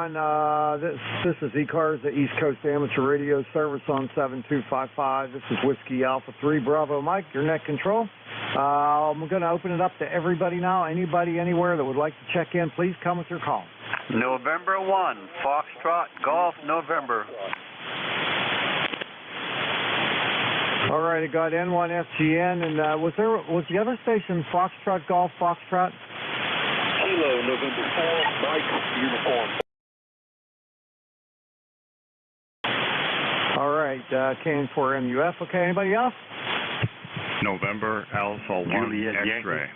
everyone. This is ECARS, the East Coast Amateur Radio Service on 7255. This is Whiskey Alpha 3 Bravo Mike, your net control. I'm going to open it up to everybody now. Anybody, anywhere that would like to check in, please come with your call. November 1, Foxtrot Golf, November. All right, I got N1FGN, and was the other station Foxtrot Golf, Foxtrot? Kilo, November 4, Mike, uniform. All right, KN4MUF. Okay, anybody else? November Alpha 1 Juliet X-ray.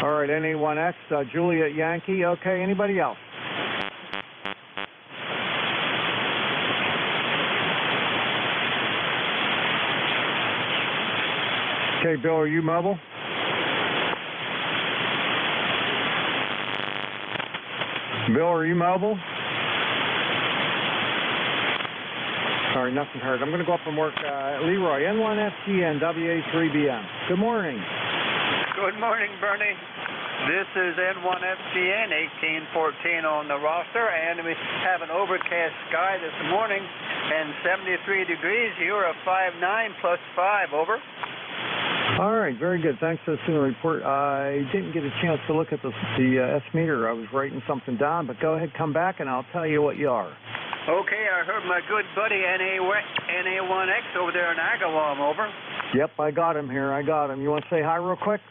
All right, NA1X, Juliet Yankee. Okay, anybody else? Okay, Bill, are you mobile? Bill, are you mobile? Sorry, nothing heard. I'm going to go up and work. Leroy, N1FGN, WA3BM. Good morning. Good morning, Bernie. This is N1FGN, 1814 on the roster, and we have an overcast sky this morning and 73 degrees. You're a 5'9 plus 5, over. All right, very good. Thanks for the signal report. I didn't get a chance to look at the S-meter. I was writing something down, but go ahead, come back, and I'll tell you what you are. Okay, I heard my good buddy NA1X over there in Agawam, over. Yep, I got him here. I got him. You want to say hi real quick?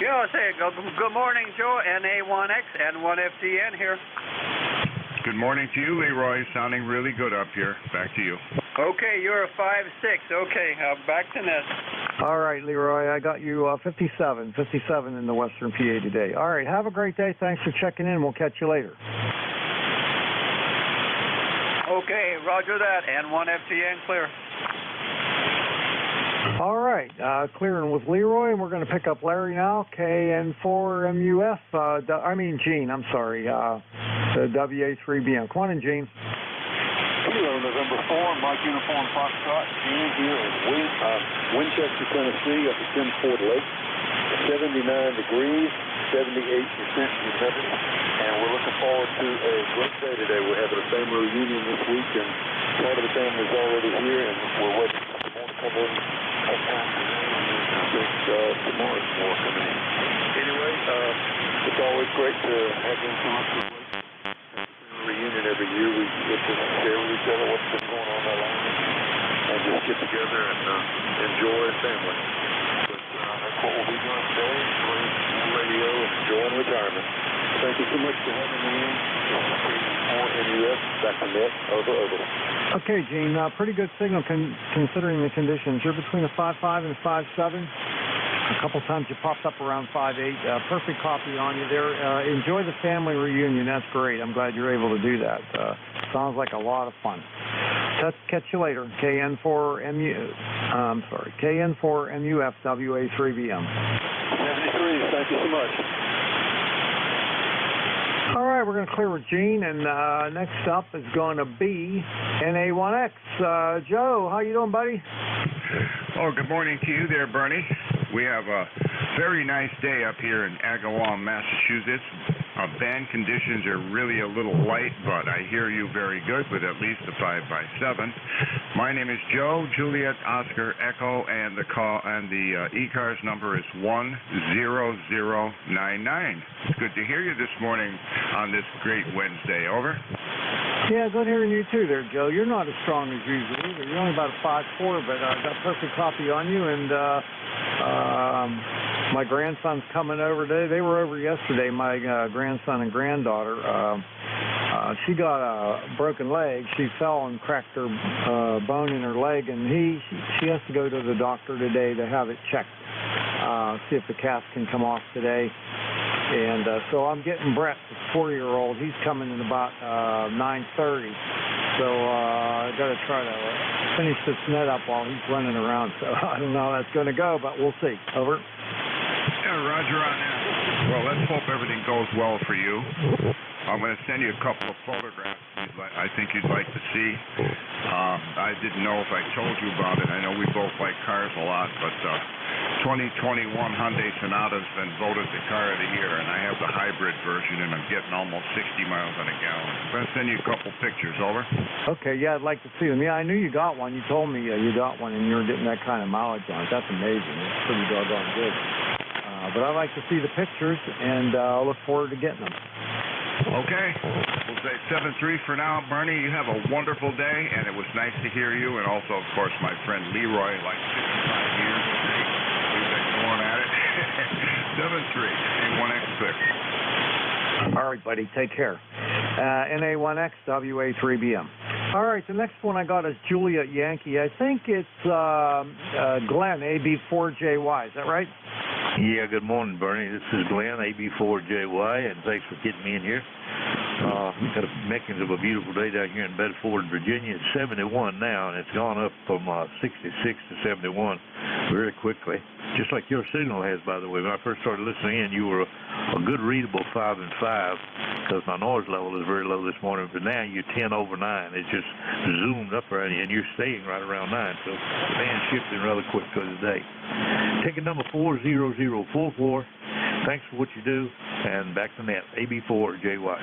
Yeah, I'll say good morning, Joe. NA1X, N1FGN here. Good morning to you, Leroy. Sounding really good up here. Back to you. Okay, you're a 5'6". Okay, back to net. All right, Leroy, I got you 57 in the Western PA today. All right, have a great day. Thanks for checking in. We'll catch you later. Okay, roger that. N1FGN clear. All right, clearing with Leroy, and we're going to pick up Larry now. KN4MUF, Gene, I'm sorry, the WA3BM. Come on in, Gene. Kilo, November 4, Mike uniform, Foxtrot, Gene here in Winchester, Tennessee, up at Tim Ford Lake. 79 degrees, 78% humidity, and we're looking forward to a great day today. We're having a family reunion this week, and part of the family is already here, and we're waiting for some more to come in. I think tomorrow's more coming in. Anyway, it's always great to have them come up to a reunion every year. We get to share with each other what's been going on in our lives and just get together and enjoy as family. But that's what we'll be doing today, playing radio and enjoying retirement. Thank you so much for having me in. NUS, back to net, over. Okay, Gene, pretty good signal considering the conditions. You're between a 5'5 and 5'7". A couple times you popped up around 5'8". Perfect copy on you there. Enjoy the family reunion. That's great. I'm glad you're able to do that. Sounds like a lot of fun. Let's catch you later. KN4MUF WA3BM. 73, thank you so much. All right, we're going to clear with Gene, and next up is going to be NA1X. Joe, how you doing, buddy? Oh, good morning to you there, Bernie. We have a very nice day up here in Agawam, Massachusetts. Band conditions are really a little light, but I hear you very good with at least a 5x7. My name is Joe, Juliet, Oscar, Echo, and the ECARS number is 10099. It's good to hear you this morning on this great Wednesday. Over. Yeah, good hearing you too there, Joe. You're not as strong as usual either. You're only about a 5'4", but I got perfect copy on you, and my grandson's coming over today. They were over yesterday, my grandson and granddaughter. She got a broken leg. She fell and cracked her bone in her leg, and she has to go to the doctor today to have it checked, see if the cast can come off today. And so I'm getting Brett, the 4-year-old. He's coming in about 9:30. So I got to try to finish this net up while he's running around. So I don't know how that's going to go, but we'll see. Over. Yeah, roger on that. Well, let's hope everything goes well for you. I'm going to send you a couple of photographs I think you'd like to see. I didn't know if I told you about it. I know we both like cars a lot, but 2021 Hyundai Sonata's been voted the car of the year, and I have the hybrid version, and I'm getting almost 60 miles on a gallon. I'm going to send you a couple pictures, over. Okay, yeah, I'd like to see them. Yeah, I knew you got one. You told me you got one and you were getting that kind of mileage on it. That's amazing. It's pretty doggone good. But I'd like to see the pictures, and I'll look forward to getting them. Okay. We'll say 7-3 for now, Bernie. You have a wonderful day, and it was nice to hear you, and also, of course, my friend Leroy, like 65 years. We've been going at it. 7-3, A1X6. All right, buddy. Take care. NA1X, WA3BM. All right, the next one I got is Juliet Yankee. I think it's Glenn, AB4JY. Is that right? Yeah, good morning, Bernie. This is Glenn, AB4JY, and thanks for getting me in here. Got a makings of a beautiful day down here in Bedford, Virginia. It's 71 now, and it's gone up from 66 to 71 very quickly, just like your signal has, by the way. When I first started listening in, you were a good readable 5 and 5, because my noise level is very low this morning, but now you're 10 over 9. It's just zoomed up around you, and you're staying right around 9, so the band's shifting rather quick for today. Ticket number 40044. Thanks for what you do, and back to net, AB4JY.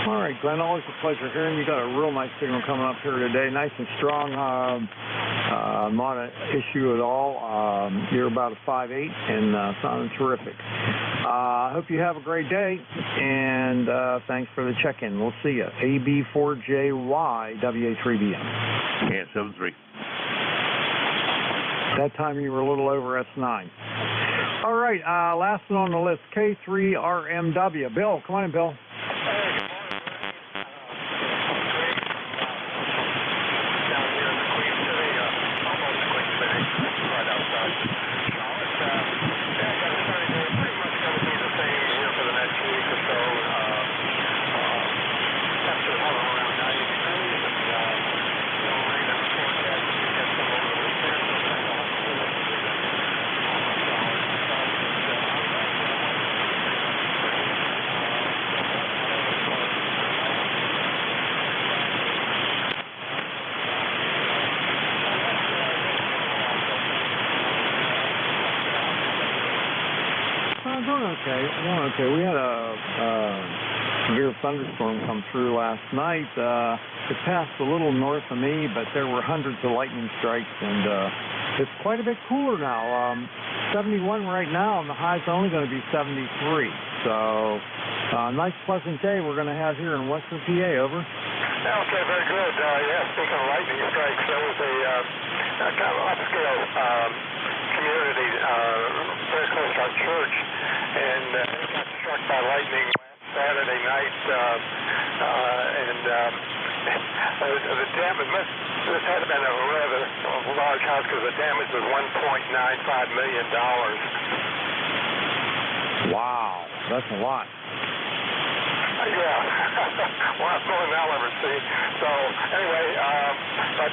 All right, Glenn, always a pleasure hearing you. Got a real nice signal coming up here today, nice and strong, not an issue at all. You're about a 5'8", and sounding terrific. I hope you have a great day, and thanks for the check-in. We'll see you. AB4JY, WA3BM. Yeah, 7-3. That time you were a little over S9. All right, last one on the list, K3RMW. Bill, come on in, Bill. Going okay. We had a severe thunderstorm come through last night. It passed a little north of me, but there were hundreds of lightning strikes, and it's quite a bit cooler now. 71 right now, and the high's only going to be 73. So, nice, pleasant day we're going to have here in Western PA. Over. Okay, very good. Speaking of lightning strikes, there was a kind of upscale community very close to our church, and it got struck by lightning last Saturday night, and the damage, this had been a rather large house because the damage was $1.95 million. Wow, that's a lot. Yeah, well, that's more than I'll ever see. So, anyway, but,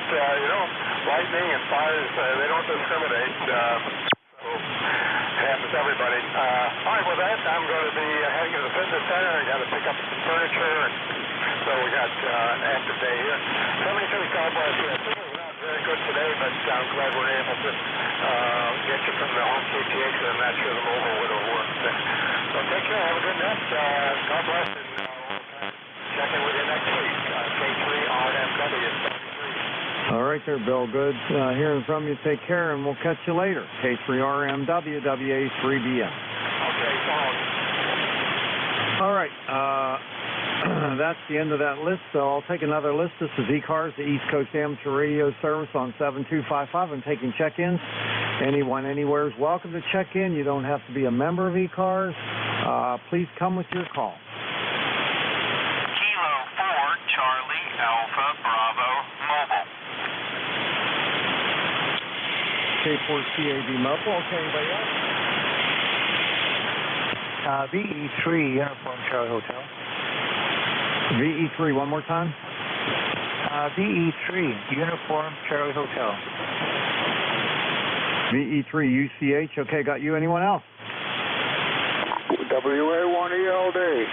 lightning and fires, they don't discriminate. So, it happens to everybody. All right, with that, I'm going to be heading to the fitness center. I got to pick up some furniture, and so we got an active day here. 72 God bless you. It's not very good today, but I'm glad we're able to get you from the home KTH, and I'm not sure the mobile would have worked. So take care. Have a good night. God bless, and we'll check in with you next week. K3RMW. All right there, Bill. Good hearing from you. Take care, and we'll catch you later. K3RMW, WA3BM. Okay, so long. All right. That's the end of that list, so I'll take another list. This is ECARS, the East Coast Amateur Radio Service on 7255. I'm taking check-ins. Anyone, anywhere is welcome to check in. You don't have to be a member of ECARS. Please come with your call. Kilo 4, Charlie, Alpha, Bravo, Mobile. K4CAB Mobile. Okay, anybody else? VE3, Uniform Charlie Hotel. VE3, one more time. VE3, Uniform Charlie Hotel. VE3, UCH. Okay, got you. Anyone else? WA1ELD.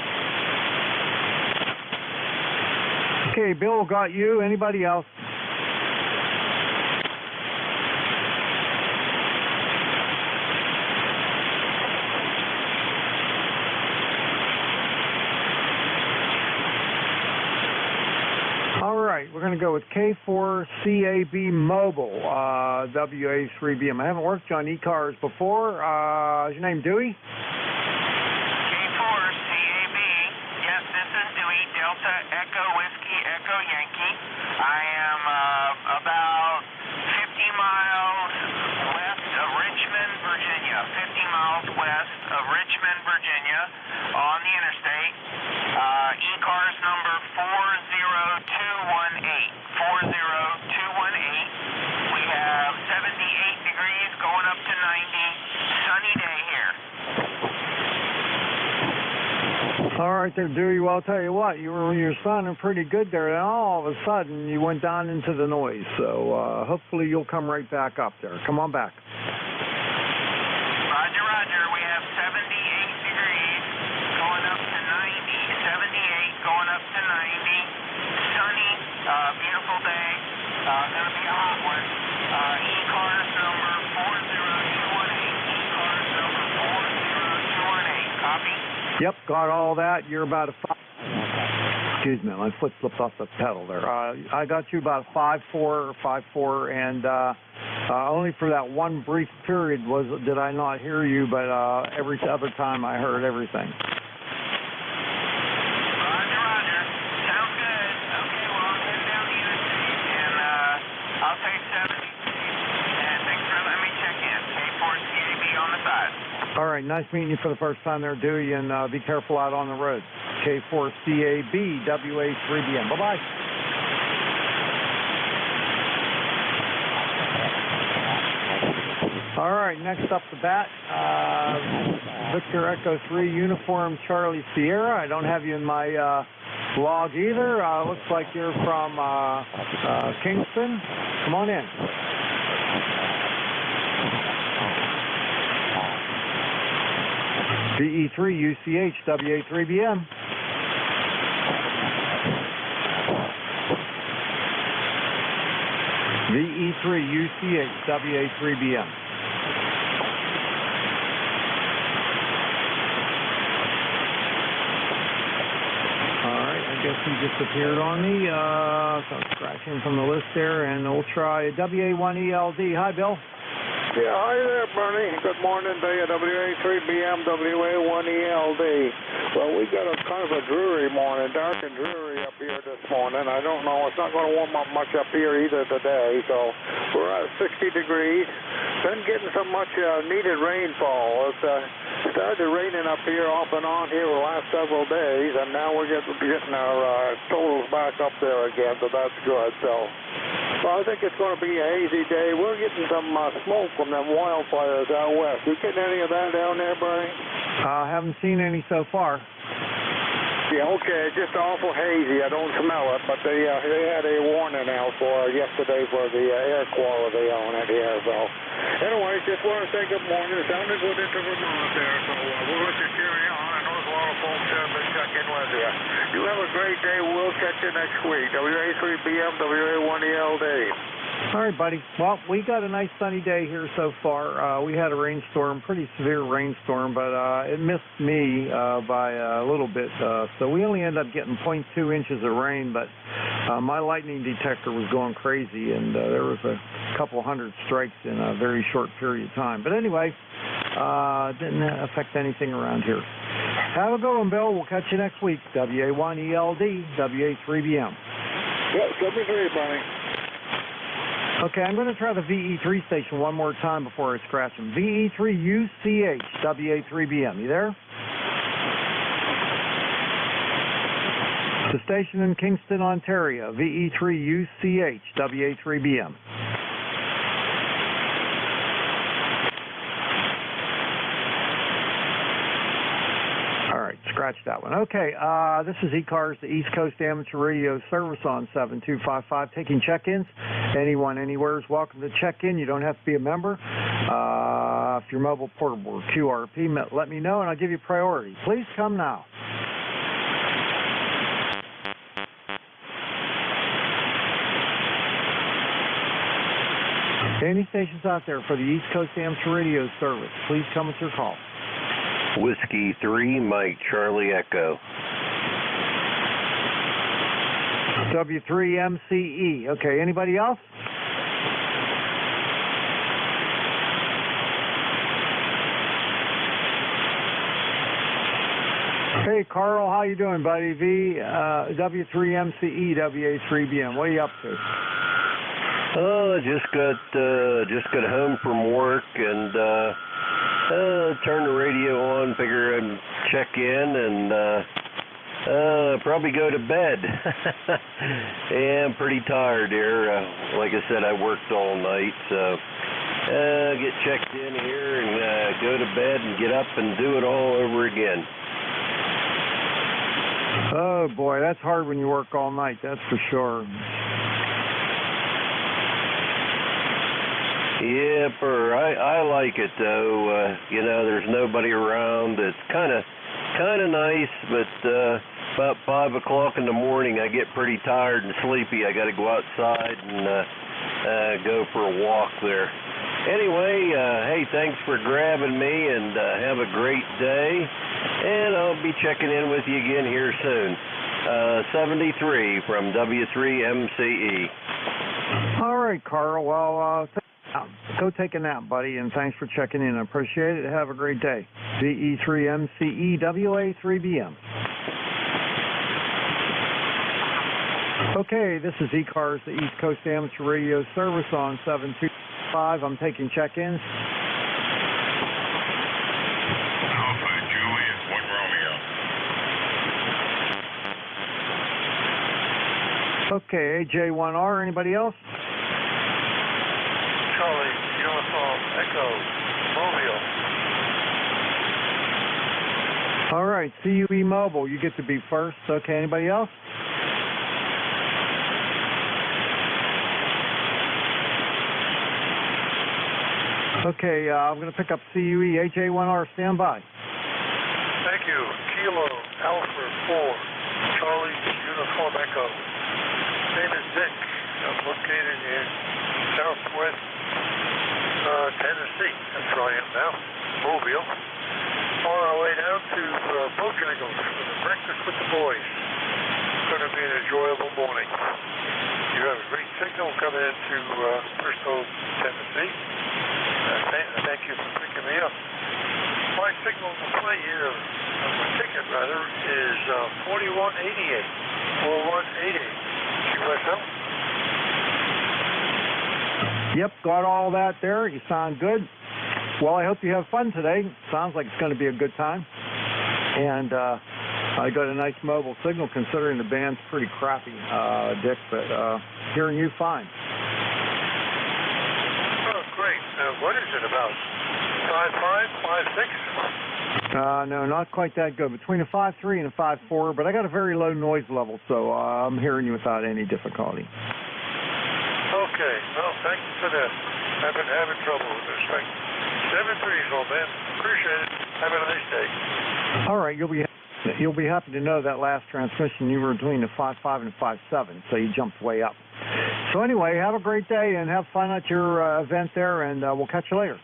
Okay, Bill got you. Anybody else? All right, we're going to go with K4CAB Mobile, WA3BM. I haven't worked on ECARS before. Is your name Dewey? K4CAB. Yes, this is Dewey, Delta Echo Whiskey Echo Yankee. I am about 50 miles west of Richmond, Virginia. 50 miles west of Richmond, Virginia on the interstate. ECARS number 40218. 40218. We have 78 degrees going up to 90. Sunny day here. All right there, Dewey. Well, I'll tell you what, you were sounding pretty good there, and all of a sudden you went down into the noise. So hopefully you'll come right back up there. Come on back. Roger, roger. We have 78 degrees going up to 90. 78 going up to 90. Sunny, beautiful day. Going to be a hot one. ECARS number 40218. ECARS number 40218. Copy? Yep, got all that. You're about a 5. Excuse me, my foot slipped off the pedal there. I got you about 5'4", 5'4", and only for that one brief period did I not hear you, but every other time I heard everything. Roger, roger. Sounds good. Okay, well, I'm heading down the interstate, and I'll take 70. And thanks for letting me check in. K4CAB on the side. All right, nice meeting you for the first time there, Dewey, and be careful out on the road. K4CAB, WA3BM. Bye-bye. All right, next up the bat, Victor Echo 3, Uniform Charlie Sierra. I don't have you in my log either. Looks like you're from Kingston. Come on in. VE3UCH, WA3BM. VE3UCH, WA3BM. Alright, I guess he disappeared on me. So I'm scratching from the list there, and we'll try WA1ELD. Hi, Bill. Yeah, hi there, Bernie. Good morning to you, WA3BM, WA1ELD. Well, we got a kind of a dreary morning, dark and dreary up here this morning. I don't know, it's not going to warm up much up here either today, so we're at 60 degrees. Been getting so much needed rainfall. It started raining up here off and on here the last several days, and now we're getting our totals back up there again, so that's good. So I think it's going to be a hazy day. We're getting some smoke from them wildfires out west. You getting any of that down there, Bernie? I haven't seen any so far. Yeah, okay, just awful hazy. I don't smell it, but they had a warning out for yesterday for the air quality on it here. So anyway, just want to say good morning. It sounded good into Vermont there, so we'll let you carry on. I know there's a lot of folks there been checking with you. You have a great day. We'll catch you next week. WA3BM, WA1ELD. All right, buddy. Well, we got a nice sunny day here so far. We had a rainstorm, pretty severe rainstorm, but it missed me by a little bit. So we only ended up getting 0.2 inches of rain, but my lightning detector was going crazy, and there was a couple hundred strikes in a very short period of time. But anyway, didn't affect anything around here. Have a good one, Bill. We'll catch you next week. WA1ELD, WA3BM. Yeah, 73, Bernie. Okay, I'm going to try the VE3 station one more time before I scratch them. VE3UCH, WA3BM. You there? The station in Kingston, Ontario. VE3UCH, WA3BM. Scratch that one. Okay, this is ECARS, the East Coast Amateur Radio Service on 7255, taking check-ins. Anyone, anywhere is welcome to check in. You don't have to be a member. If you're mobile, portable, or QRP, let me know, and I'll give you priority. Please come now. Any stations out there for the East Coast Amateur Radio Service, please come with your call. Whiskey 3, Mike Charlie Echo. W3MCE. Okay, anybody else? Hey, Carl, how you doing, buddy? W3MCE, WA3BM. What are you up to? Just got home from work and turned the radio on, figure I'd check in and probably go to bed. Yeah, I'm pretty tired here. Like I said, I worked all night, so get checked in here and go to bed and get up and do it all over again. Oh boy, that's hard when you work all night, that's for sure. Yeah, I like it though. You know, there's nobody around. It's kind of nice, but about 5 o'clock in the morning, I get pretty tired and sleepy. I got to go outside and go for a walk there. Anyway, hey, thanks for grabbing me, and have a great day. And I'll be checking in with you again here soon. 73 from W3MCE. All right, Carl. Well, go take a nap, buddy, and thanks for checking in. I appreciate it. Have a great day. VE3MCE, WA3BM. Okay, this is ECARS, the East Coast Amateur Radio Service on 725. I'm taking check-ins. Alpha Juliet 1 Romeo. Okay, AJ1R. Anybody else? Charlie, Uniform, Echo, Romeo. All right, CUE Mobile. You get to be first. Okay, anybody else? Okay, I'm going to pick up CUE. AJ1R, stand by. Thank you. Kilo, Alpha 4, Charlie, Uniform, Echo. Name is Dick. I'm located in Southwest Tennessee. That's where I am now. Mobile. On our way down to Bojangles for the breakfast with the boys. It's going to be an enjoyable morning. You have a great signal coming into Bristol, Tennessee. Thank you for picking me up. My signal to play here, my ticket rather, is 4188. 4188. QSL. Yep, got all that there. You sound good. Well, I hope you have fun today. Sounds like it's going to be a good time. And I got a nice mobile signal considering the band's pretty crappy, Dick, but hearing you fine. Oh, great. What is it about? 5.5, 5.6? No, not quite that good. Between a 5.3 and a 5.4, but I got a very low noise level, so I'm hearing you without any difficulty. Okay, well, thank you for that. I've been having trouble with this thing. 7.3, old man. Appreciate it. Have a nice day. All right, you'll be happy to know that last transmission you were between the 5.5 and 5.7, so you jumped way up. So anyway, have a great day and have fun at your event there, and we'll catch you later.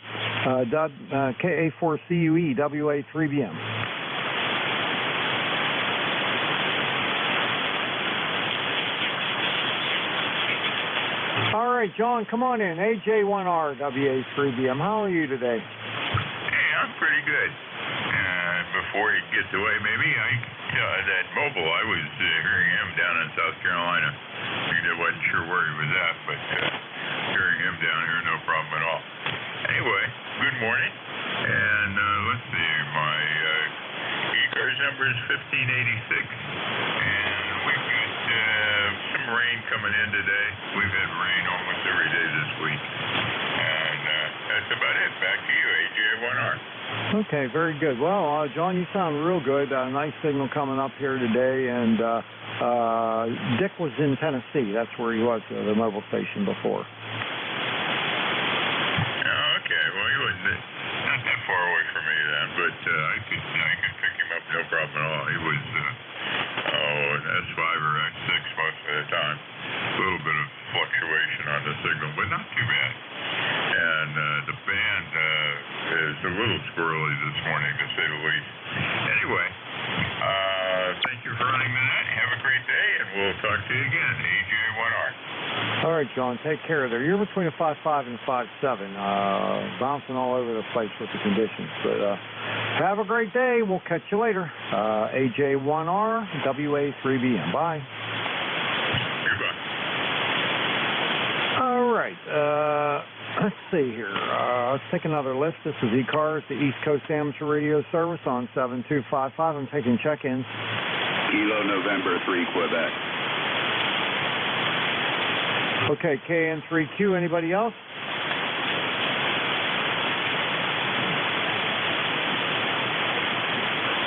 KA4CUE, WA3BM. All right, John, come on in. AJ1R, WA3BM. How are you today? Hey, I'm pretty good. Before he gets away, maybe that mobile, I was hearing him down in South Carolina. I wasn't sure where he was at, but hearing him down here, no problem at all. Anyway, good morning. And let's see, my ECARS number is 1586. And we've got some rain coming in today. We've had rain almost every day this week. And that's about it. Back to you, AJ1R. Okay, very good. Well, John, you sound real good. Nice signal coming up here today. And Dick was in Tennessee. That's where he was, the mobile station before. Okay, well, he wasn't not that far away from me then, but I could pick him up no problem at all. He was an S5 or S6 most of the time. A little bit of fluctuation on the signal, but not too bad. And the band is a little squirrely this morning, to say the least. Anyway, thank you for running the net. Have a great day, and we'll talk to you again. EJ1R. All right, John, take care there. You're between a 5.5 and a 5.7, bouncing all over the place with the conditions. But have a great day. We'll catch you later. AJ1R, WA3BM. Bye. Goodbye. All right. Let's see here. Let's take another lift. This is ECARS, the East Coast Amateur Radio Service on 7255. I'm taking check-ins. Kilo November 3 Quebec. Okay, KN3Q. Anybody else?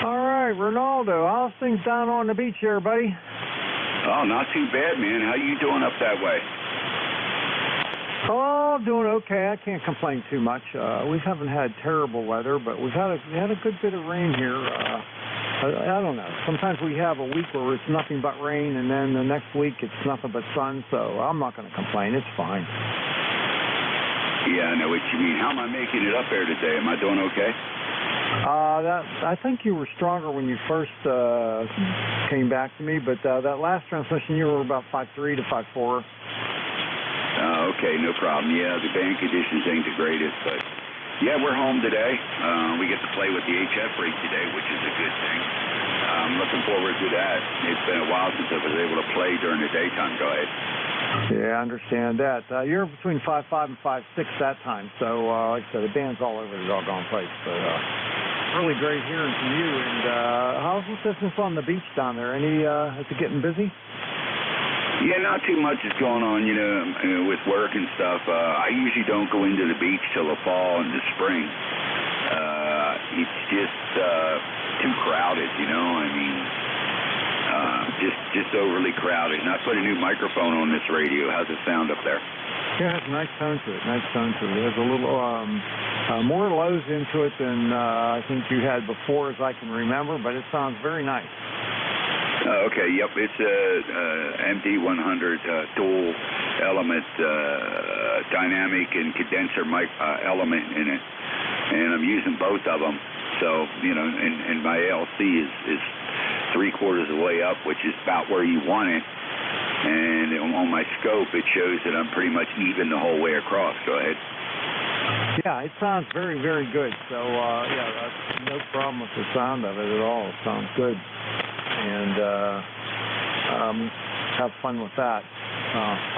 All right, Ronaldo. How's things down on the beach here, buddy? Oh, not too bad, man. How you doing up that way? Oh, doing okay. I can't complain too much. We haven't had terrible weather, but we had a good bit of rain here. I don't know. Sometimes we have a week where it's nothing but rain, and then the next week it's nothing but sun, so I'm not going to complain. It's fine. Yeah, I know what you mean. How am I making it up there today? Am I doing okay? I think you were stronger when you first came back to me, but that last transmission you were about 5.3 to 5.4. Okay, no problem. Yeah, the band conditions ain't the greatest, but yeah, we're home today. We get to play with the HF rig today, which is a good thing. I'm looking forward to that. It's been a while since I was able to play during the daytime. Go ahead. Yeah, I understand that. You're between 5.5 and 5.6 that time, so like I said, the band's all over the doggone place. But really great hearing from you. And how's the business on the beach down there? Is it getting busy? Yeah, not too much is going on, with work and stuff. I usually don't go into the beach till the fall and the spring. It's just too crowded, I mean, just overly crowded. And I put a new microphone on this radio. How's it sound up there? Yeah, it has a nice tone to it. It has a little more lows into it than I think you had before, as I can remember, but it sounds very nice. Okay, yep, it's a MD100 dual element dynamic and condenser mic element in it, and I'm using both of them. So, and my ALC is 3/4 of the way up, which is about where you want it. And on my scope, it shows that I'm pretty much even the whole way across. Go ahead. Yeah, it sounds very, very good. So, yeah, that's no problem with the sound of it at all. It sounds good. And have fun with that.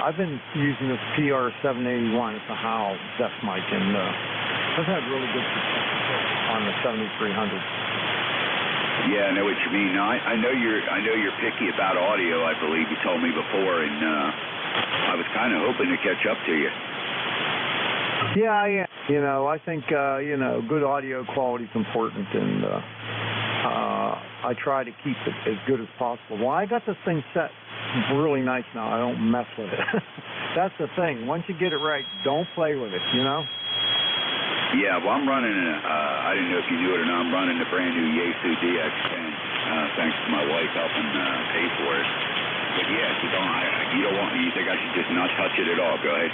I've been using this PR781. It's a Howe Zeph mic, and I've had really good success on the 7300. Yeah, I know what you mean. Now, I know you're picky about audio. I believe you told me before, and I was kind of hoping to catch up to you. Yeah, I am. I think good audio quality is important, and I try to keep it as good as possible. Well, I got this thing set really nice now. I don't mess with it. That's the thing. Once you get it right, don't play with it, Yeah, well, I'm running, I didn't know if you knew it or not, I'm running the brand new Yaesu DX10, thanks to my wife helping pay for it. But yeah, you think I should just not touch it at all? Go ahead.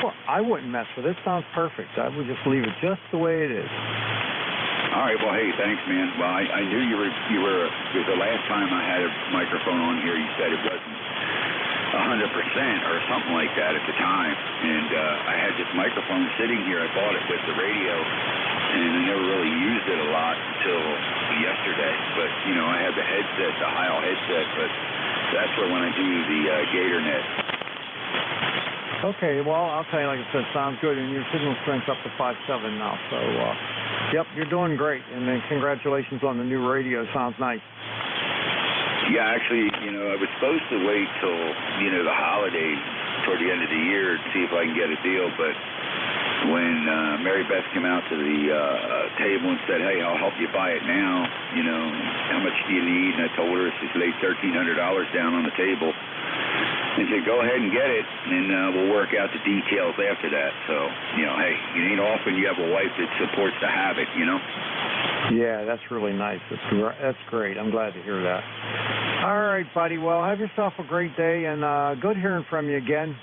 Well, I wouldn't mess with it. It sounds perfect. I would just leave it just the way it is. All right, well, hey, thanks, man. Well, I knew you were, because the last time I had a microphone on here, you said it wasn't 100% or something like that at the time. And I had this microphone sitting here. I bought it with the radio, and I never really used it a lot until yesterday. But, I had the headset, the Heil headset, but that's where when I do the Gator Net. Okay, well, I'll tell you, like I said, sounds good, and your signal strength's up to 5.7 now, so, yep, you're doing great, and then congratulations on the new radio. Sounds nice. Yeah, actually, I was supposed to wait till, the holidays toward the end of the year to see if I can get a deal, but when Mary Beth came out to the table and said, hey, I'll help you buy it now, how much do you need? And I told her, she laid $1,300 down on the table. And said, go ahead and get it, and we'll work out the details after that. So, hey, it ain't often you have a wife that supports the habit, Yeah, that's really nice. That's great. I'm glad to hear that. All right, buddy. Well, have yourself a great day, and good hearing from you again.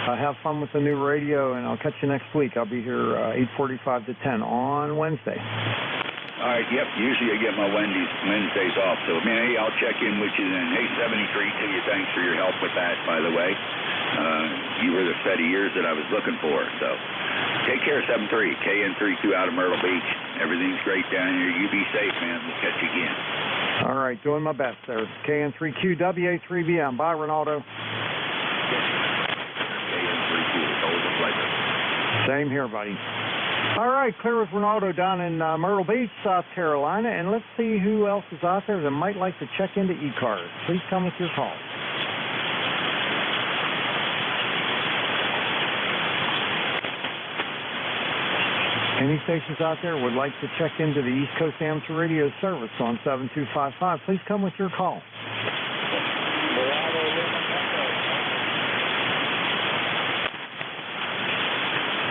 Have fun with the new radio, and I'll catch you next week. I'll be here 8:45 to 10 on Wednesday. All right, yep. Usually I get my Wednesdays off. So, man, hey, I'll check in with you then. Hey, 73 to you. Thanks for your help with that, by the way. You were the set of years that I was looking for. So, take care, 73. KN32 out of Myrtle Beach. Everything's great down here. You be safe, man. We'll catch you again. All right, doing my best there. KN3QWA3BM. Bye, Ronaldo. KN32. It's always a pleasure. Same here, buddy. All right, clear with Ronaldo down in Myrtle Beach, South Carolina, and let's see who else is out there that might like to check into ECARS. Please come with your call. Any stations out there would like to check into the East Coast Amateur Radio service on 7255, please come with your call.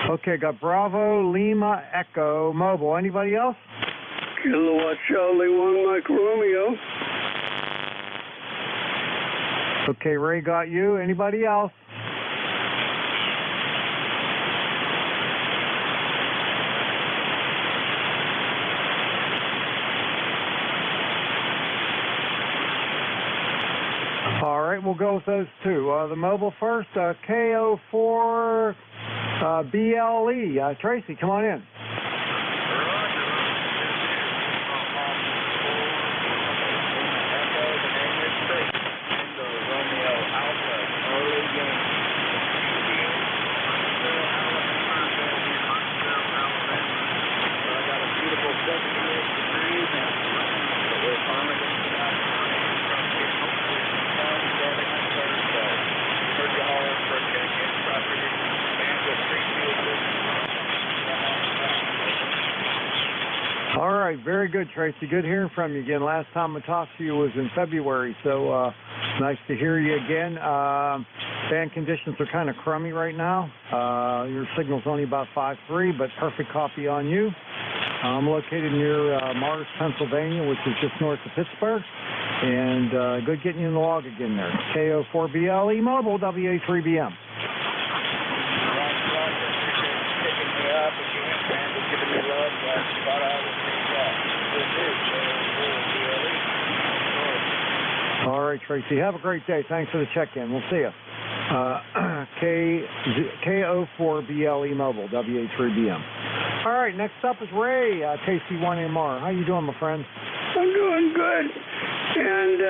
Okay, got Bravo, Lima, Echo, Mobile. Anybody else? Kilowatt Charlie 1, Mike Romeo. Okay, Ray got you. Anybody else? All right, we'll go with those two. The mobile first, KO4 BLE. Tracy, come on in. All right, very good, Tracy. Good hearing from you again. Last time I talked to you was in February, so nice to hear you again. Band conditions are kind of crummy right now. Your signal's only about 5.3, but perfect copy on you. I'm located near Mars, Pennsylvania, which is just north of Pittsburgh, and good getting you in the log again there. KO4BLE Mobile, WA3BM. All right, Tracy. Have a great day. Thanks for the check-in. We'll see you. KO4BLE Mobile, WA3BM. All right, next up is Ray, KC1MR. How you doing, my friend? I'm doing good. And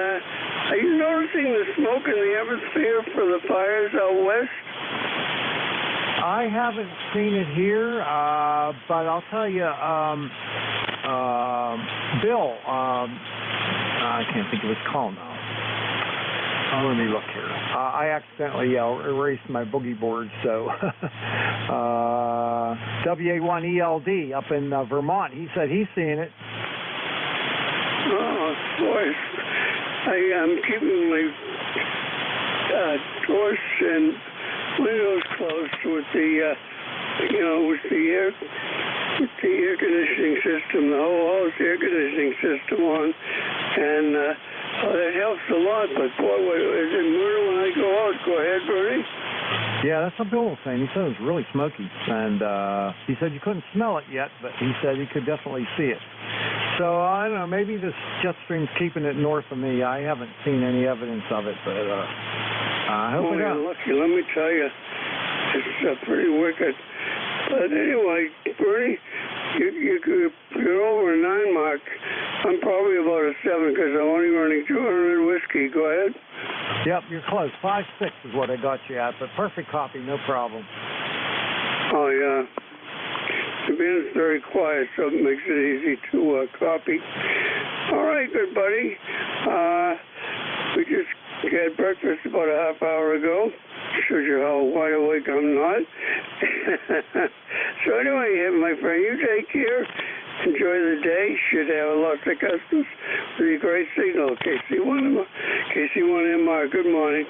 are you noticing the smoke in the atmosphere for the fires out west? I haven't seen it here, but I'll tell you, Bill, I can't think of his call now. Oh, let me look here. I accidentally erased my boogie board, so WA1ELD up in Vermont, he said he's seeing it. Oh, boy. I'm keeping my doors and windows closed with the, with the air conditioning system, the whole house air conditioning system on, and that helps a lot. But boy, is it murder when I go out? Go ahead, Bernie. Yeah, that's what Bill was saying. He said it was really smoky, and he said you couldn't smell it yet, but he said he could definitely see it. So I don't know. Maybe this jet stream's keeping it north of me. I haven't seen any evidence of it, but I hope it does. You're lucky. Let me tell you, it's pretty wicked. But anyway, Bernie, you're over a 9 mark. I'm probably about a 7 because I'm only running 200 whiskey. Go ahead. Yep, you're close. 5.6 is what I got you at, but perfect copy, no problem. Oh, yeah. The band's very quiet, so it makes it easy to copy. All right, good buddy. We just had breakfast about a half hour ago. Shows you how wide awake I'm not. So anyway, my friend, you take care. Enjoy the day. Should have lots of customers with a great signal. KC1MR. Good morning.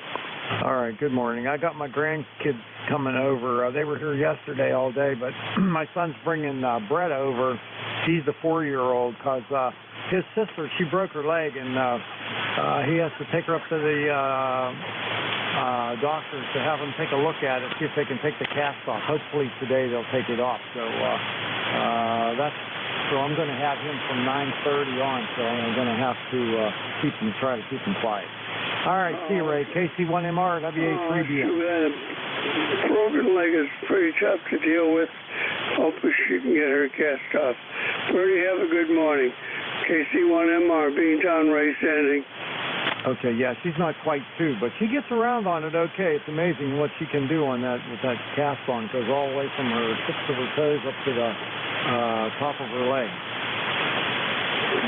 All right, good morning. I got my grandkids coming over. They were here yesterday all day, but my son's bringing Brett over. He's the 4-year-old because his sister, she broke her leg, and he has to take her up to the doctors to have them take a look at it, see if they can take the cast off. Hopefully today they'll take it off. So that's so I'm going to have him from 9:30 on, so I'm going to have to try to keep him quiet. All right, see you, Ray. KC1MR, WA3BM. Broken leg is pretty tough to deal with. Hopefully she can get her cast off. Bertie, have a good morning. KC1MR, Beantown Ray Standing. Okay, yeah, she's not quite 2, but she gets around on it okay. It's amazing what she can do on that with that cast on. It goes all the way from her tips of her toes up to the top of her leg.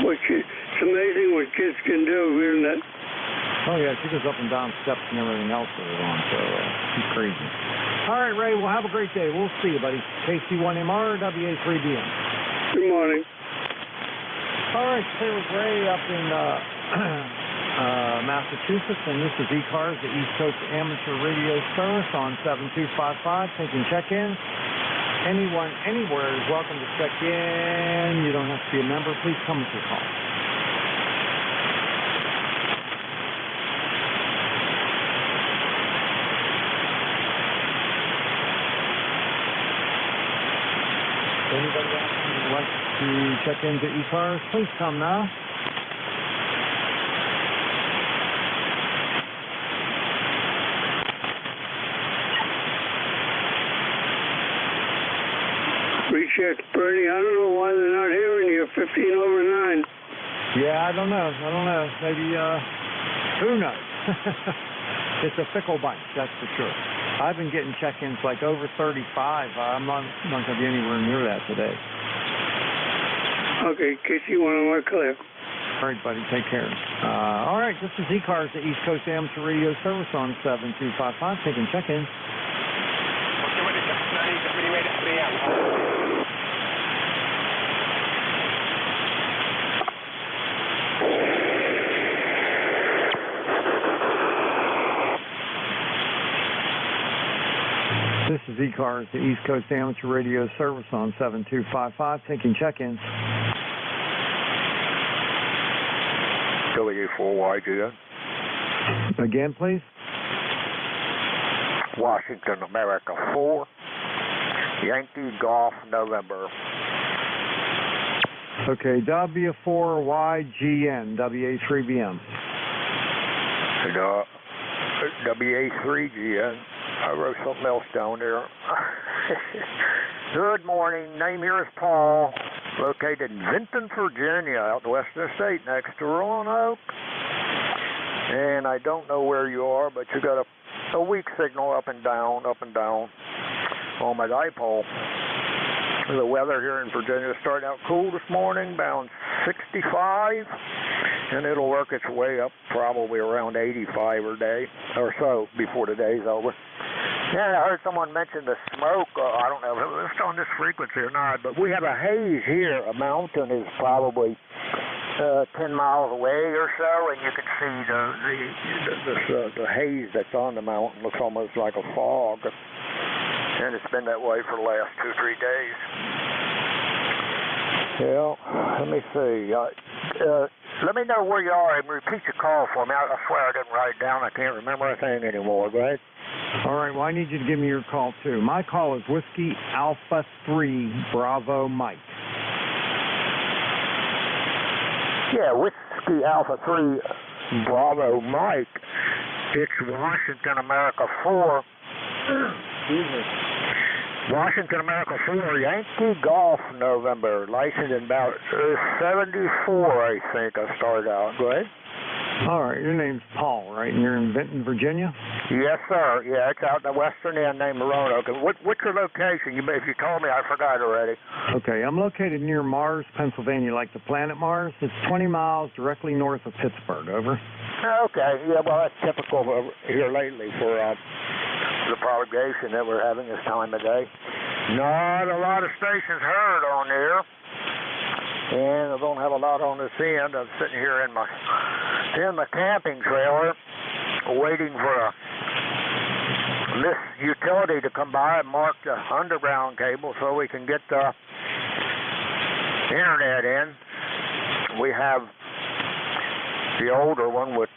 It's amazing what kids can do, isn't it? Oh, yeah, she goes up and down steps and everything else with it on, so she's crazy. All right, Ray, well, have a great day. We'll see you, buddy. KC1MR, WA3BM. Good morning. All right, here with Ray up in Massachusetts, and this is ECARS, the East Coast Amateur Radio Service on 7255, taking check-ins. Anyone, anywhere is welcome to check in. You don't have to be a member. Please come with your call. Anybody else who would like to check into ECARS, please come now. Recheck, Bertie. I don't know why they're not hearing you. 15/9. Yeah, I don't know. Maybe, who knows? It's a fickle bunch, that's for sure. I've been getting check-ins like over 35. I'm not going to be anywhere near that today. Okay, KC1MR clear. All right, buddy, take care. All right, this is ECARS, the East Coast Amateur Radio Service on 7255, taking check-ins. This is ECARS, the East Coast Amateur Radio Service on 7255, taking check-ins. W4YGN. Again, please. Washington, America 4. Yankee Golf, November. Okay, W4YGN, WA3BM. WA3GN. I wrote something else down there. Good morning. Name here is Paul. Located in Vinton, Virginia, out in western state, next to Roanoke. And I don't know where you are, but you got a weak signal up and down on my dipole. The weather here in Virginia started out cool this morning, down 65, and it'll work its way up probably around 85 or so before the day's over. Yeah, I heard someone mention the smoke. I don't know if it's on this frequency or not, but we have a haze here. A mountain is probably 10 miles away or so, and you can see the haze that's on the mountain looks almost like a fog. And it's been that way for the last 2-3 days. Yeah, let me see. Let me know where you are and repeat your call for me. I swear I didn't write it down. I can't remember anything anymore. Go ahead. All right, well, I need you to give me your call, too. My call is Whiskey Alpha 3 Bravo Mike. Yeah, Whiskey Alpha 3 Bravo Mike. It's Washington, America 4. Excuse me. Washington, America 4, Yankee Golf, November. Licensed in about 74, I think I started out. Go ahead. All right, your name's Paul, right? And you're in Vinton, Virginia? Yes, sir. Yeah, it's out in the western end named Roanoke. What's your location? If you told me, I forgot already. Okay, I'm located near Mars, Pennsylvania, like the planet Mars. It's 20 miles directly north of Pittsburgh. Over. Okay, yeah, well, that's typical here lately for the propagation that we're having this time of day. Not a lot of stations heard on there. And I don't have a lot on this end. I'm sitting here in my camping trailer waiting for this utility to come by and mark the underground cable so we can get the internet in. We have the older one with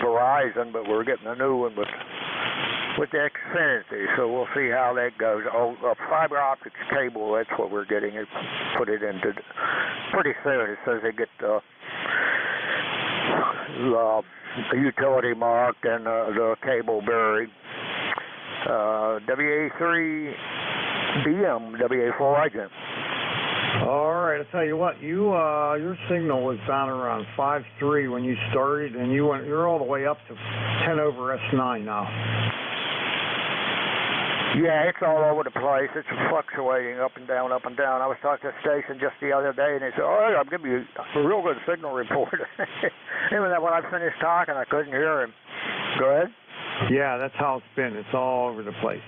Verizon, but we're getting a new one with with the Xfinity, so we'll see how that goes. Oh, a fiber optics cable, that's what we're getting it, put it into pretty soon. It says they get the utility marked and the cable buried. WA3BM, WA4 agent. All right, I'll tell you what, your signal was down around 5.3 when you started, and you're all the way up to 10 over S9 now. Yeah, it's all over the place. It's fluctuating up and down, up and down. I was talking to the station just the other day, and they said, "All right, I'll give you a real good signal report." Even when I finished talking, I couldn't hear him. Go ahead. Yeah, that's how it's been. It's all over the place.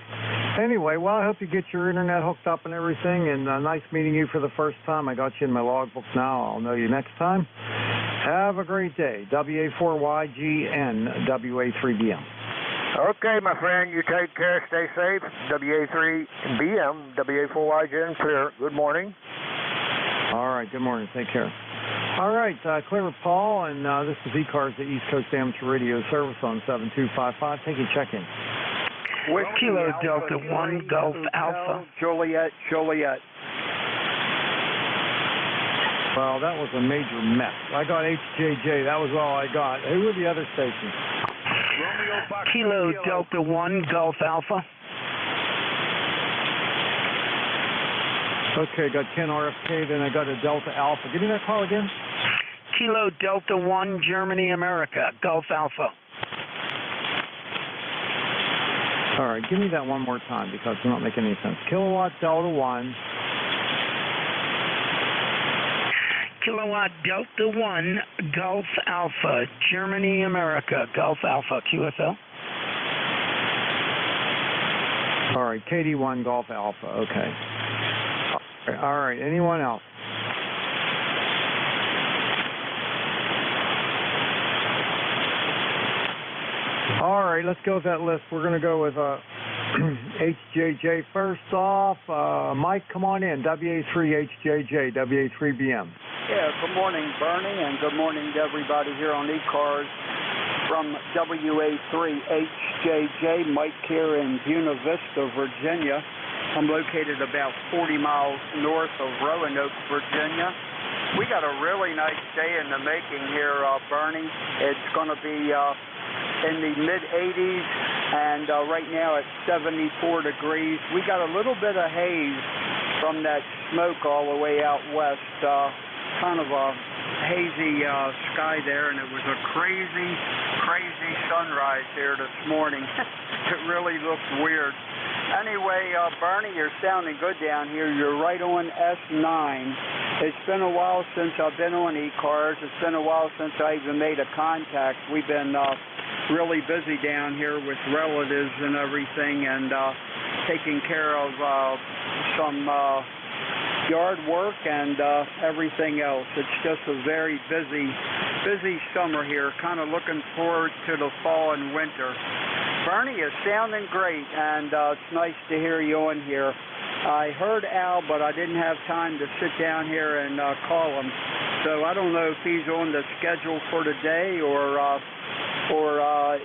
Anyway, well, I hope you get your internet hooked up and everything, and nice meeting you for the first time. I got you in my logbook now. I'll know you next time. Have a great day. WA4YGN, WA3BM. Okay, my friend, you take care. Stay safe. WA3BM, WA4YGN, clear. Good morning. All right, good morning. Take care. All right, Clear Paul, and this is ECARS, the East Coast Amateur Radio Service on 7255. Take your check-in. Kilo Delta 1, Golf Alpha. Juliet. Well, that was a major mess. I got HJJ. That was all I got. Who were the other stations? Kilo Delta 1, Golf Alpha. Okay, got 10 RFK, then I got a Delta Alpha. Give me that call again. Kilo Delta 1, Germany, America, Golf Alpha. All right, give me that one more time because it's not making any sense. Kilowatt Delta 1. Kilowatt Delta 1, Golf Alpha, Germany, America, Golf Alpha, QSL. All right, KD1, Golf Alpha, okay. All right, anyone else? All right, let's go with that list. We're going to go with HJJ first off. Mike, come on in. WA3HJJ, WA3BM. Yeah, good morning, Bernie, and good morning to everybody here on ECARS from WA3HJJ. Mike here in Buena Vista, Virginia. I'm located about 40 miles north of Roanoke, Virginia. We got a really nice day in the making here, Bernie. It's going to be in the mid-80s, and right now it's 74 degrees. We got a little bit of haze from that smoke all the way out west, kind of a hazy sky there, and it was a crazy sunrise here this morning. It really looked weird. Anyway, Bernie, you're sounding good down here. You're right on S9. It's been a while since I've been on ECARS. It's been a while since I even made a contact. We've been really busy down here with relatives and everything, and taking care of some yard work and everything else. It's just a very busy summer here. Kind of looking forward to the fall and winter. Bernie is sounding great, and it's nice to hear you on here. I heard Al, but I didn't have time to sit down here and call him. So I don't know if he's on the schedule for today or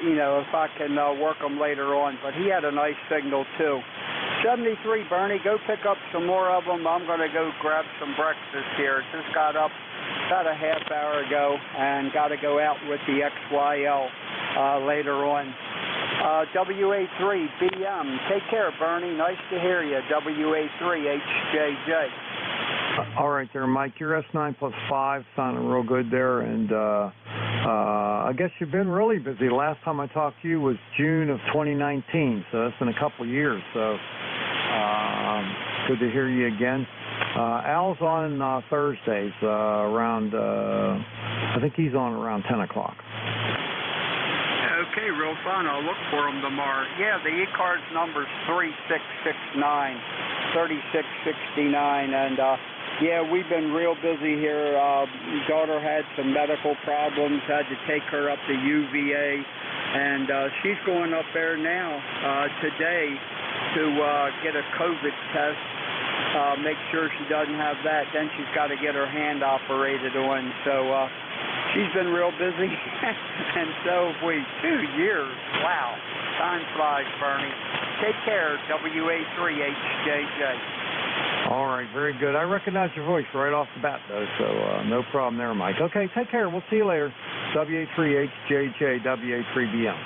you know, if I can work him later on. But he had a nice signal too. 73, Bernie, go pick up some more of them. I'm going to go grab some breakfast here. Just got up about a half hour ago and got to go out with the XYL later on. WA3BM. Take care, Bernie. Nice to hear you. WA3HJJ. All right there, Mike. Your S9 plus 5 sounding real good there, and I guess you've been really busy. The last time I talked to you was June of 2019, so that's been a couple of years. So good to hear you again. Al's on Thursdays around, I think he's on around 10 o'clock. Okay, real fun. I'll look for him tomorrow. Yeah, the ECARS number's 3669, and yeah, we've been real busy here. Daughter had some medical problems, had to take her up to UVA, and she's going up there now today to get a COVID test, make sure she doesn't have that. Then she's got to get her hand operated on. So she's been real busy, and so have we. 2 years. Wow. Time flies, Bernie. Take care, WA3HJJ. All right, very good. I recognize your voice right off the bat, though, so no problem there, Mike. Okay, take care. We'll see you later. WA3HJJ, WA3BM.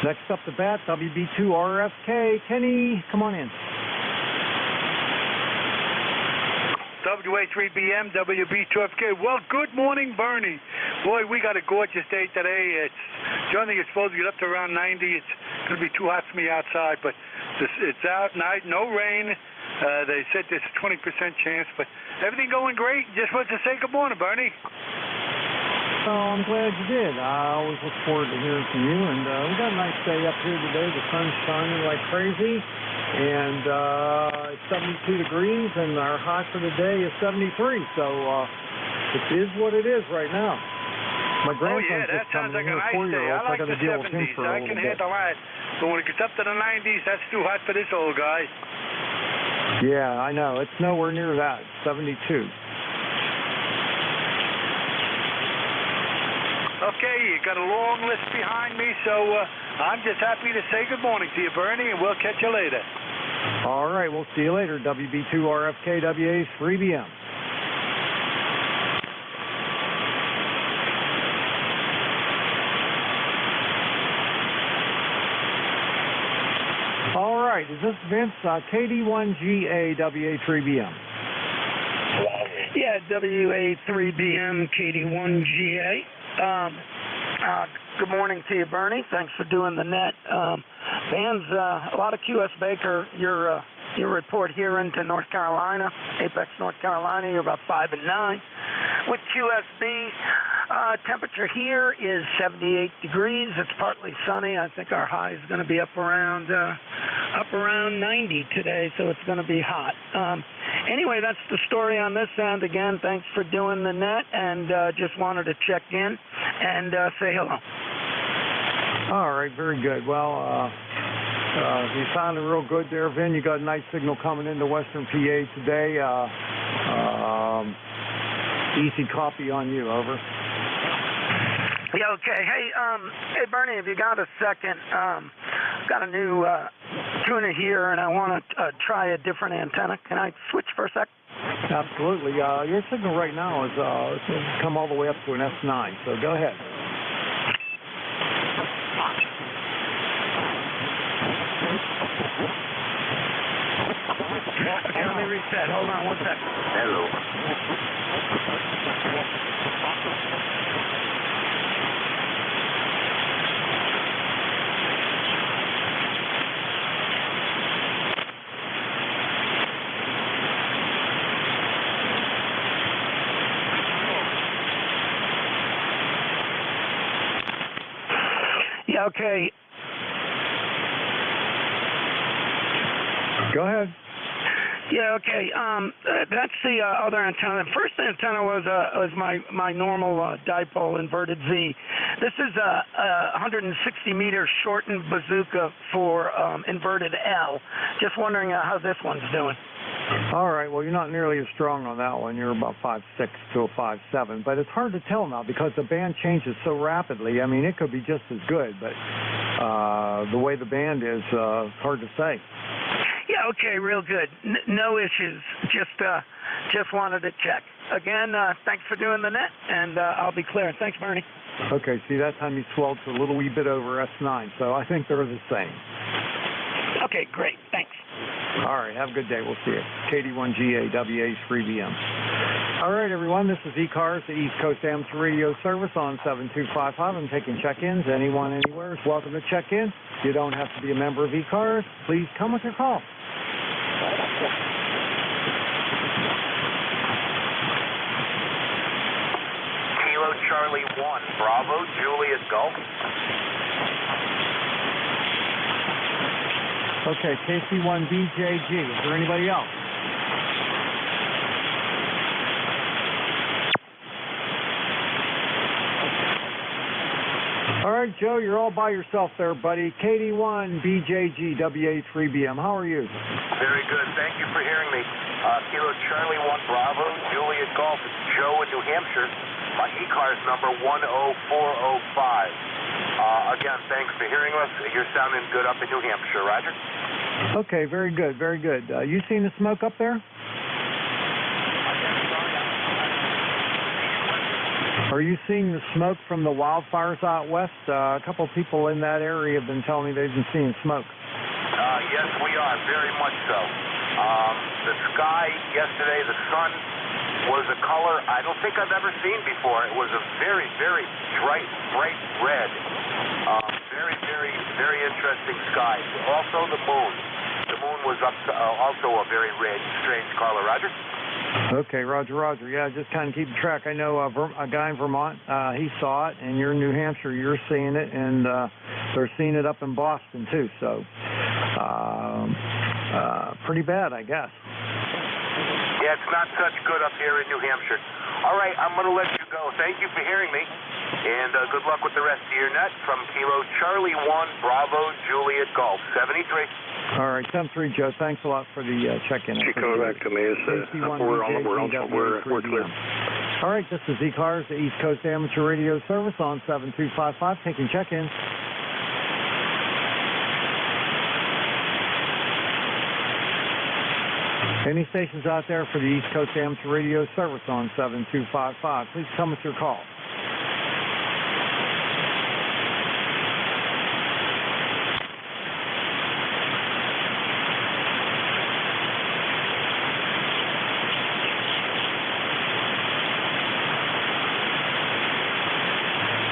Next up the bat, WB2RFK. Kenny, come on in. WA3BM, WB2FK. Well, good morning, Bernie. Boy, we got a gorgeous day today. Johnny, it's supposed to get up to around 90. It's going to be too hot for me outside, but it's out night, no rain. They said there's a 20% chance, but everything going great. Just wanted to say good morning, Bernie. Oh, I'm glad you did. I always look forward to hearing from you, and we got a nice day up here today. The sun's shining like crazy, and it's 72 degrees, and our high for the day is 73, so it is what it is right now. My grandson's that just sounds coming like a here, nice day. I like got the to deal with him 70s. for a I little can bit. handle that. But when it gets up to the 90s, that's too hot for this old guy. Yeah, I know. It's nowhere near that. 72. Okay, you got a long list behind me, so I'm just happy to say good morning to you, Bernie, and we'll catch you later. All right, we'll see you later. WB2RFK, WA3BM. All right, is this Vince? KD1GA, WA3BM. Yeah, WA3BM, KD1GA. Good morning to you, Bernie. Thanks for doing the net. Fans, a lot of QS Baker, your report here into North Carolina, Apex, North Carolina, you're about 5 and 9. With QSB, temperature here is 78 degrees. It's partly sunny. I think our high is going to be up around 90 today, so it's going to be hot. Anyway, that's the story on this end. Again, thanks for doing the net, and just wanted to check in and say hello. All right, very good. Well, you sounded real good there, Vin. You got a nice signal coming into Western PA today. Easy copy on you, over. Yeah, okay. Hey, Bernie, if you got a second, got a new tuner here, and I want to try a different antenna. Can I switch for a sec? Absolutely. Your signal right now is come all the way up to an S9, so go ahead. Okay, let me reset. Hold on one second. Hello. Yeah, okay. Go ahead. Yeah, okay. That's the other antenna. The first antenna was my normal dipole inverted Z. This is a 160-meter shortened bazooka for inverted L. Just wondering how this one's doing. All right, well, you're not nearly as strong on that one. You're about 5'6" to a 5'7", but it's hard to tell now because the band changes so rapidly. I mean, it could be just as good, but the way the band is, it's hard to say. Yeah, okay, real good. No issues. Just wanted to check. Again, thanks for doing the net, and I'll be clear. Thanks, Bernie. Okay, see, that time you swelled to a little wee bit over S9, so I think they're the same. Okay, great. Thanks. All right, have a good day. We'll see you. KD1GA, WA3BM. All right, everyone, this is ECARS, the East Coast Amateur Radio Service on 7255. I'm taking check-ins. Anyone, anywhere is welcome to check in. You don't have to be a member of ECARS. Please come with your call. Kilo Charlie 1, Bravo, Juliet Golf. Okay, KC1BJG. Is there anybody else? All right, Joe, you're all by yourself there, buddy. KD1BJG, WA3BM. How are you? Very good. Thank you for hearing me. Kilo Charlie 1, Bravo, Juliet Golf. It's Joe in New Hampshire. My ECARS number 10405. Again, thanks for hearing us. You're sounding good up in New Hampshire, Roger. Okay, very good, very good. You seen the smoke up there? Are you seeing the smoke from the wildfires out west? A couple of people in that area have been telling me they've been seeing smoke. Yes, we are, very much so. The sky yesterday, the sun was a color I don't think I've ever seen before. It was a very, very bright red. Very, very, very interesting sky. Also the moon. The moon was also a very red, strange color. Roger? Okay, Roger, Roger. Yeah, just kind of keeping track. I know a guy in Vermont, he saw it, and you're in New Hampshire, you're seeing it, and they're seeing it up in Boston, too. So, pretty bad, I guess. Yeah, it's not such good up here in New Hampshire. All right, I'm going to let you go. Thank you for hearing me, and good luck with the rest of your net from Kilo Charlie 1 Bravo Juliet Golf 73. All right, 7-3, Joe. Thanks a lot for the check-in. She comes back to me and says, we're clear. All right, this is ECARS, the East Coast Amateur Radio Service on 7255, taking check-in. Any stations out there for the East Coast Amateur Radio Service on 7255, please come with your call.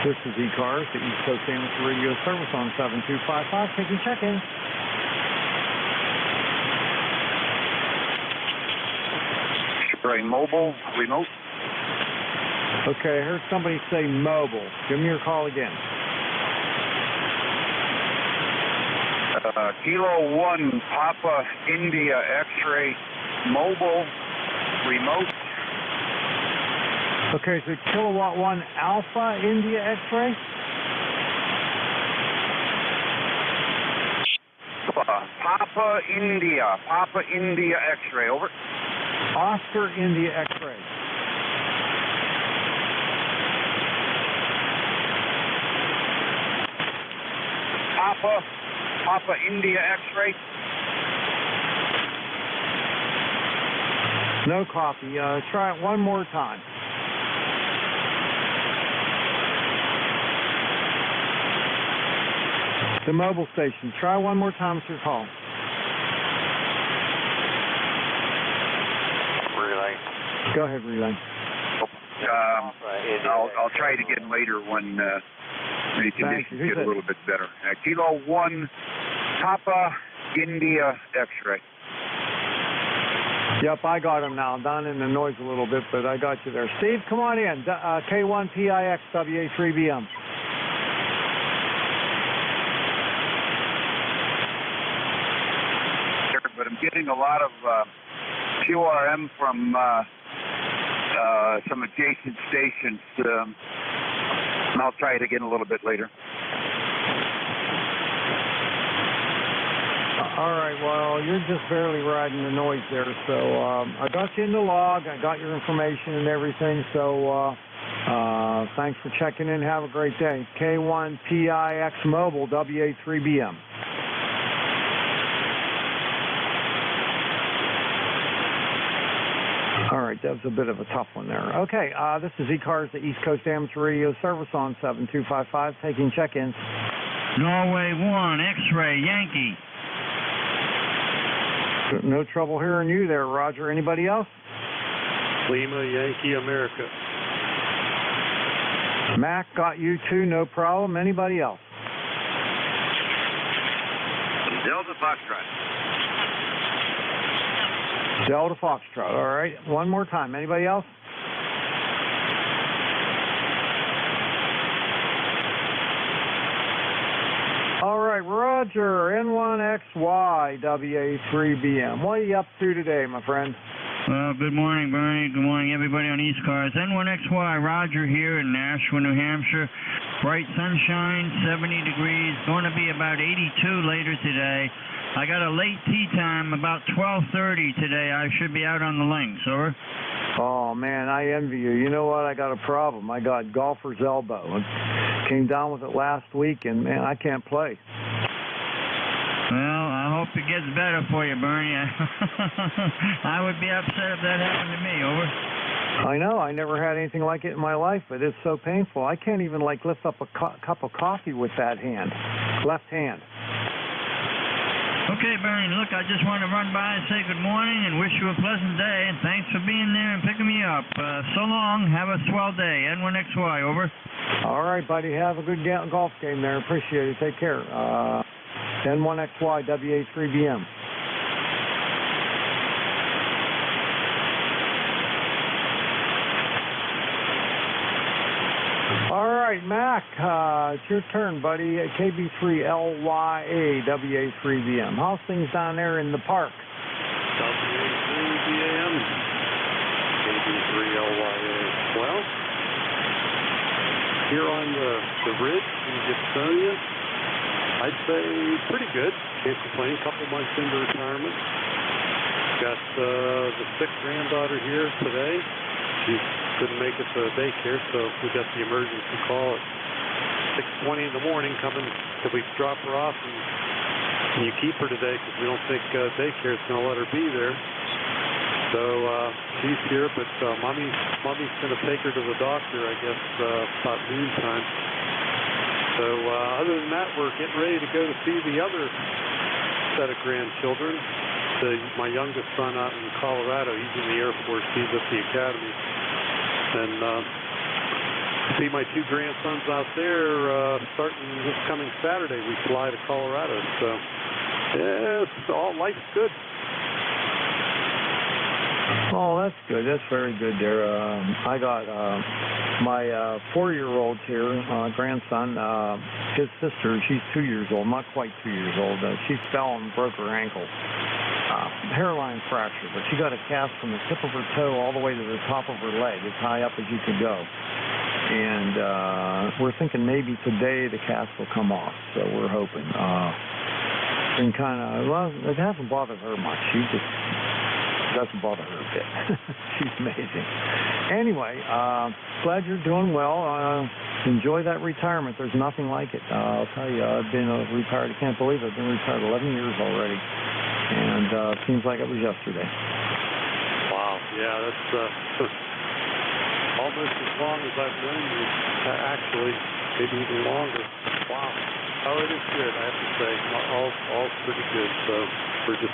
This is ECARS, the East Coast Amateur Radio Service on 7255, taking check-in. Right, mobile, remote. Okay, I heard somebody say mobile. Give me your call again. Kilo 1, Papa India X-ray, mobile, remote. Okay, so Kilowatt 1 Alpha India X-ray? Papa India X-ray, over. Oscar India X-ray. Papa India X-ray. No copy. Try it one more time. The mobile station. Try one more time with your call. Relay. Go ahead, relay. I'll try it again later when the conditions get a little bit better. Kilo 1, Papa India X-ray. Yep, I got him now. Down in the noise a little bit, but I got you there. Steve, come on in. K1PIX WA3BM. But I'm getting a lot of QRM from some adjacent stations. And I'll try it again a little bit later. All right, well, you're just barely riding the noise there. So I got you in the log. I got your information and everything. So thanks for checking in. Have a great day. K1PIX Mobile, WA3BM. All right, that was a bit of a tough one there. Okay, this is ECARS, the East Coast Amateur Radio Service on 7255, taking check-ins. Norway 1, X-ray, Yankee. No trouble hearing you there, Roger. Anybody else? Lima, Yankee, America. Mac, got you too, no problem. Anybody else? Delta Foxtrot. Delta Foxtrot, all right. One more time. Anybody else? All right, Roger, N1XY, WA3BM. What are you up to today, my friend? Well, good morning, Bernie. Good morning, everybody on ECARS. N1XY, Roger here in Nashua, New Hampshire. Bright sunshine, 70 degrees, going to be about 82 later today. I got a late tee time, about 12:30 today. I should be out on the links, over. Oh, man, I envy you. You know what? I got a problem. I got golfer's elbow. I came down with it last week, and, man, I can't play. Well, I hope it gets better for you, Bernie. I would be upset if that happened to me. Over. I know. I never had anything like it in my life, but it's so painful. I can't even, like, lift up a cup of coffee with that hand, left hand. Okay, Bernie, look, I just want to run by and say good morning and wish you a pleasant day, and thanks for being there and picking me up. So long. Have a swell day. N1XY, over. All right, buddy. Have a good golf game there. Appreciate it. Take care. N1XY, WA3BM. All right, Mac, it's your turn, buddy. KB3LYA, WA3BM. How's things down there in the park? WA3BM, KB3LYA. Well, here on the ridge in Gibsonia, I'd say pretty good. Can't complain. A couple months into retirement. Got the sick granddaughter here today. She couldn't make it to daycare, so we got the emergency call at 6:20 in the morning coming. Could we drop her off and you keep her today because we don't think daycare is going to let her be there. So she's here, but mommy's going to take her to the doctor, I guess, about noontime. So other than that, we're getting ready to go to see the other set of grandchildren. My youngest son out in Colorado, he's in the Air Force, he's at the academy. And see my two grandsons out there starting this coming Saturday. We fly to Colorado. So, yeah, life's good. Oh, that's good. That's very good there. I got my 4-year-old here, grandson, his sister, she's 2 years old, not quite 2 years old. She fell and broke her ankle. Hairline fracture, but she got a cast from the tip of her toe all the way to the top of her leg, as high up as you could go. And we're thinking maybe today the cast will come off, so we're hoping. And well, it hasn't bothered her much. She just doesn't bother her a bit. She's amazing. Anyway, glad you're doing well. Enjoy that retirement. There's nothing like it. I'll tell you, I've been retired. I can't believe I've been retired 11 years already. And it seems like it was yesterday. Wow, yeah, that's almost as long as I've known you, actually, maybe even longer. Wow. Oh, it is good, I have to say. All's pretty good. So we're just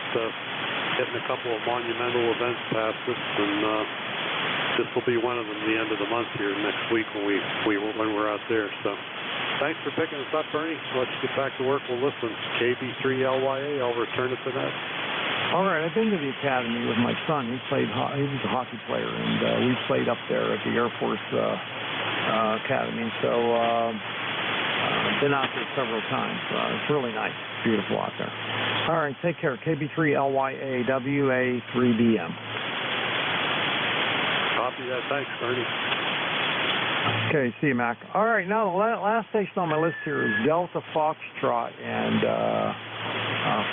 getting a couple of monumental events past us, and this will be one of them the end of the month here next week when we're out there. So thanks for picking us up, Bernie. Let's get back to work. We'll listen. KB3LYA, I'll return it to that. All right, I've been to the academy with my son. He was a hockey player, and we played up there at the Air Force Academy. So been out there several times. It's really nice. Beautiful out there. All right, take care. KB3LYA, WA3BM. Copy that. Thanks, Bernie. Okay, see you, Mac. All right, now the last station on my list here is Delta Foxtrot, and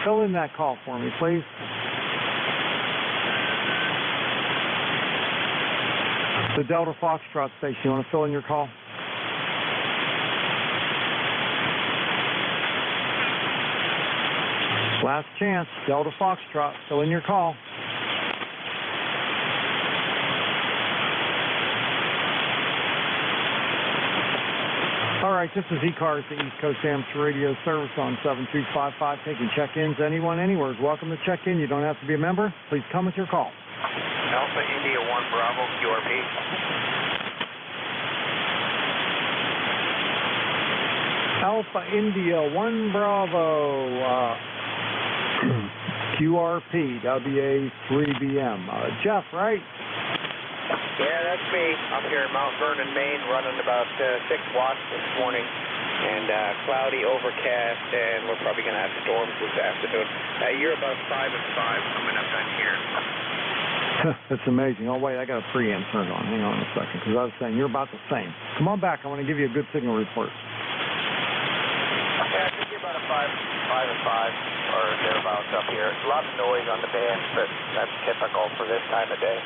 fill in that call for me, please. The Delta Foxtrot station, you want to fill in your call? Last chance, Delta Foxtrot, fill in your call. All right, this is ECARS, the East Coast Amateur Radio Service on 7255, taking check-ins. Anyone, anywhere is welcome to check in. You don't have to be a member. Please come with your call. Alpha India 1 Bravo, QRP. Alpha India 1 Bravo, QRP, WA3BM. Jeff, right? Yeah, that's me. I'm here in Mount Vernon, Maine, running about 6 watts this morning, and cloudy, overcast, and we're probably going to have storms this afternoon. You're about 5 and 5 coming up on here. That's amazing. Oh, wait, I got a preamp turned on. Hang on a second, because I was saying you're about the same. Come on back. I want to give you a good signal report. Yeah, I think you're about a 5 and 5, or thereabouts up here. A lot of noise on the band, but that's typical for this time of day.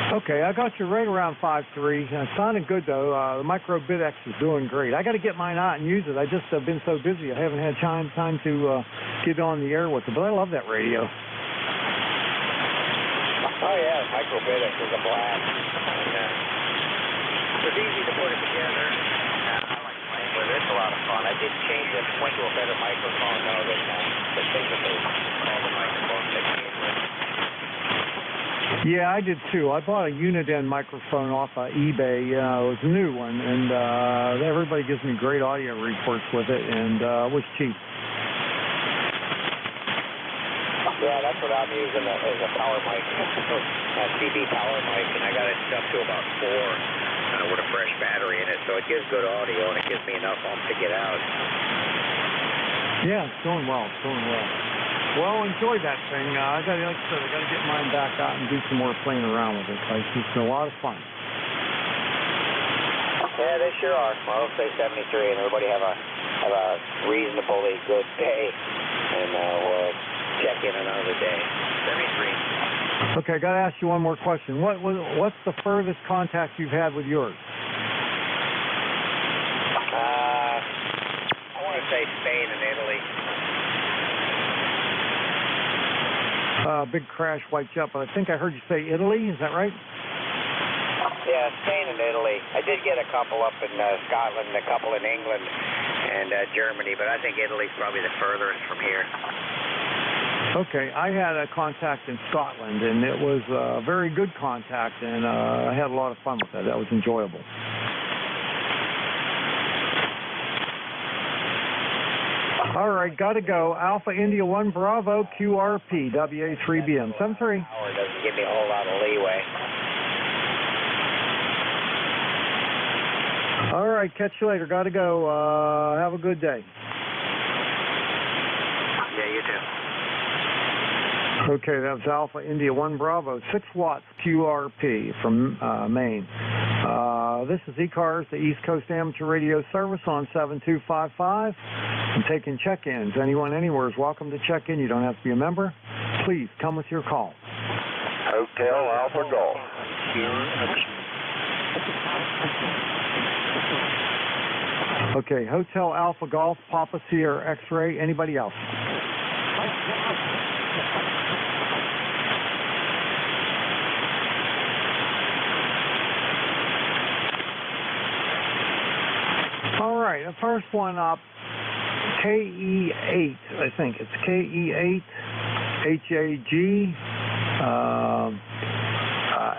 Okay, I got you right around 5.3. It sounded good, though. The Micro BitX is doing great. I got to get mine out and use it. I just have been so busy. I haven't had time to get on the air with it, but I love that radio. Oh, yeah, Micro BitX is a blast. And, it's easy to put it together. I like playing with it. It's a lot of fun. I did change it. Went to a better microphone, though, than the typical all the microphones that came with. Yeah, I did too. I bought a Uniden microphone off of eBay. It was a new one, and everybody gives me great audio reports with it, and it was cheap. Yeah, that's what I'm using as a power mic, a CB power mic, and I got it up to about 4 with a fresh battery in it, so it gives good audio, and it gives me enough oomph to get out. Yeah, it's going well. It's going well. Well, enjoy that thing. Like I said, I got to get mine back out and do some more playing around with it. It's a lot of fun. Yeah, they sure are. Well, let's say 73, and everybody have a reasonably good day, and we'll check in another day. 73. Okay, I got to ask you one more question. What's the furthest contact you've had with yours? I want to say Spain and Italy. Big crash wiped you up, but I think I heard you say Italy. Is that right? Yeah, Spain and Italy. I did get a couple up in Scotland, a couple in England, and Germany, but I think Italy's probably the furthest from here. Okay, I had a contact in Scotland, and it was a very good contact, and I had a lot of fun with that. That was enjoyable. All right, got to go. Alpha India 1 Bravo QRP WA3BM 73. Power doesn't give me a whole lot of leeway. All right, catch you later. Got to go. Have a good day. Yeah, you too. Okay, that was Alpha India 1 Bravo 6 watts QRP from Maine. This is ECARS, the East Coast Amateur Radio Service on 7255. I'm taking check-ins. Anyone anywhere is welcome to check in. You don't have to be a member. Please come with your call. Hotel Alpha Golf. Okay, Hotel Alpha Golf, Papa Sierra X-Ray. Anybody else? All right, the first one up, KE8, I think. It's KE8, HAG,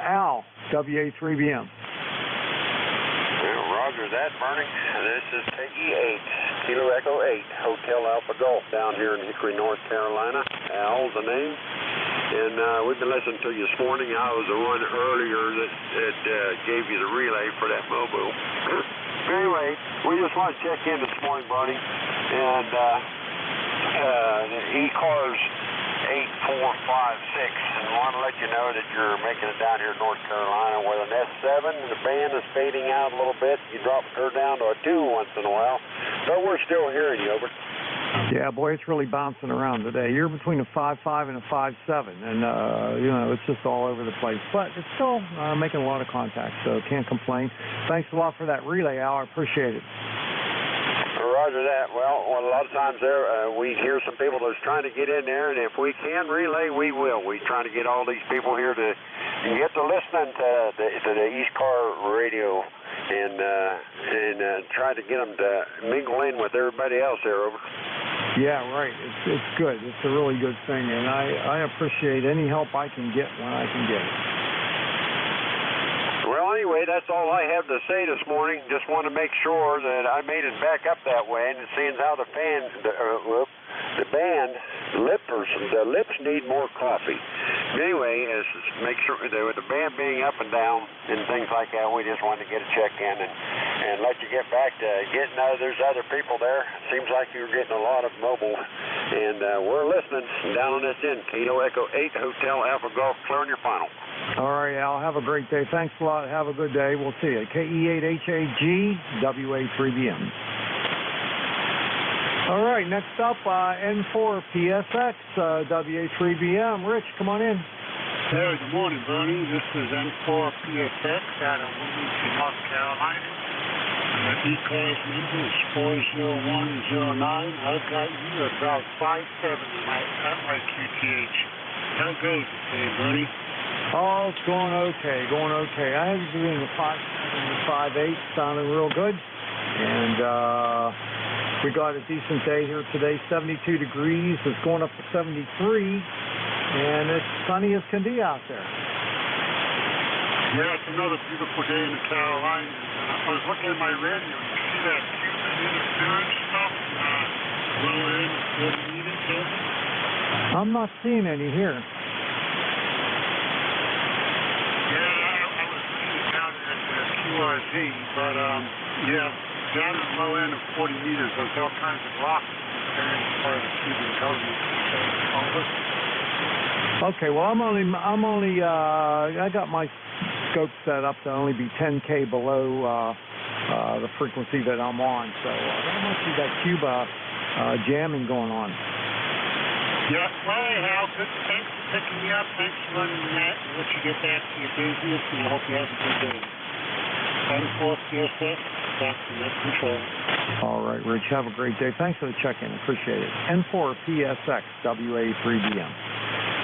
Al, WA3BM. Roger that, Bernie. This is KE8, Kilo Echo 8, Hotel Alpha Golf down here in Hickory, North Carolina. Al's the name. And we've been listening to you this morning. I was the one earlier that gave you the relay for that mobile. Anyway, we just want to check in this morning, Bernie, and the ECARS 8456, and want to let you know that you're making it down here in North Carolina with an S7. The band is fading out a little bit. You dropped her down to a 2 once in a while, but we're still hearing you, over. Yeah, boy, it's really bouncing around today. You're between a 5.5 and a 5.7, and, it's just all over the place. But it's still making a lot of contact, so can't complain. Thanks a lot for that relay, Al. I appreciate it. Roger that. Well, a lot of times there, we hear some people that's trying to get in there, and if we can relay, we will. We're trying to get all these people here to get to listening to the ECARS radio and try to get them to mingle in with everybody else there, over. Yeah, right. It's good. It's a really good thing, and I appreciate any help I can get when I can get it. Well, anyway, that's all I have to say this morning. Just want to make sure that I made it back up that way, and seeing how the lips need more coffee. Anyway, make sure that with the band being up and down and things like that, we just wanted to get a check in and let you get back to getting there's other people there. Seems like you're getting a lot of mobile, and we're listening down on this end. Kilo Echo 8, Hotel Alpha Golf, clearing your final. All right, Al, have a great day. Thanks a lot. Have a good day. We'll see you. KE8HAG, WA3BM. All right, next up, N4PSX, WA3BM. Rich, come on in. Hey, good morning, Bernie. This is N4PSX out of Wilmington, North Carolina. The ECARS number is 40109. I've got you at about 570 at my QTH. How goes it today, Bernie? Oh, it's going okay, I have you doing the 5.7 and 5.8, sounding real good. And we got a decent day here today, 72 degrees. It's going up to 73, and it's sunny as can be out there. Yeah, it's another beautiful day in the Carolinas. I was looking at my radio. You see that Cuban interference stuff? Low end, 40 meters, over? I'm not seeing any here. I was reading it down at the QRZ, but yeah, down at the low end of 40 meters, there's all kinds of rocks as part of the Cuban government. Okay, well, I got my scope set up to only be 10K below the frequency that I'm on, so that must be that Cuba jamming going on. Yeah, well, anyhow, good. Thanks for picking me up. Thanks for running the net. I'll let you get back to your business, and I hope you have a good day. N4PSX, back to net control. All right, Rich, have a great day. Thanks for the check-in. Appreciate it. N4PSX, WA3BM.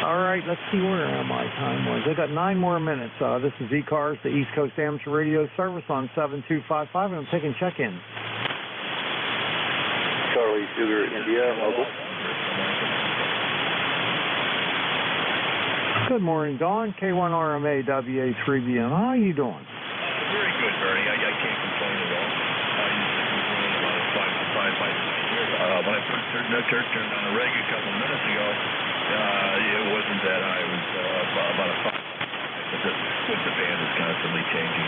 All right, let's see where my time was. I got 9 more minutes. This is ECARS, the East Coast Amateur Radio Service on 7255, and I'm taking check-ins. Charlie Sugar, India, mobile. Good morning, Don. K1RMA, WA3BM. How are you doing? Very good, Bernie. I can't complain at all. I used to be running about a 5 by 9 here. When I turned on the reg a couple of minutes ago, it wasn't that high. It was about a 5. But the band is constantly changing.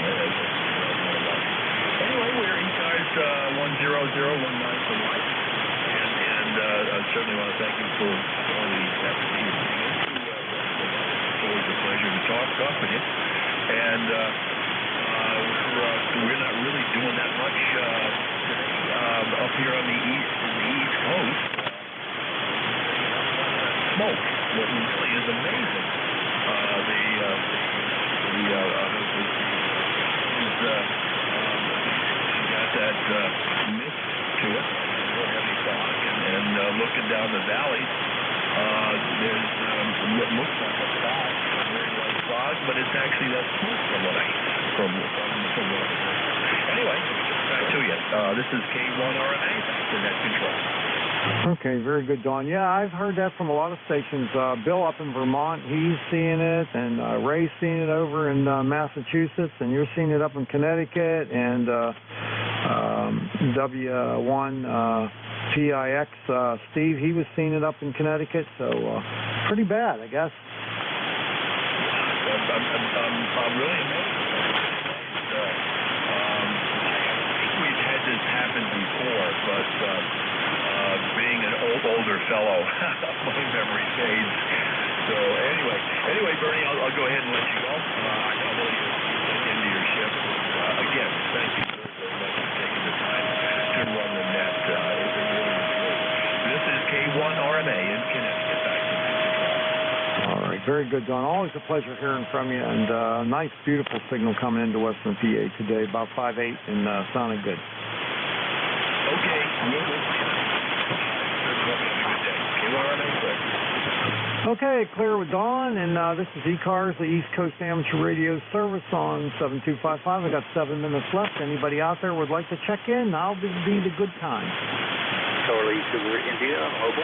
Anyway, we're ECARS 10019 from White. And I certainly want to thank you for all the efforts that you're putting into it. It's always a pleasure to talk with you. And we're not really doing that much today up here on the East Coast. Smoke that really is amazing. Got that mist to it, real heavy fog, and looking down the valley, there's what looks like a fog, a very light fog, but it's actually that smoke from what I heard. Anyway, back to you. This is K1RMA, back to net control. Okay, very good, Don. Yeah, I've heard that from a lot of stations. Bill up in Vermont, he's seeing it, and Ray's seeing it over in Massachusetts, and you're seeing it up in Connecticut, and W1PIX, Steve, he was seeing it up in Connecticut, so pretty bad, I guess. I'm really amazed. I think we've had this happen before, but being an older fellow, my memory fades. So anyway, Bernie, I'll go ahead and let you go. I know you're into your shift. Again, thank you very much for taking the time to run the net. It really is good. This is K1RMA in Connecticut. Back to you. All right, very good, Don. Always a pleasure hearing from you, and nice, beautiful signal coming into Western PA today, about 5.8, and sounding good. Okay. Okay, clear with Dawn, and this is ECARS, the East Coast Amateur Radio Service on 7255. I got 7 minutes left. Anybody out there would like to check in? I'll be the good time. Charlie Sugar, India, mobile.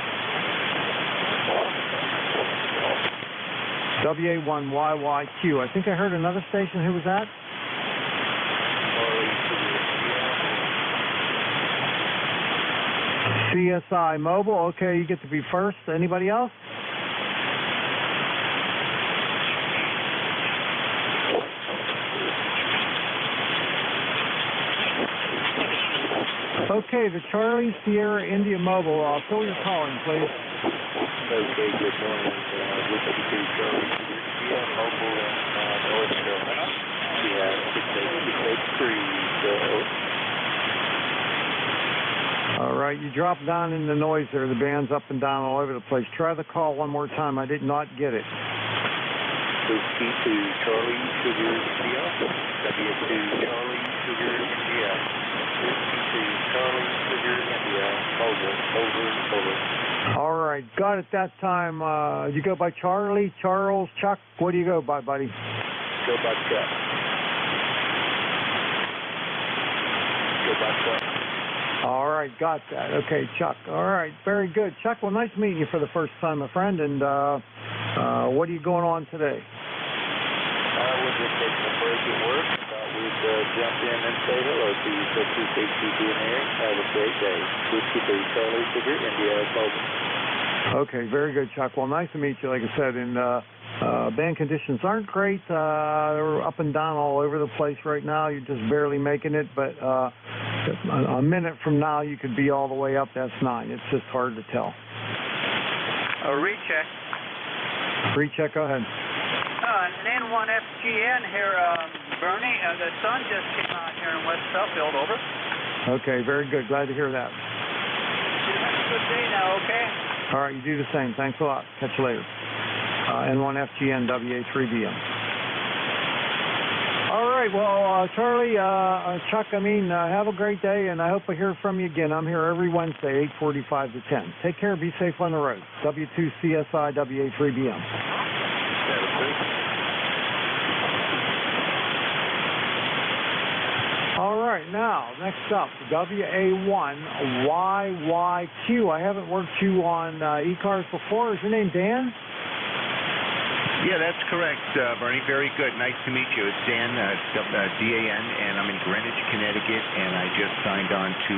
WA1YYQ. I think I heard another station. Who was that? CSI Mobile. Okay, you get to be first. Anybody else? Okay, the Charlie Sierra India Mobile. Fill your calling, please. Okay, good morning. This is Charlie Sierra Mobile in North Carolina. We have 683. All right, you dropped down in the noise there. The band's up and down all over the place. Try the call one more time. I did not get it. Whiskey to Charlie Sugar India. W2 Charlie Sugar India. Whiskey to Charlie Sugar India. Over. All right, got it that time. You go by Charlie, Charles, Chuck? What do you go by, buddy? Go by Chuck. All right, got that. Okay, Chuck. All right, very good. Chuck, well, nice meeting you for the first time, my friend. And what are you going on today? We're just taking a break at work. Thought we'd jump in and say hello to you. So appreciate you being here. Have a great day. Whiskey to Charlie Sugar India. Over. Okay, very good, Chuck. Well, nice to meet you, like I said. And band conditions aren't great. They're up and down all over the place right now. You're just barely making it. But a minute from now, you could be all the way up. That's 9. It's just hard to tell. Recheck. Recheck, go ahead. An N1FGN here, Bernie. The sun just came out here in West Suffield, over. Okay, very good. Glad to hear that. Have a good day now, okay? All right, you do the same. Thanks a lot. Catch you later. N1FGN, WA3BM. All right, well, Charlie, Chuck, have a great day, and I hope I hear from you again. I'm here every Wednesday, 8:45 to 10. Take care. Be safe on the road. W2CSI, WA3BM. All right, now, next up, WA1YYQ. I haven't worked you on ECARS before. Is your name Dan? Yeah, that's correct, Bernie. Very good. Nice to meet you. It's Dan, D-A-N, and I'm in Greenwich, Connecticut, and I just signed on to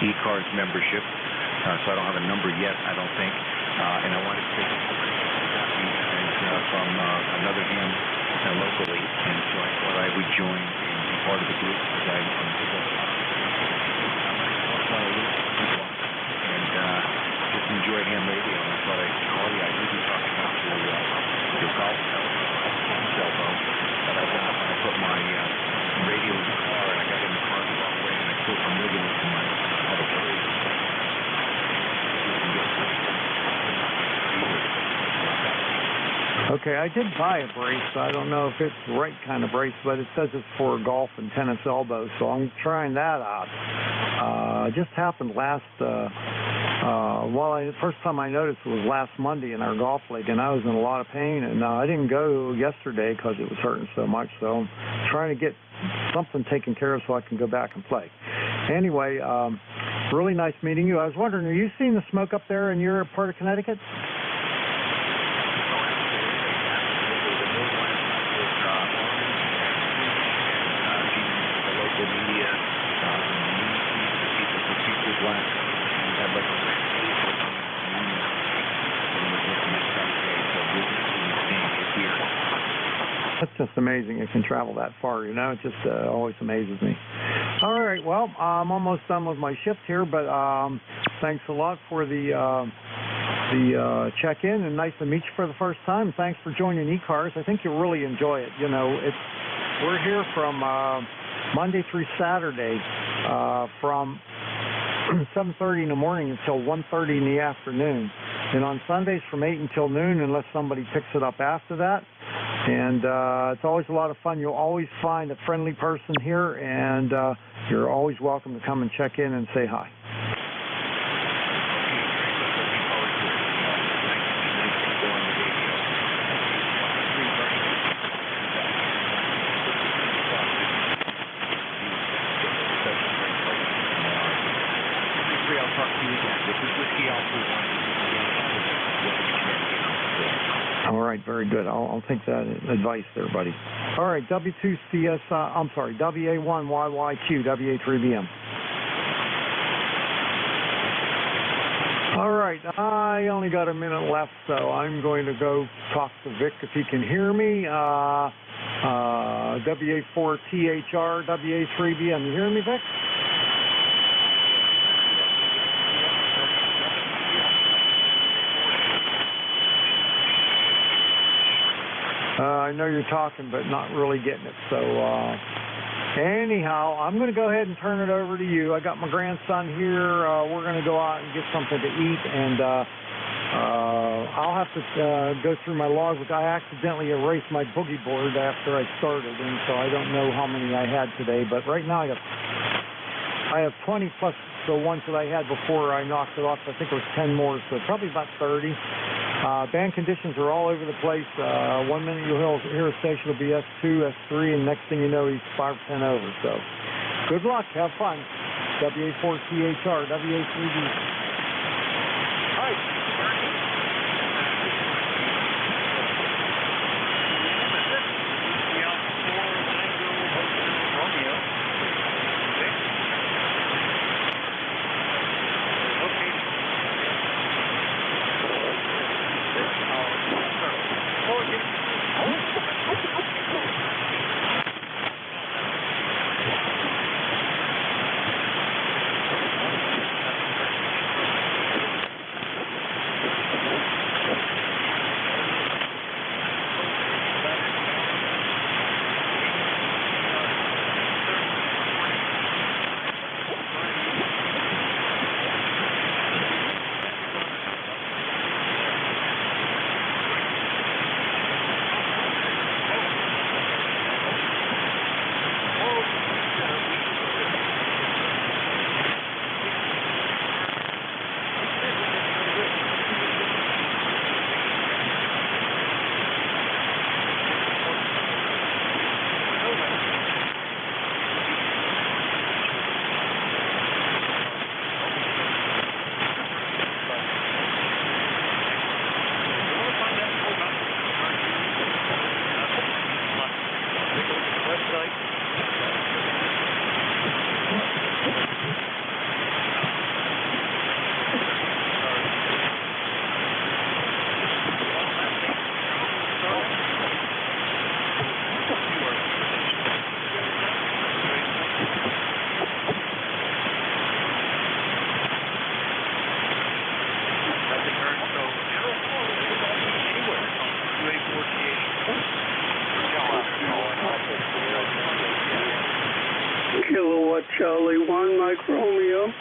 ECARS membership, so I don't have a number yet, I don't think. And I wanted to take a from another ham locally, and so I thought I would join and be part of the group because I'm and just enjoy ham radio, and I thought I'd call you. I knew you talked about your golf cell phone, but I went up and I put my radio in the car, and I got in the car the wrong way, and I put some ligaments in my other brace. Okay, I did buy a brace. I don't know if it's the right kind of brace, but it says it's for golf and tennis elbows, so I'm trying that out. It just happened last, the first time I noticed it was last Monday in our golf league, and I was in a lot of pain, and I didn't go yesterday because it was hurting so much, so I'm trying to get something taken care of so I can go back and play. Anyway, really nice meeting you. I was wondering, are you seeing the smoke up there in your part of Connecticut? That's just amazing it can travel that far, you know. It just always amazes me. All right, well, I'm almost done with my shift here, but thanks a lot for the check-in, and nice to meet you for the first time. Thanks for joining ECARS. I think you'll really enjoy it. You know, we're here from Monday through Saturday from 7:30 in the morning until 1:30 in the afternoon. And on Sundays from 8 until noon, unless somebody picks it up after that. And it's always a lot of fun. You'll always find a friendly person here, and you're always welcome to come and check in and say hi. I'll talk to you again. This is Whiskey Alpha 1. All right, very good. I'll take that advice there, buddy. All right, WA1YYQ, WA3BM. All right, I only got a minute left, so I'm going to go talk to Vic if he can hear me. WA4THR, WA3BM. You hear me, Vic? I know you're talking, but not really getting it. So anyhow, I'm going to go ahead and turn it over to you. I got my grandson here. We're going to go out and get something to eat, and I'll have to go through my log, but I accidentally erased my boogie board after I started, and so I don't know how many I had today. But right now I have 20 plus the ones that I had before I knocked it off. I think it was 10 more, so probably about 30. Band conditions are all over the place. 1 minute you'll hear a station will be S2, S3, and next thing you know, he's 5 or 10 over. So good luck. Have fun. WA4CHR, WA3D. Hi, Bernie. Kilowatt Charlie 1, Mike Romeo.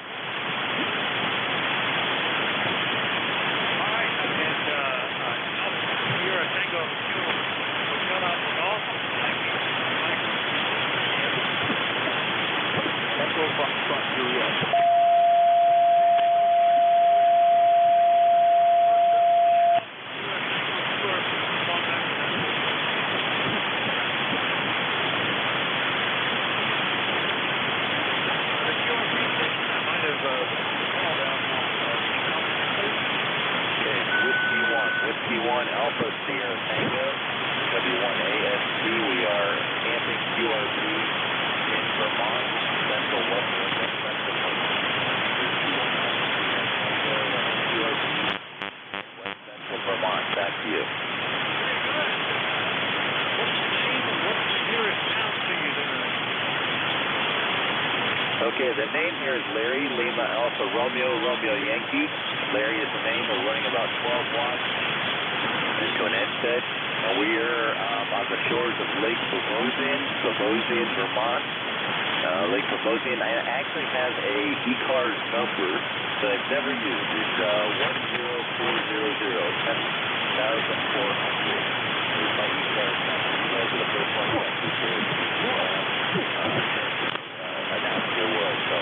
Okay, the name here is Larry, Lima Alpha Romeo, Romeo Yankee. Larry is the name. We're running about 12 watts into an NSET, and we are on the shores of Lake Bovosian, Vermont. Lake Bovosian actually has a ECARS number that I've never used. It's 10400, 10,400. It's my ECARS number. You guys are the first one to announce your world. So.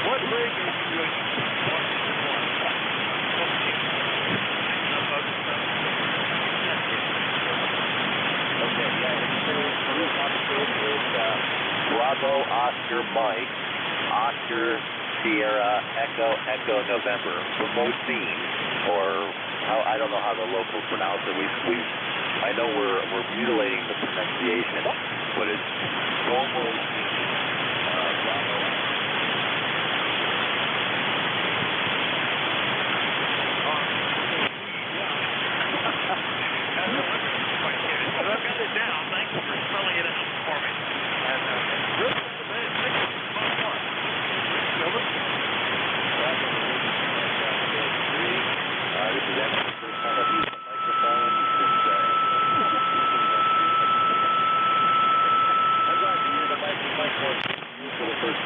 What rig are you Okay, it's Bravo, Oscar, Mike, Oscar, Sierra, Echo, November, Bovosian, or I don't know how the locals pronounce it. I know we're mutilating the pronunciation, but it's Bovosian. I've got it down. Thank you for spelling it out for me. And this is the next one. Over. This is Evan. First time I've used the microphone.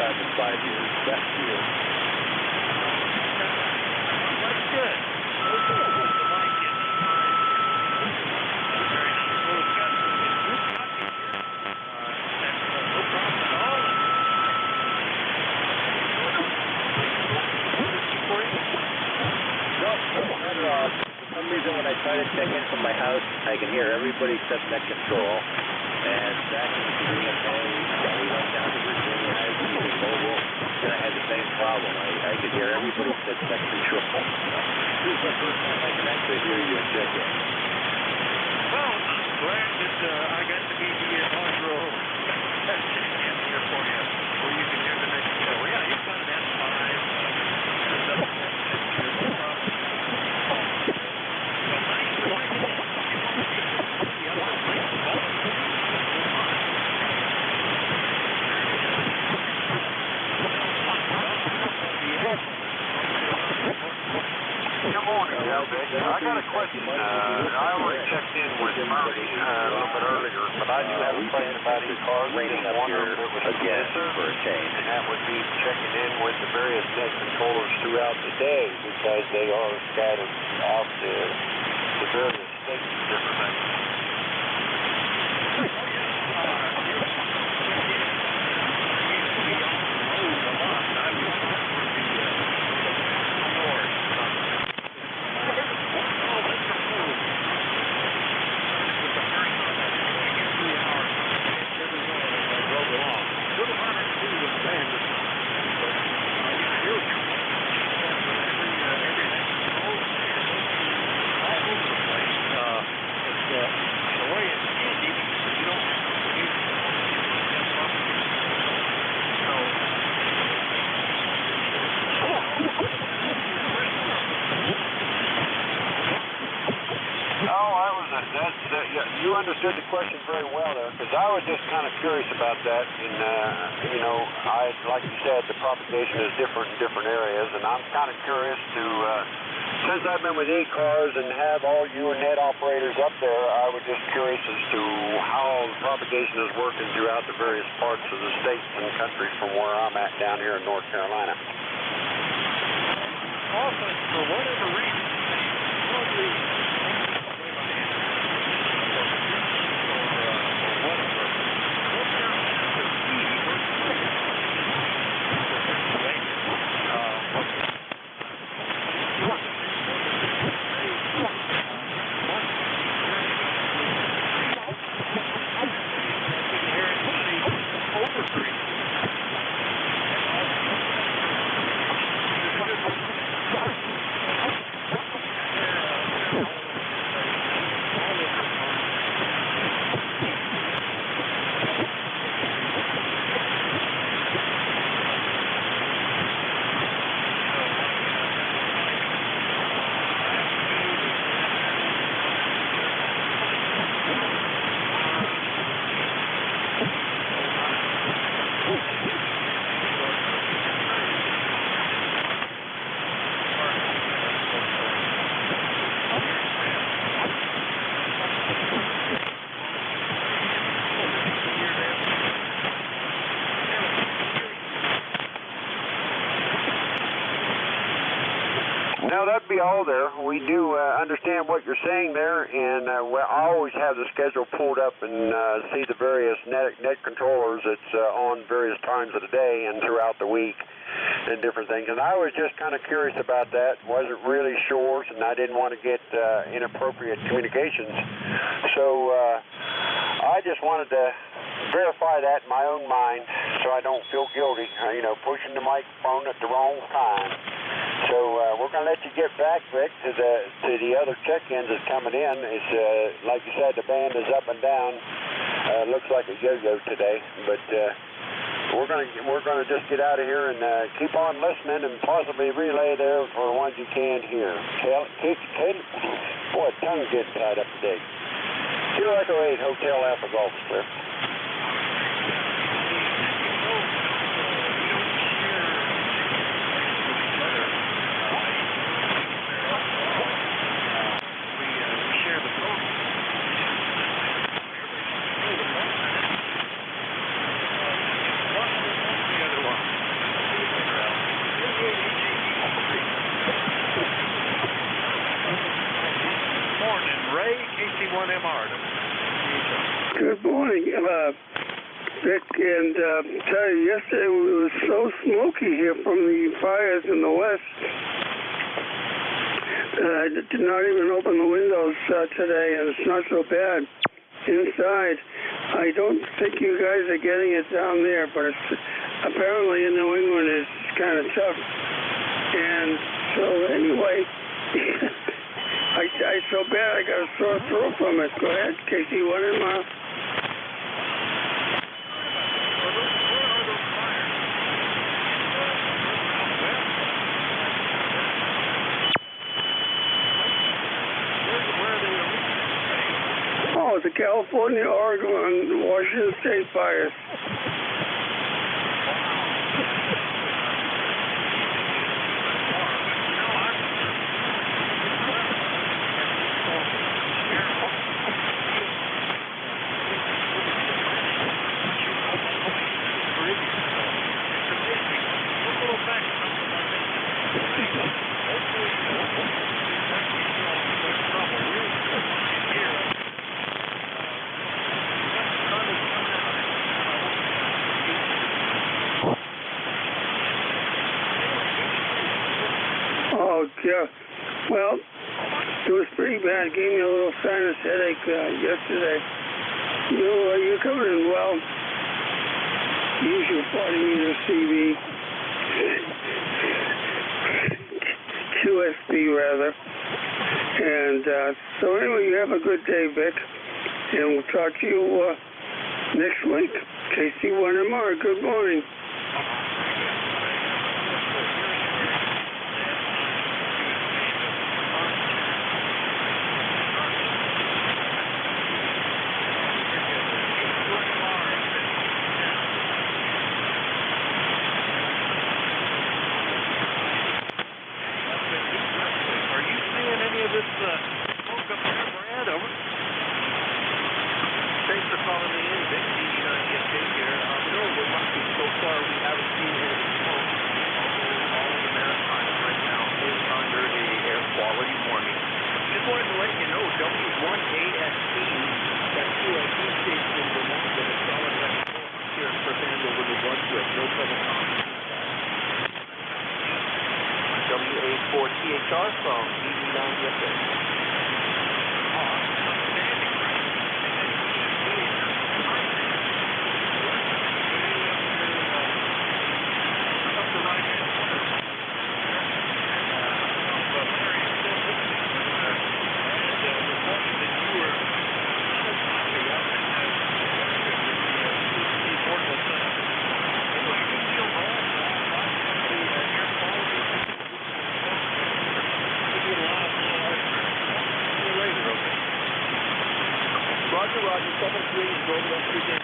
time in 5 years. Best to you. That's good. For some reason, when I try to check in from my house, I can hear everybody except net control. And back in the beginning of May, we went down to Virginia, I was using mobile, and I had the same problem. I could hear everybody except net control. This is the first time I can actually hear you and check in. Well, I'm glad that I got to be the inaugural check-in here for you, where you can hear the next show. Yeah, you've got an S5. Good morning, I got a question. I already checked in with Murray a little bit earlier, but I do have a question about ECARS. Raining up here again for a change. And that would be checking in with the various net controllers throughout the day because they are scattered out to the various states and different things. You understood the question very well there, because I was just kind of curious about that. And, like you said, the propagation is different in different areas, and I'm kind of curious to, since I've been with ECARS and have all you net operators up there, I was just curious as to how the propagation is working throughout the various parts of the states and countries from where I'm at down here in North Carolina. Often, for whatever reason, probably No, that'd be all there. We do understand what you're saying there, and I always have the schedule pulled up and see the various net controllers that's on various times of the day and throughout the week and different things. And I was just kind of curious about that. Wasn't really sure, and I didn't want to get inappropriate communications. So I just wanted to verify that in my own mind so I don't feel guilty, pushing the microphone at the wrong time. So we're going to let you get back, Rick, to the other check-ins that's coming in. It's like you said, the band is up and down. Looks like a yo-yo today, but we're going to just get out of here and keep on listening and possibly relay there for the ones you can't hear. Boy, tongue's getting tied up today. Kilo Echo 8, Hotel Alpha Golf Strip. The other one. Good morning, Vic, and tell you, yesterday it was so smoky here from the fires in the west. I did not even open the windows today, and it's not so bad inside. I don't think you guys are getting it down there, but it's apparently in New England it's kind of tough. And so anyway, I so bad I got a sore throat from it. Go ahead, KC1MR. Oh, the California, Oregon, Washington State fires. Oh, yeah. Well, it was pretty bad. It gave me a little sinus headache yesterday. You're coming in well. Use your 40-meter CV. QSB, rather. And so anyway, you have a good day, Vic. And we'll talk to you next week. KC1MR, good morning. Thanks for calling me in, Vic. ECARS here. No, we're lucky so far. We haven't seen any smoke. Although all of the Maritime right now is under a air quality warning. Just wanted to let you know, W1AST, that's QSB station in Vermont, that is solid like here in Perth over to Brunswick. No trouble calling. WA4THR from EV9USA. Roger, 73, Road West Virginia.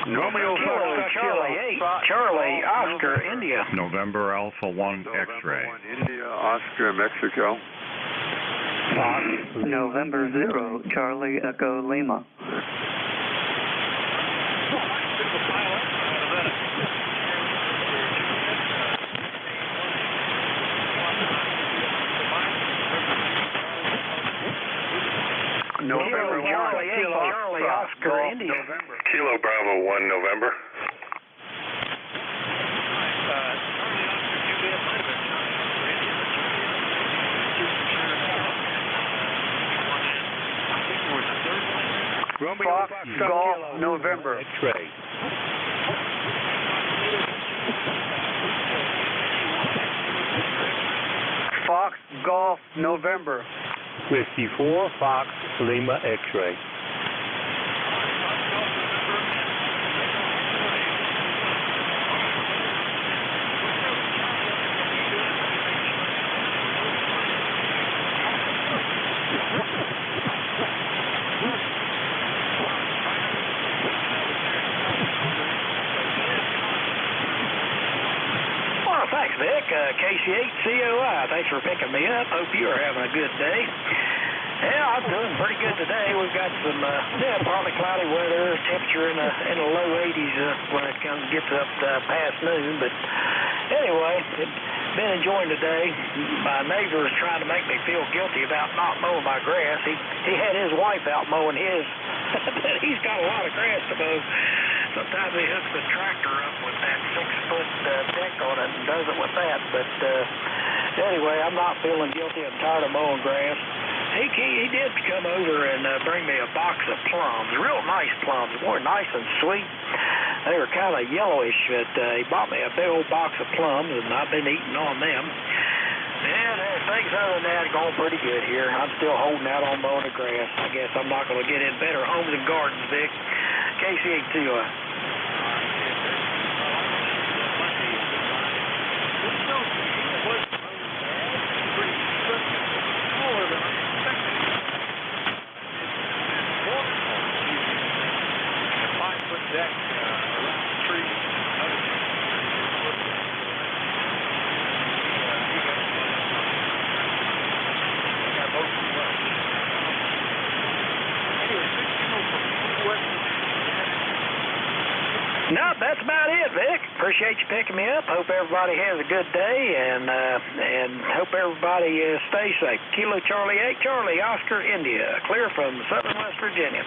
Romeo Charlie, Oscar, India. November Alpha 1 X-ray. India, Oscar, Mexico. Fox, November 0, Charlie, Echo, Lima. November Charlie, Oscar, India. Kilo Bravo 1, November. Fox, Golf, November. X-ray. Fox, Golf, November. 54, Fox, Lima, X-ray. Well, thanks, Vic. Thanks for picking me up. Hope you are having a good day. Yeah, I'm doing pretty good today. We've got some partly cloudy weather, temperature in the low 80s when it gets up past noon. But anyway, been enjoying today. My neighbor is trying to make me feel guilty about not mowing my grass. He had his wife out mowing his, but he's got a lot of grass to mow. Sometimes he hooks the tractor up with that 6-foot deck on it and does it with that. But anyway, I'm not feeling guilty. I'm tired of mowing grass. He did come over and bring me a box of plums, real nice plums, more nice and sweet. They were kind of yellowish, but he bought me a big old box of plums, and I've been eating on them. And things other than that are going pretty good here. I'm still holding out on mowing the grass. I guess I'm not going to get in Better Homes and Gardens, Vic. KC82. Deck around the tree. No, that's about it, Vic. Appreciate you picking me up. Hope everybody has a good day, and hope everybody stays safe. Kilo Charlie 8, Charlie Oscar India, clear from southern West Virginia.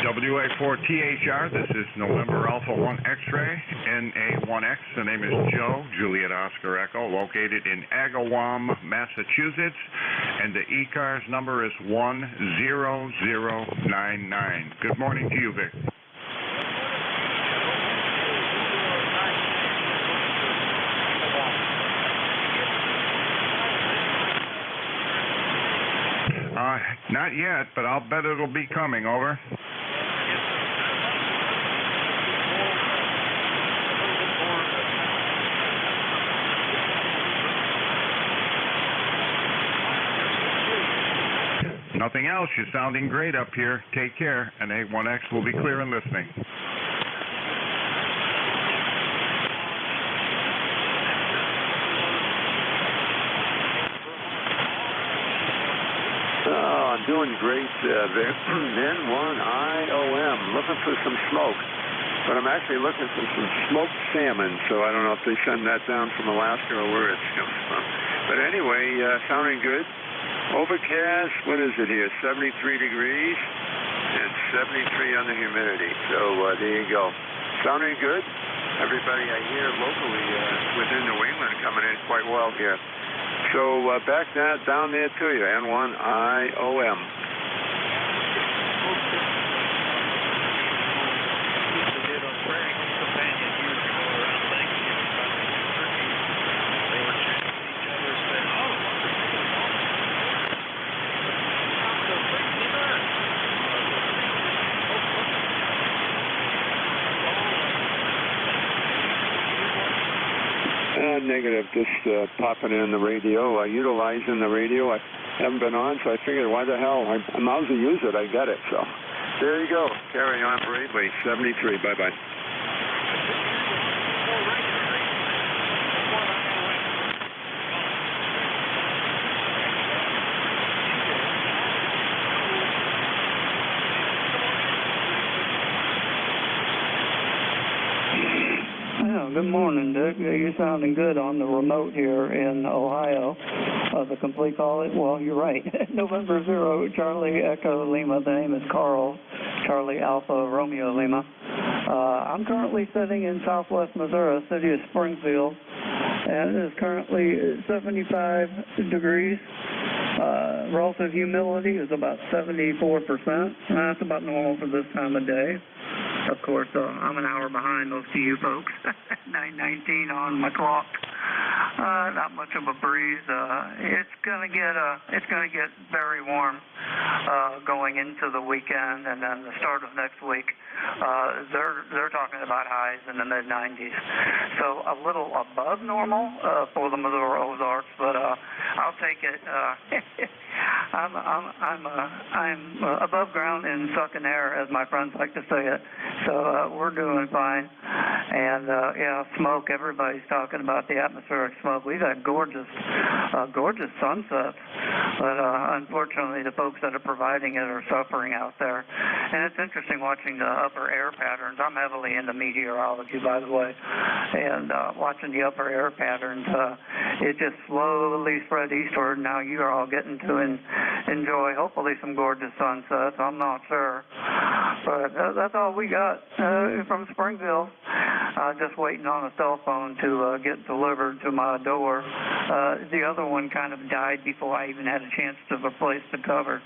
WA4THR, this is November Alpha 1 X-Ray, NA1X. The name is Joe, Juliet Oscar Echo, located in Agawam, Massachusetts, and the ECARS number is 10099. Good morning to you, Vic. Not yet, but I'll bet it'll be coming, over. Nothing else. You're sounding great up here. Take care, and A1X will be clear and listening. I'm doing great. N1IOM, looking for some smoke. But I'm actually looking for some smoked salmon, so I don't know if they send that down from Alaska or where it's coming from. But anyway, sounding good. Overcast, what is it here? 73 degrees and 73 on the humidity. So there you go. Sounding good. Everybody I hear locally within New England coming in quite well here. So back that down there to you, N1IOM. Negative, just popping in the radio, utilizing the radio. I haven't been on, so I figured, why the hell? I might as well use it. I got it, so there you go. Carry on bravely. 73. Bye-bye. Good morning, Dick. You're sounding good on the remote here in Ohio. The complete call, well, you're right. November 0, Charlie Echo Lima. The name is Carl, Charlie Alpha Romeo Lima. I'm currently sitting in southwest Missouri, city of Springfield, and it is currently 75 degrees. Relative humidity is about 74%. That's about normal for this time of day. Of course, I'm an hour behind most of you folks. 9:19 on my clock. Not much of a breeze. It's gonna get very warm going into the weekend, and then the start of next week. They're talking about highs in the mid-90s, so a little above normal for the Missouri Ozarks, but I'll take it. I'm above ground and sucking air, as my friends like to say it. So we're doing fine. And yeah, smoke. Everybody's talking about the atmospheric smoke. We've had gorgeous sunsets, but unfortunately, the folks that are providing it are suffering out there. And it's interesting watching the upper air patterns. I'm heavily into meteorology, by the way, and watching the upper air patterns, it just slowly spread eastward. Now you are all getting to enjoy, hopefully, some gorgeous sunsets. I'm not sure, but that's all we got from Springfield. Just waiting on a cell phone to get delivered to my door. The other one kind of died before I even had a chance to replace the cover.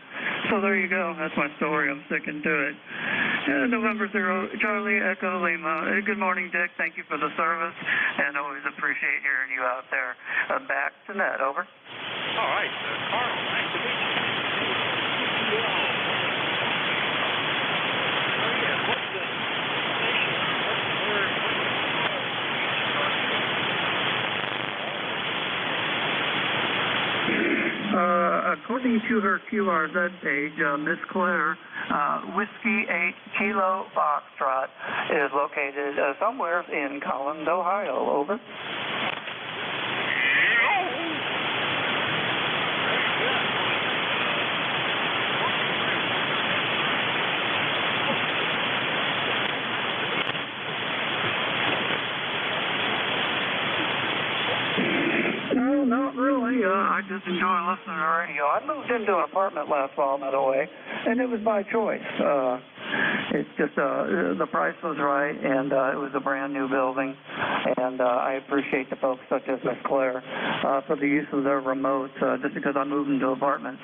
So there you go. That's my story. I'm sticking to it. November 0, Charlie Echo Lima. Good morning, Dick. Thank you for the service, and always appreciate hearing you out there. Back to net. Over. All right, Carl, nice to meet you. According to her QRZ page, Miss Claire, Whiskey 8 Kilo Foxtrot is located somewhere in Collins, Ohio. Over. No, not really. I just enjoy listening to radio. I moved into an apartment last fall, by the way, and it was by choice. It's just the price was right, and it was a brand new building, and I appreciate the folks such as Miss Claire for the use of their remotes. Just because I moved into an apartment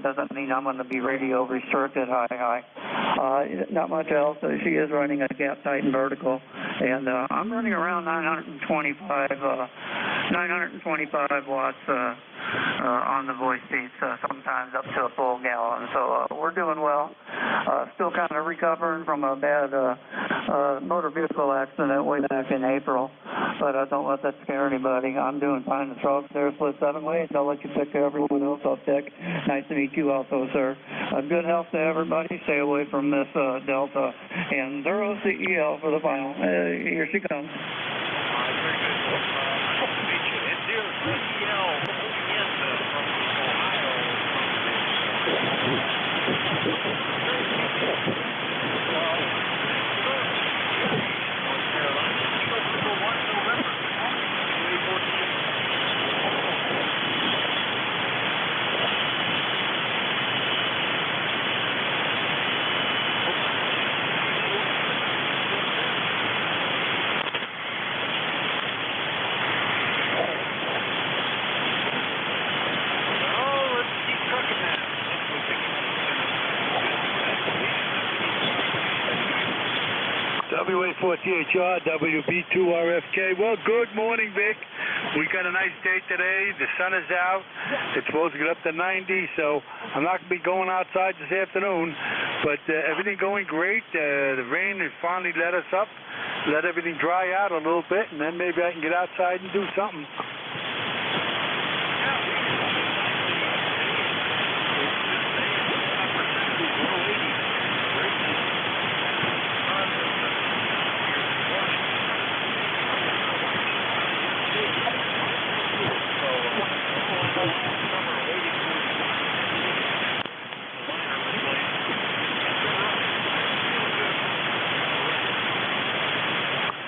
doesn't mean I'm going to be radio restricted. Not much else. She is running a gap tighten vertical, and I'm running around 925 watts on the voice beats, sometimes up to a full gallon. So we're doing well. Still kind of recovering from a bad motor vehicle accident way back in April, but don't let that scare anybody. I'm doing fine. The truck's there, split 7 ways. I'll let you pick everyone else up, Dick. Nice to meet you also, sir. Good health to everybody. Stay away from this Delta. And 0CEL for the final. Here she comes. WA4THR, WB2RFK. Well, good morning, Vic. We got a nice day today. The sun is out. It's supposed to get up to 90, so I'm not going to be going outside this afternoon. But everything going great. The rain has finally let us up, let everything dry out a little bit, and then maybe I can get outside and do something.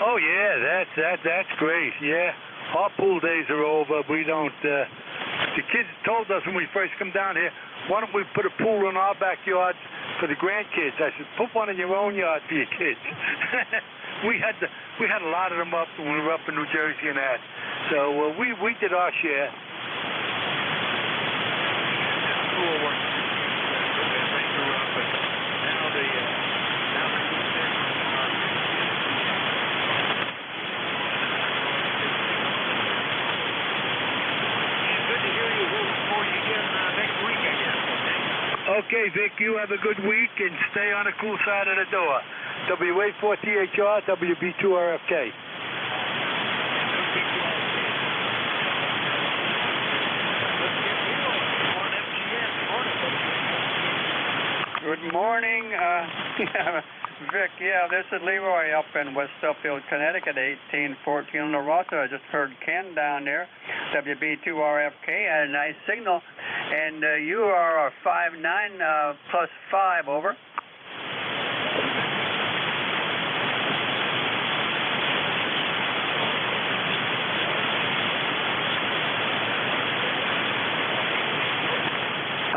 Oh yeah, that's great. Yeah, our pool days are over. We don't. The kids told us when we first come down here, why don't we put a pool in our backyard for the grandkids? I said, put one in your own yard for your kids. we had a lot of them up when we were up in New Jersey and that. So we did our share. Okay, Vic, you have a good week and stay on the cool side of the door. WA4THR, WB2RFK. Good morning, Vic. Yeah, this is Leroy up in West Suffield, Connecticut, 1814 on the roster. I just heard Ken down there, WB2RFK, had a nice signal. And you are a 5'9" plus 5, over.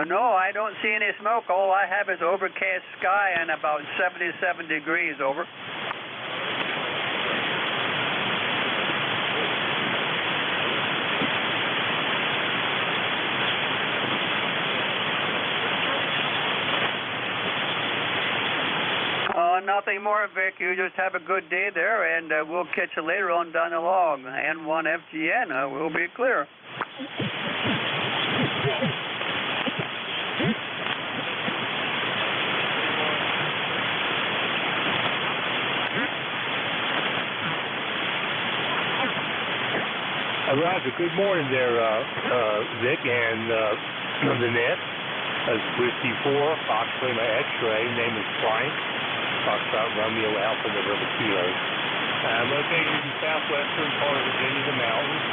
No, I don't see any smoke. All I have is overcast sky and about 77 degrees, over. Nothing more, Vic. You just have a good day there, and we'll catch you later on down the log. N1FGN, we'll be clear. Roger, good morning there, Vic, and the net. That's Whiskey 4, Fox Lima X-ray. Name is Frank. Foxtrot Romeo Alpha November Kilo. I'm located in the southwestern part of Virginia, the mountains,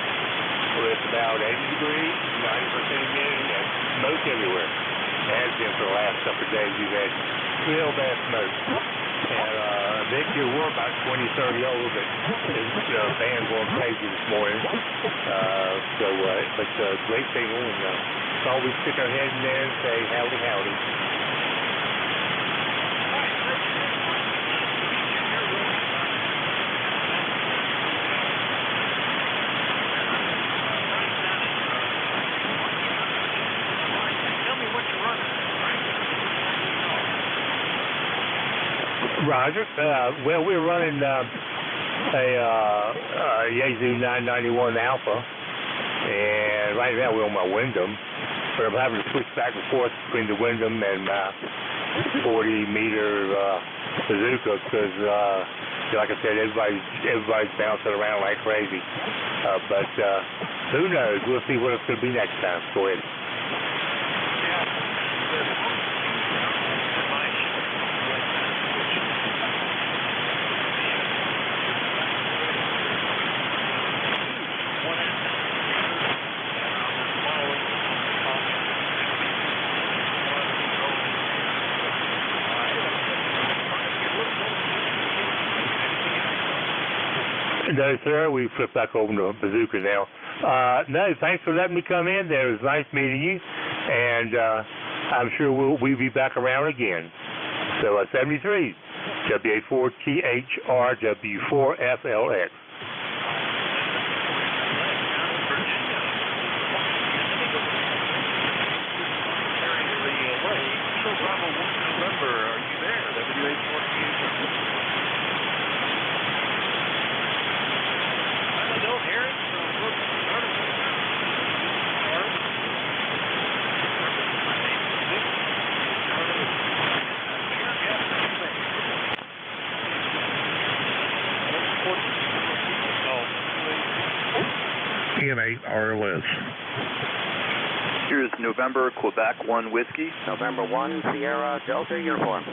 where it's about 80 degrees, 90% humidity, and smoke everywhere. Has been for the last couple of days. We've had real bad smoke. And Vic, here we're about 20, 30 over, but the band's going crazy this morning. But great signal, and so we stick our head in there and say howdy, howdy. Roger. Well, we're running a Yaesu 991 Alpha, and right now we're on my Wyndham, but I'm having to switch back and forth between the Wyndham and my 40-meter bazooka because, like I said, everybody's bouncing around like crazy. But who knows? We'll see what it's going to be next time. Go ahead. No, sir. We flip back over to bazooka now. No, thanks for letting me come in there. It was nice meeting you, and I'm sure we'll be back around again. So 73, WA4THR, W4FLX. Are you there? WA4THR. Don't hear it, so we'll start it. N8 RLS. Here's November Quebec 1 Whiskey. November 1 Sierra Delta Uniform.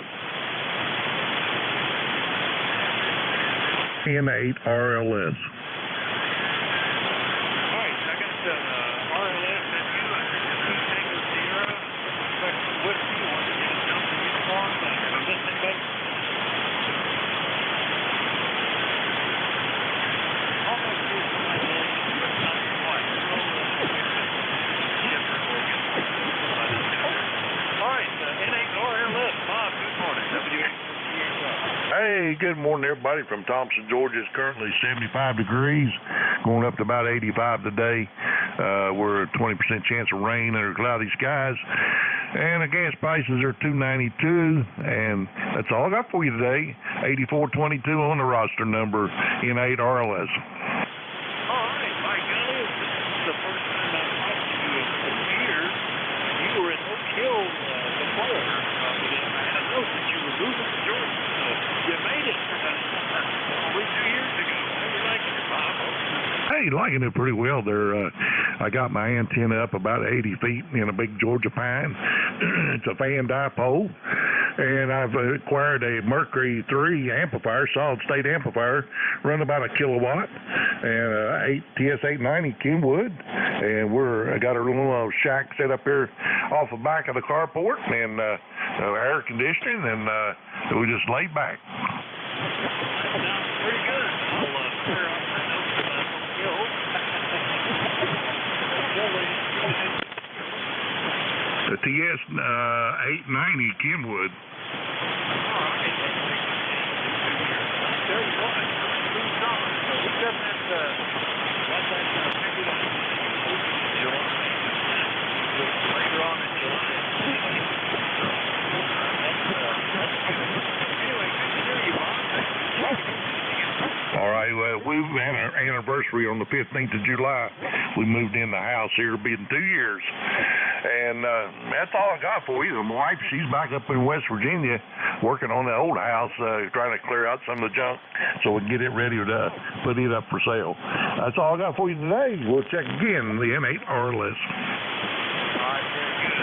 N8 RLS. Hey, good morning, everybody from Thompson, Georgia. It's currently 75 degrees, going up to about 85 today. We're at 20% chance of rain under cloudy skies. And the gas prices are $2.92, and that's all I got for you today. 8422 on the roster number, N8 RLS. The first time I've talked to you in years. You were in Oak Hill the liking it pretty well. I got my antenna up about 80 feet in a big Georgia pine. It's a fan dipole, and I've acquired a Mercury 3 amplifier, solid state amplifier, run about a kilowatt, and TS890 Kenwood, and I got a little shack set up here off the back of the carport, and air conditioning, and we just laid back. Pretty good. I'll clear off my notes about Hill. The TS890 Kenwood. All right. Tell you what, who's on? So we got that, what's that, figured out July. Later on in July. So, that's good. Anyway, good to hear you, Bob. All right, well, we've had our anniversary on the 15th of July. We moved in the house here, been 2 years. And that's all I got for you. My wife, she's back up in West Virginia working on the old house, trying to clear out some of the junk so we can get it ready to put it up for sale. That's all I got for you today. We'll check again the M8 RLS. All right, very good.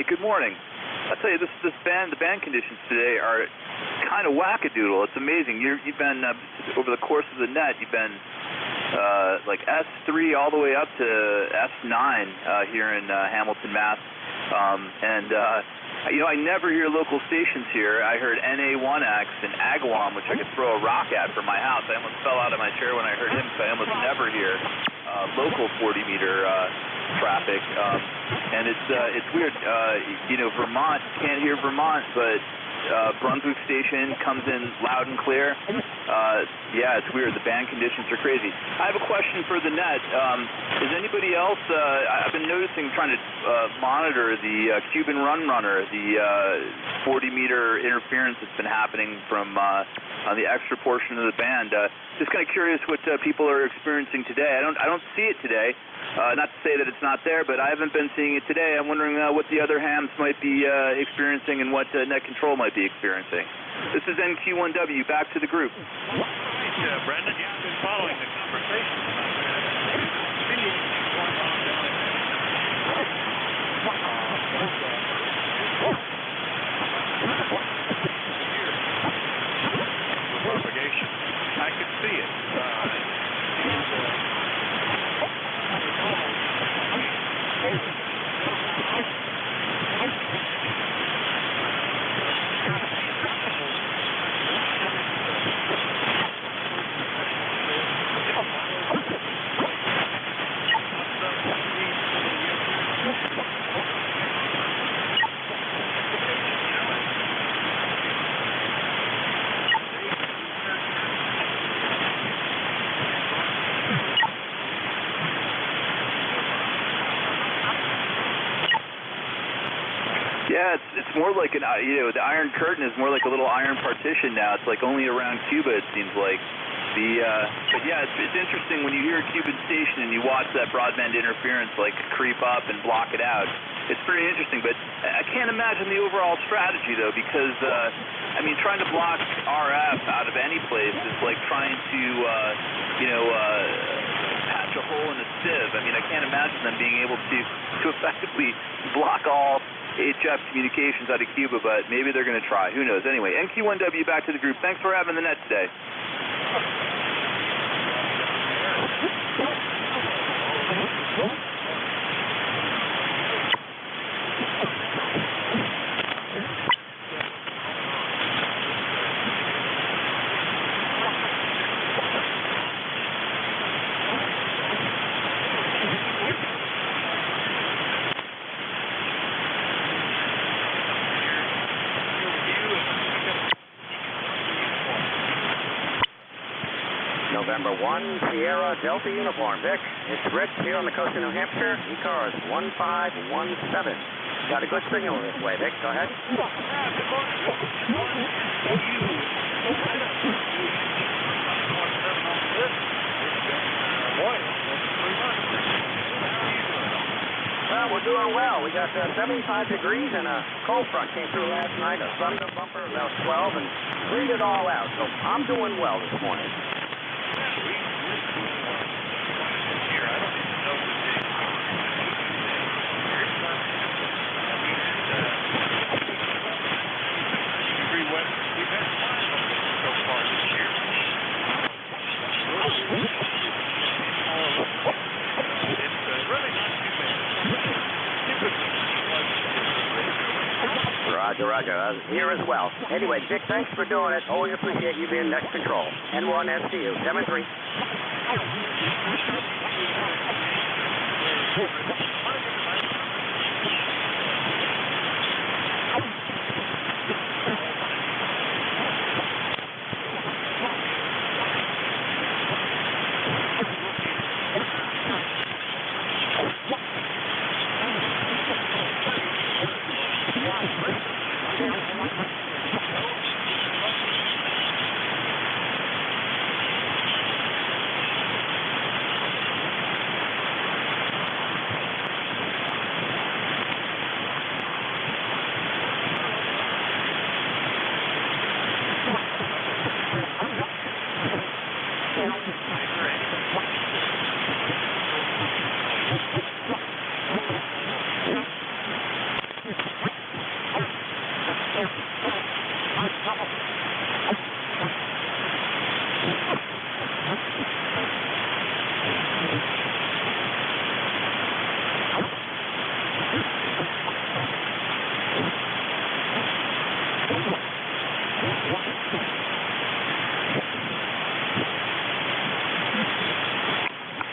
Good morning. I tell you, the band conditions today are kind of wackadoodle. It's amazing. You've been over the course of the net. You've been like S3 all the way up to S9 here in Hamilton, Mass. You know, I never hear local stations here. I heard NA1X and Agawam, which I could throw a rock at from my house. I almost fell out of my chair when I heard him, because I almost never hear local 40-meter traffic. And it's weird. You know, Vermont, can't hear Vermont, but Brunswick station comes in loud and clear. Yeah, it's weird. The band conditions are crazy. I have a question for the net. Is anybody else, I've been noticing, trying to monitor the Cuban Run Runner, the 40-meter interference that's been happening from on the extra portion of the band. Just kind of curious what people are experiencing today. I don't see it today. Not to say that it's not there, but I haven't been seeing it today. I'm wondering what the other hams might be experiencing and what Net Control might be experiencing. This is NQ1W. Back to the group. All right, Brendan. Yeah, following the conversation. Video going on down there. Propagation. I could see it. Yeah, it's more like an, the Iron Curtain is more like a little iron partition now. It's like only around Cuba, it seems like. But yeah, it's interesting when you hear a Cuban station and you watch that broadband interference like creep up and block it out. It's pretty interesting, but I can't imagine the overall strategy though, because trying to block RF out of any place is like trying to, patch a hole in a sieve. I can't imagine them being able to effectively block all HF communications out of Cuba, but maybe they're going to try. Who knows? Anyway, NQ1W back to the group. Thanks for having the net today. November 1, Sierra Delta Uniform. Vic, it's Rich here on the coast of New Hampshire. ECARS 1517. Got a good signal this way, Vic. Go ahead. Well, we're doing well. We got 75 degrees and a cold front came through last night. A thunder bumper about 12 and cleaned it all out. So I'm doing well this morning. Roger, Roger. Here as well. Anyway, Dick, thanks for doing it. Always appreciate you being next control. N1SCU, 7-3.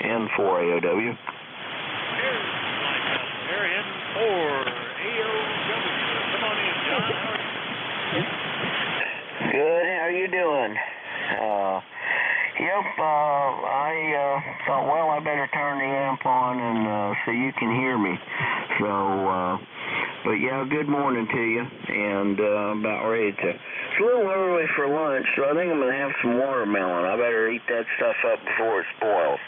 N4 AOW. There, N4 AOW. Come on in, John. How are you? Good. How are you doing? I thought, well, I better turn the amp on and so you can hear me. So, but yeah, good morning to you. And about ready to. It's a little early for lunch, so I think I'm going to have some watermelon. I better eat that stuff up before it spoils.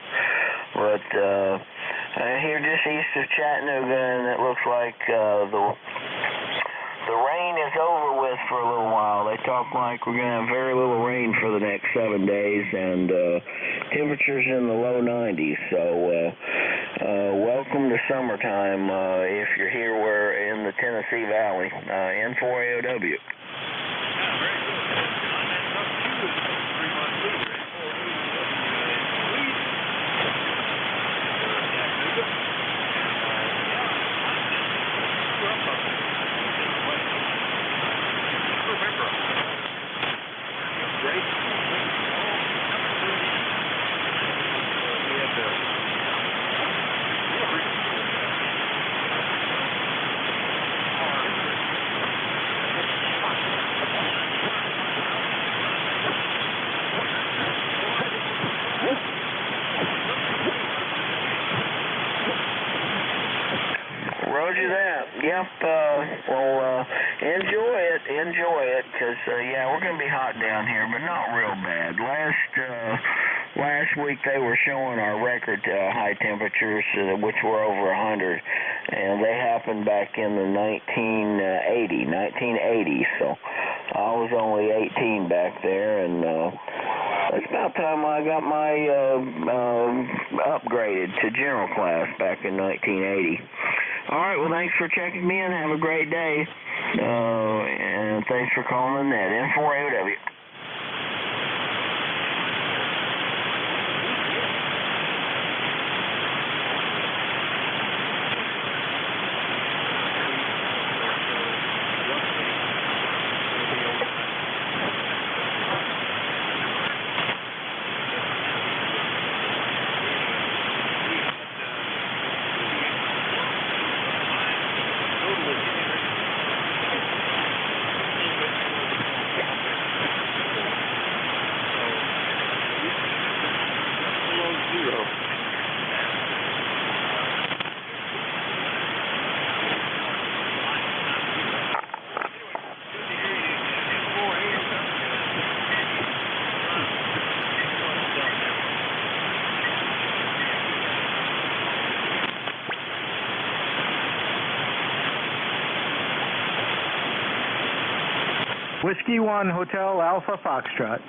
But I hear just east of Chattanooga, and it looks like the rain is over with for a little while. They talk like we're going to have very little rain for the next 7 days, and temperatures in the low 90s. So welcome to summertime if you're here. We're in the Tennessee Valley, N4AOW. Roger that. Yep. Well, enjoy it, because yeah, we're gonna be hot down here, but not real bad. Last week they were showing our record high temperatures, which were over 100, and they happened back in the 1980. So I was only 18 back there, and it's about time I got my upgraded to general class back in 1980. All right, well, thanks for checking me in. Have a great day. And thanks for calling that N4AOW. Whiskey 1 Hotel Alpha Foxtrot.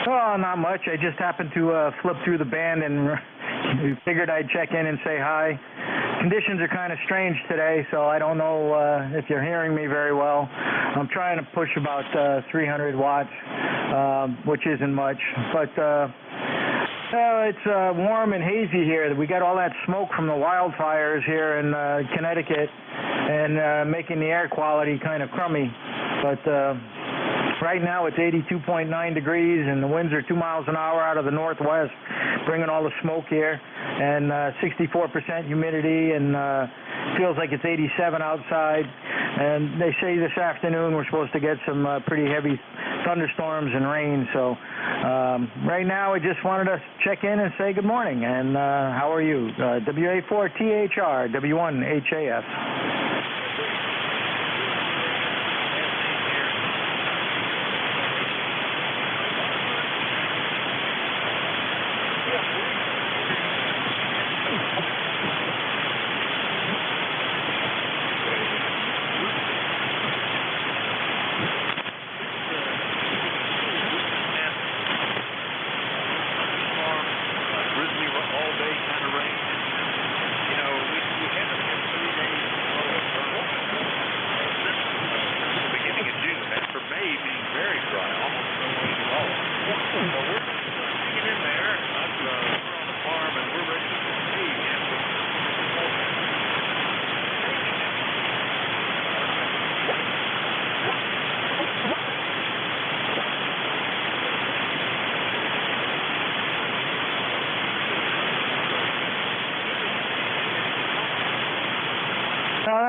Oh, not much. I just happened to flip through the band and figured I'd check in and say hi. Conditions are kind of strange today, so I don't know if you're hearing me very well. I'm trying to push about 300 watts, which isn't much, but it's warm and hazy here. We got all that smoke from the wildfires here in Connecticut and making the air quality kind of crummy, but right now it's 82.9 degrees and the winds are 2 miles an hour out of the northwest, bringing all the smoke here, and 64% humidity, and feels like it's 87 outside. And they say this afternoon we're supposed to get some pretty heavy thunderstorms and rain. So right now I just wanted to check in and say good morning. And how are you? WA4THR, W1HAF.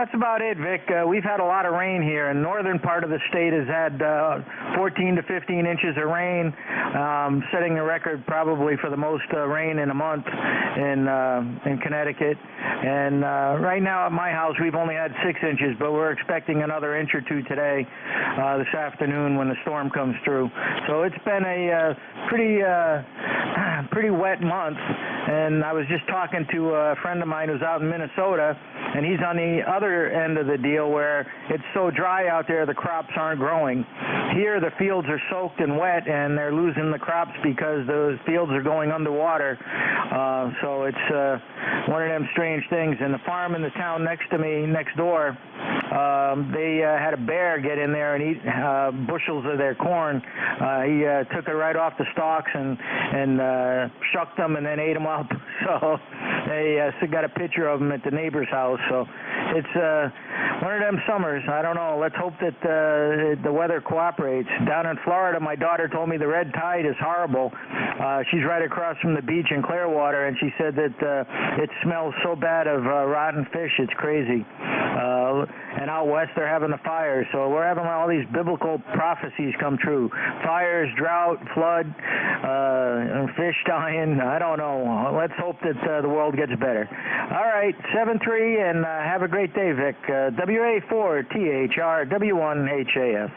That's about it, Vic. We've had a lot of rain here, and northern part of the state has had 14 to 15 inches of rain, setting the record probably for the most rain in a month in Connecticut. And right now at my house we've only had 6 inches, but we're expecting another inch or two today, this afternoon when the storm comes through. So it's been a pretty wet month. and I was just talking to a friend of mine who's out in Minnesota, and he's on the other end of the deal where it's so dry out there the crops aren't growing. Here the fields are soaked and wet, and they're losing the crops because those fields are going underwater. So it's one of them strange things. And the farm in the town next to me, next door, they had a bear get in there and eat bushels of their corn. He took it right off the stalks and shucked them and then ate them up. So they got a picture of him at the neighbor's house. So it's one of them summers. I don't know. Let's hope that the weather cooperates. Down in Florida, my daughter told me the red tide is horrible. She's right across from the beach in Clearwater, and she said that it smells so bad of rotten fish, it's crazy. And out west, they're having the fires. So we're having all these biblical prophecies come true. Fires, drought, flood, and fish dying. I don't know. Let's hope that the world gets better. All right, 7-3, and have a great day, Vic. WA4THR, W1HAF.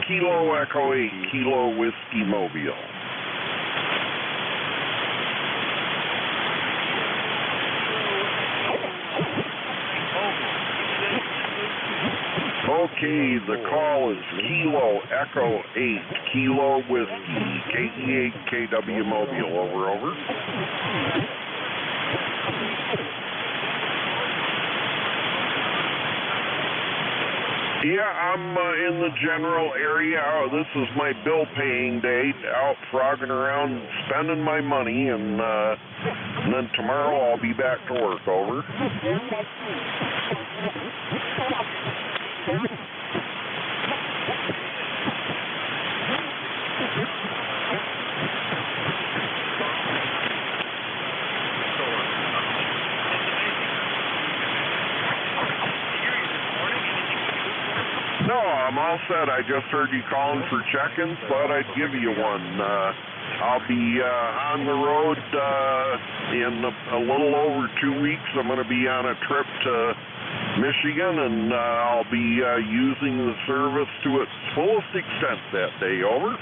Kilo Echo 8, Kilo Whiskey Mobile. Okay, the call is Kilo Echo 8, Kilo Whiskey, KE8 KW Mobile, over. Yeah, I'm in the general area. This is my bill paying day, out frogging around, spending my money, and then tomorrow I'll be back to work, over. No, I'm all set. I just heard you calling for check-ins. Thought I'd give you one. I'll be on the road in a little over 2 weeks. I'm going to be on a trip to Michigan, and I'll be using the service to its fullest extent that day, over.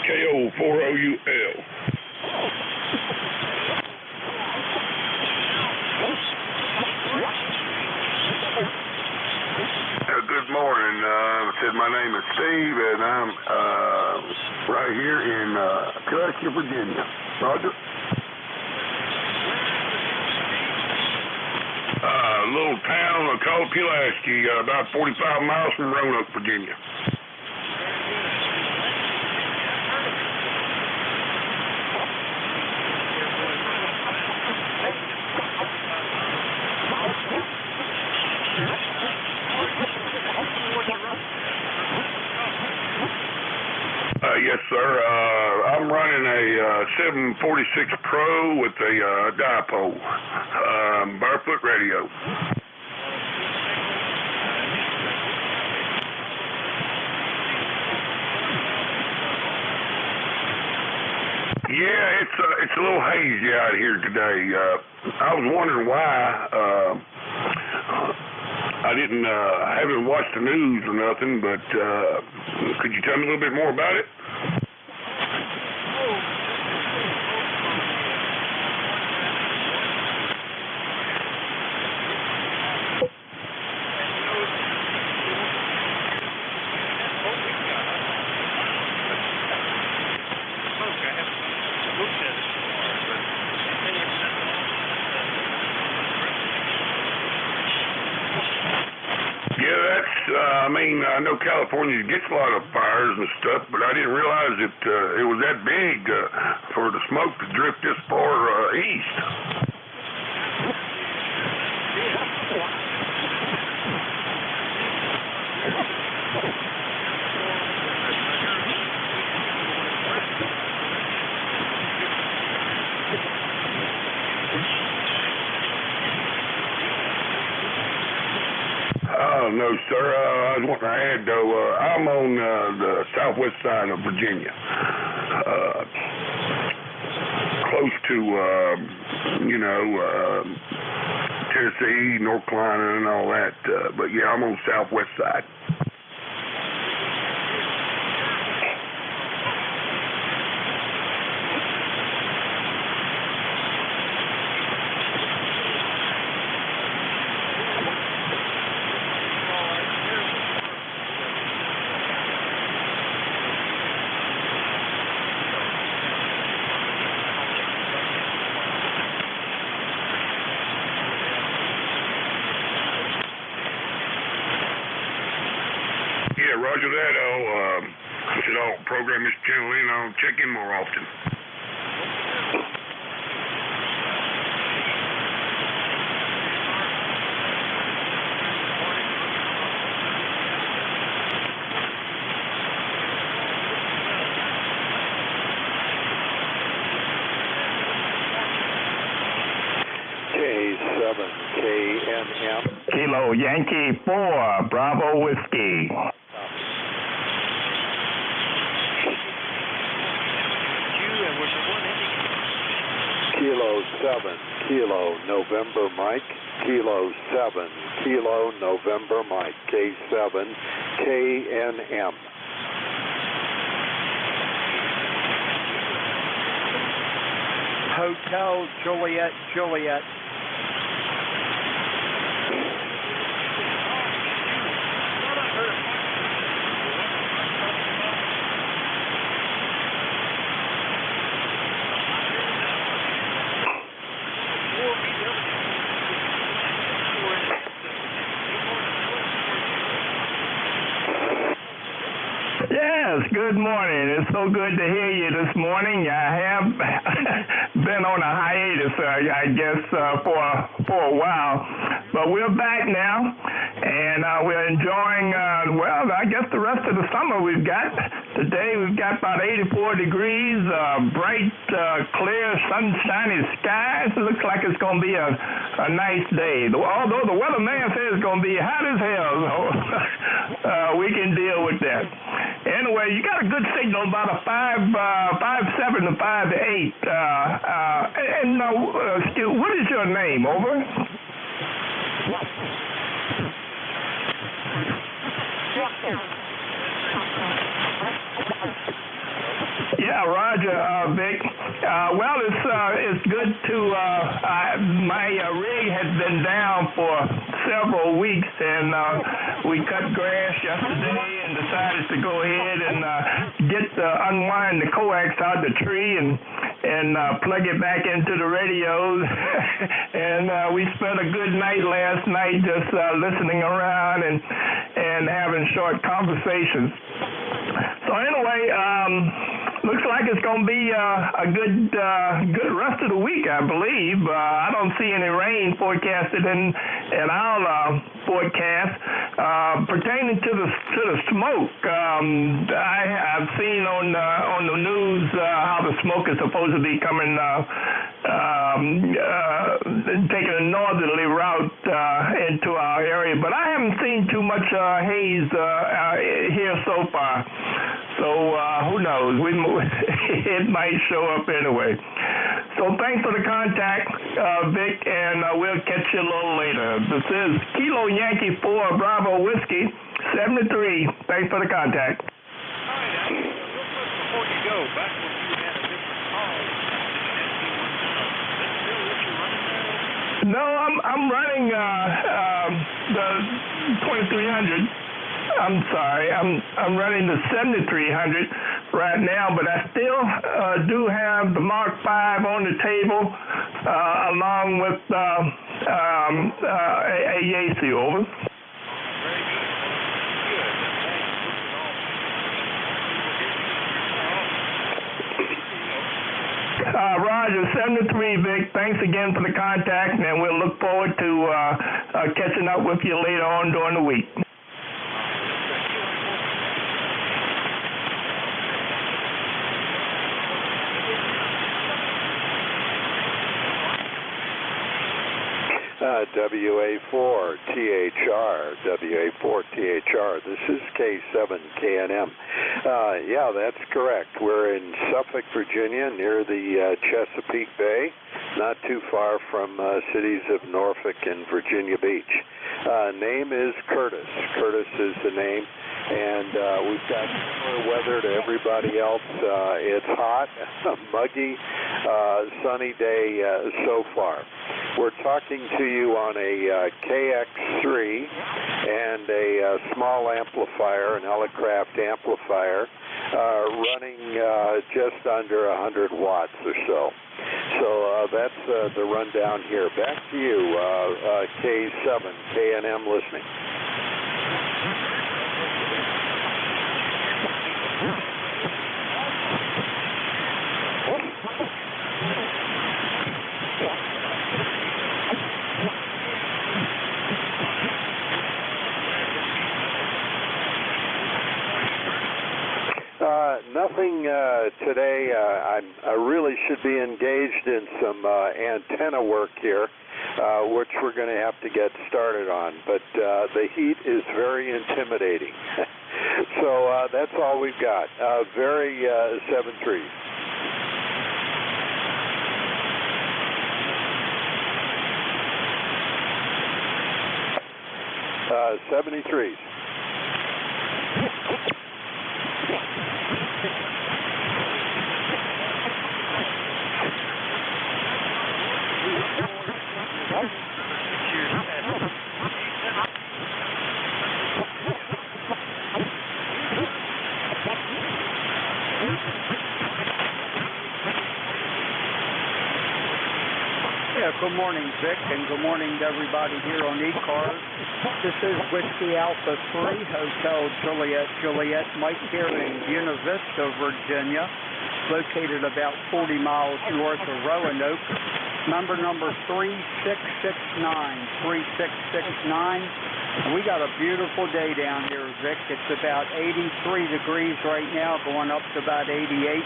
KO4OUL. Good morning. Said my name is Steve, and I'm right here in Kentucky, Virginia. Roger. Little town called Pulaski, about 45 miles from Roanoke, Virginia. Yes, sir. I'm running a 746 Pro with a dipole, barefoot radio. Yeah, it's a little hazy out here today. I was wondering why. I haven't watched the news or nothing, but could you tell me a little bit more about it? I know California gets a lot of fires and stuff, but I didn't realize that it was that big for the smoke to drift this far east. No, sir. I was wanting to add, though, I'm on the southwest side of Virginia, close to, Tennessee, North Carolina, and all that. But, yeah, I'm on the southwest side. Roger that. I'll program this channel in. I'll check in more often. K7KNM. Kilo Yankee 4, Bravo Whiskey. Kilo 7, Kilo November Mike. Kilo 7, Kilo November Mike. K7 KNM. Hotel Juliet, Juliet. Yes, good morning. It's so good to hear you this morning. I have been on a hiatus, I guess, for a while, but we're back now, and we're enjoying, I guess the rest of the summer we've got. Today we've got about 84 degrees, bright, clear, sunshiny skies. It looks like it's going to be a nice day. Although the weatherman says it's going to be hot as hell, so we can deal with that. Anyway, you got a good signal, about a 5.7 to 5.8. And what is your name? Over. Yeah, Roger, Vic. It's good to. My rig has been down for several weeks, and we cut grass yesterday and decided to go ahead and unwind the coax out of the tree, and and plug it back into the radios. And we spent a good night last night just listening around and having short conversations. So anyway, looks like it's going to be a good rest of the week, I believe. I don't see any rain forecasted in our forecast. Pertaining to the smoke, I've seen on the news how the smoke is supposed to be coming, taking a northerly route into our area, but I haven't seen too much haze here so far. So who knows? It might show up anyway. So thanks for the contact, Vic, and we'll catch you a little later. This is Kilo Yankee 4 Bravo Whiskey 73. Thanks for the contact. All right, Al, real quick before you go, back when you had a different call, that's still what you're running there? No, I'm running the 2300. I'm sorry, I'm running the 7300 right now, but I still do have the Mark V on the table, along with a Yacy, over. Roger, 73, Vic. Thanks again for the contact, and we'll look forward to catching up with you later on during the week. WA4THR, WA4THR. This is K7KNM. Yeah, that's correct. We're in Suffolk, Virginia, near the Chesapeake Bay, not too far from cities of Norfolk and Virginia Beach. Name is Curtis. Curtis is the name. And we've got similar weather to everybody else. It's hot, muggy, sunny day so far. We're talking to you on a KX3 and a small amplifier, an Elecraft amplifier, running just under 100 watts or so. So that's the rundown here. Back to you, K7, KNM listening. Nothing today. I really should be engaged in some antenna work here, which we're going to have to get started on. But the heat is very intimidating. So that's all we've got. Very 7-3. 73s. Good morning, Vic, and good morning to everybody here on ECARS. This is Whiskey Alpha 3, Hotel Juliet, Mike here in Buena Vista, Virginia, located about 40 miles north of Roanoke. Number 3669. We got a beautiful day down here, Vic. It's about 83 degrees right now, going up to about 88.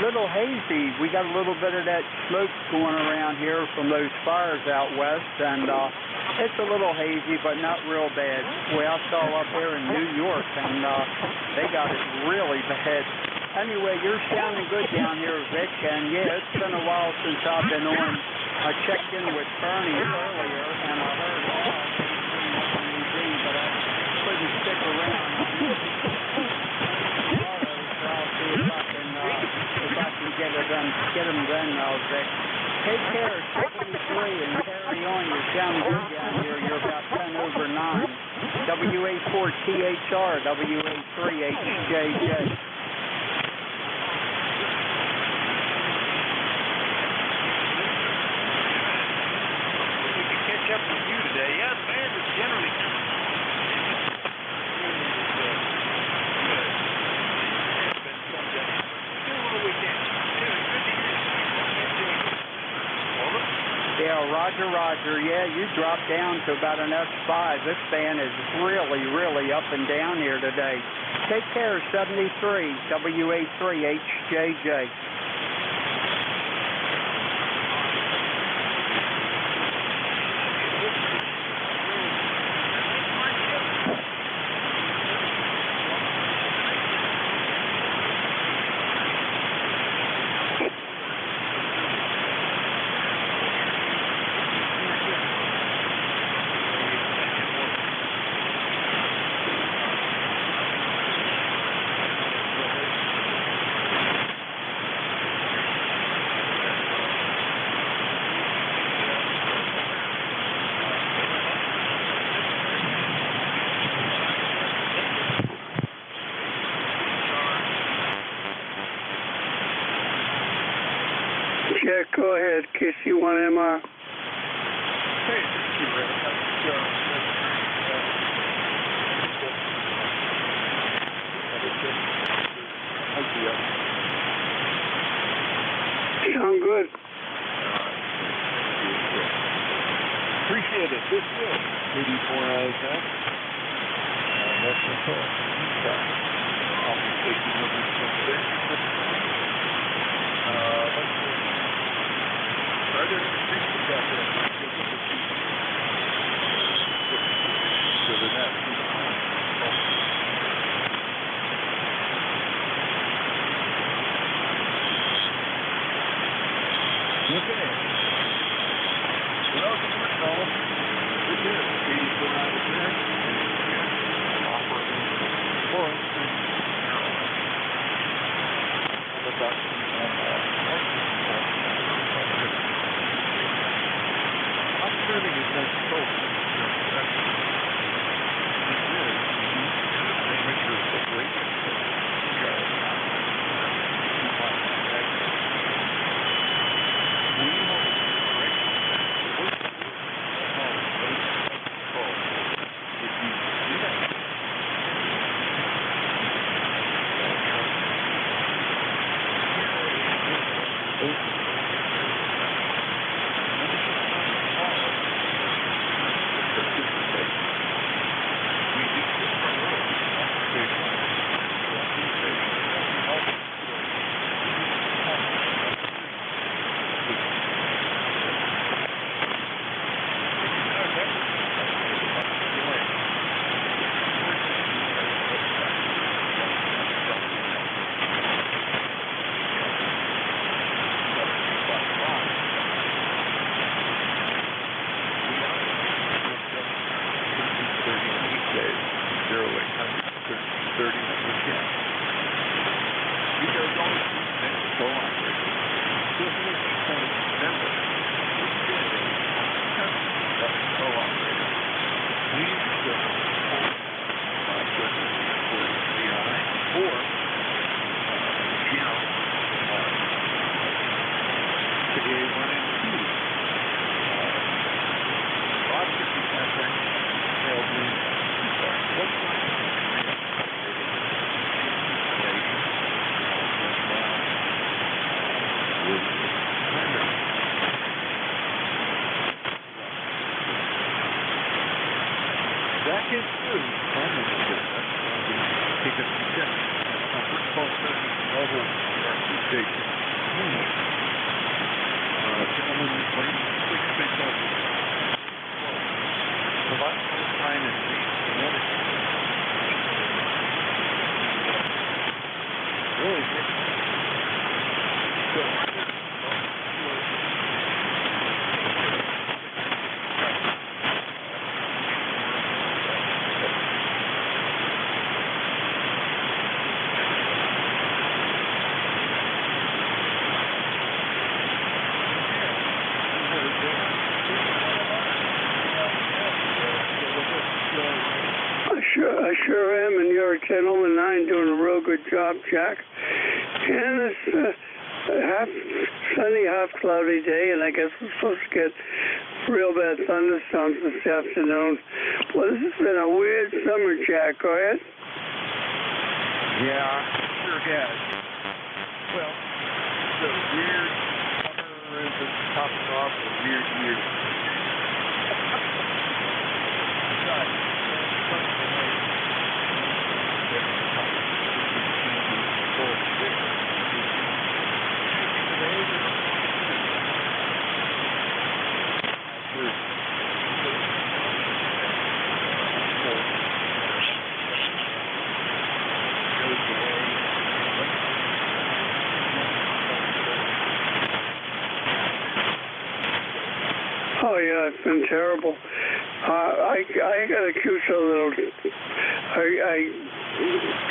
Little hazy. We got a little bit of that smoke going around here from those fires out west, and it's a little hazy, but not real bad. Well, I saw up there in New York, and they got it really bad. Anyway, you're sounding good down here, Vic, and yeah, it's been a while since I've been on. I checked in with Bernie earlier, and I heard but I couldn't stick around. So I'll see if I can get them done now, Vic. Take care, 73, and carry on. You're sounding good down here. You're about 10 over 9. WA4THR, WA3HJJ. Yeah, Roger, Roger. Yeah, you dropped down to about an S5. This band is really, really up and down here today. Take care, 73, WA3HJJ. Jack, go ahead. KC1MR. Sound good. Appreciate it. This is 84 hours now. That's the call. I'll be taking over from there. Let's see. Are there any restrictions out there? So they're not okay. Well, good morning, all. Good here. 84 hours there. Operating Florence. The doctor I'm sure that it's not sold. I sure am, and you're a gentleman. I'm doing a real good job, Jack. And it's a half sunny, half cloudy day, and I guess we're supposed to get real bad thunderstorms this afternoon. Well, this has been a weird summer, Jack. Go ahead. Yeah, sure has. Well, the weird summer is at the top of awful weird year. Oh yeah, it's been terrible. I got a QSO little. I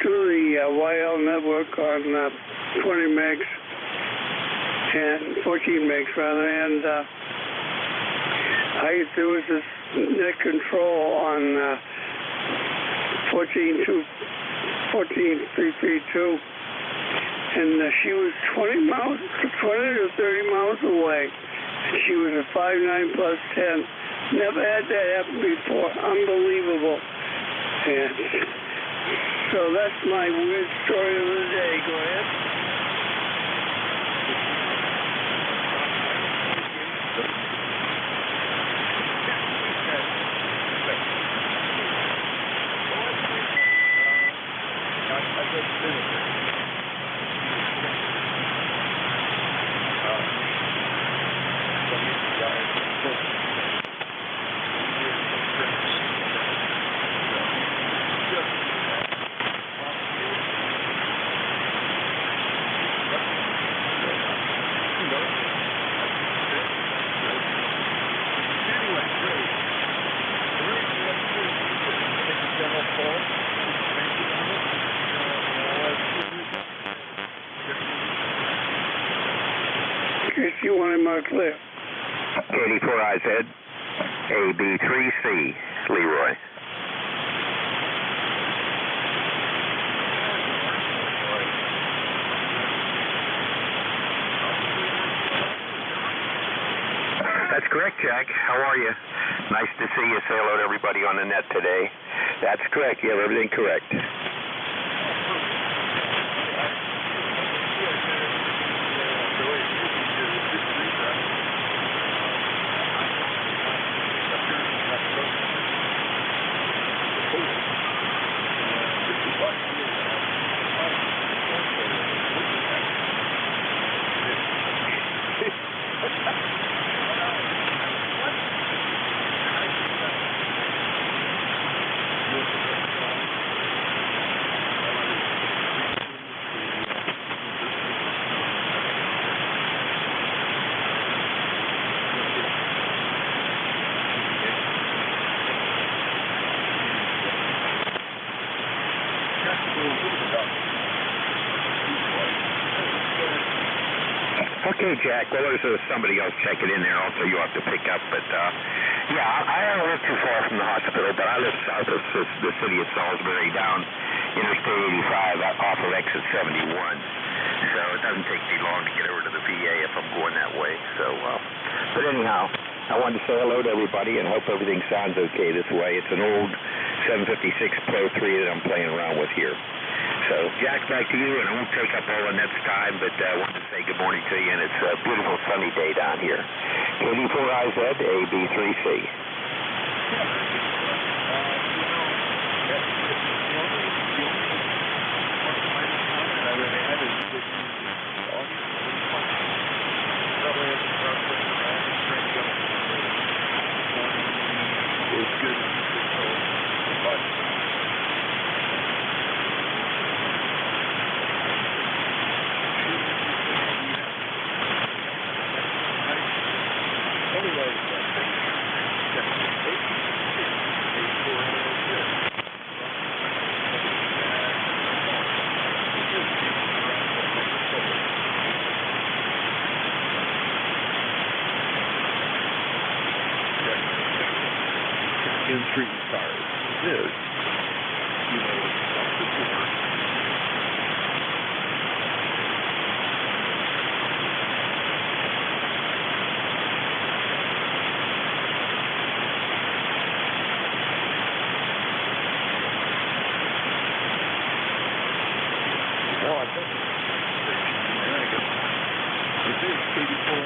do the YL network on 20 megs and 14 megs rather, and there was this net control on 14.332, and she was 20 to 30 miles away. She was a 5.9 plus 10. Never had that happen before. Unbelievable. And so that's my weird story of the day. Go ahead. You want him out clear. 84IZ, AB3C, Leroy. That's correct, Jack. How are you? Nice to see you. Say hello to everybody on the net today. That's correct. You have everything correct. Okay, Jack. Well, there's somebody else checking in there also you have to pick up. But, yeah, I don't live too far from the hospital, but I live south of the city of Salisbury down Interstate 85 off of exit 71. So it doesn't take me long to get over to the VA if I'm going that way. So, but anyhow, I wanted to say hello to everybody and hope everything sounds okay this way. It's an old 756 Pro 3 that I'm playing around with here. So, Jack, back to you, and I won't take up all the net's time, but I wanted to say good morning to you, and it's a beautiful sunny day down here. KD4IZ, AB3C. Street cars. It is. You know, well, I think it's 84.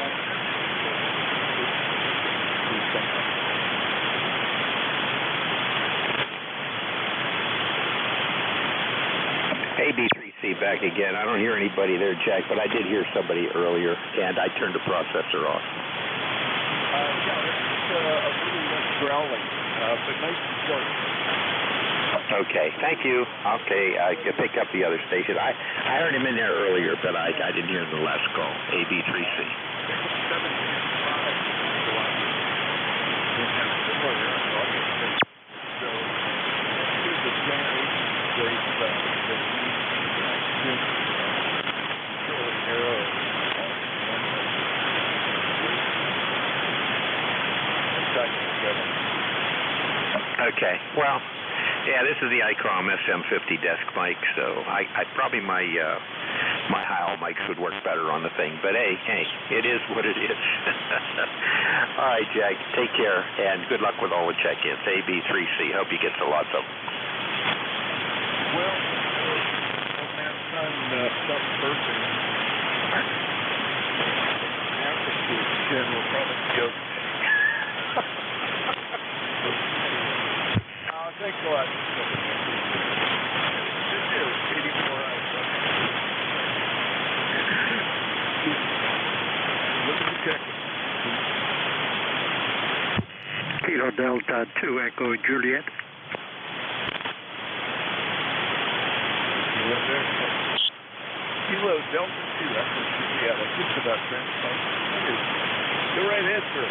back again. I don't hear anybody there, Jack, but I did hear somebody earlier, and I turned the processor off. Yeah, it's a little less growling, but nice and sharp. Okay, thank you. Okay, I can pick up the other station. I heard him in there earlier, but I didn't hear the last call, AB3C. Okay, well, yeah, this is the ICOM SM50 desk mic, so I probably my high-hall mics would work better on the thing, but hey, it is what it is. All right, Jack, take care, and good luck with all the check-ins. AB3C, hope you get to lots of them. Well, my son stopped surfing. General product joke. Thanks a lot. It is 84 hours. Look at the check. Kilo Delta 2 Echo Juliet. Kilo Delta 2 Echo Juliet. I just about transpired. Go right ahead, sir.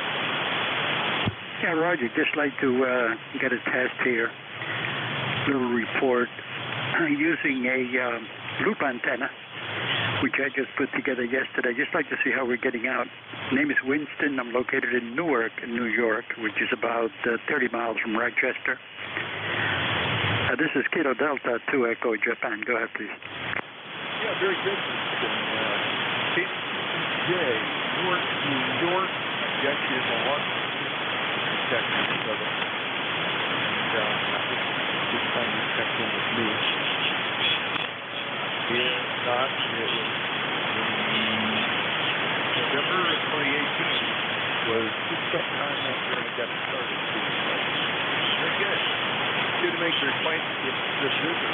Yeah, Roger, just like to get a test here. Little report using a loop antenna, which I just put together yesterday. Just like to see how we're getting out. Name is Winston. I'm located in Newark, New York, which is about 30 miles from Rochester. This is Kilo Delta 2 Echo Japan. Go ahead, please. Yeah, very good. KJ, Newark, New York. I got you in the Washington. Check of it. And this time you checked in with me. If not, it was November of 2018 was just sometime after I got started. Very good. Good to make your acquaintance with this visit.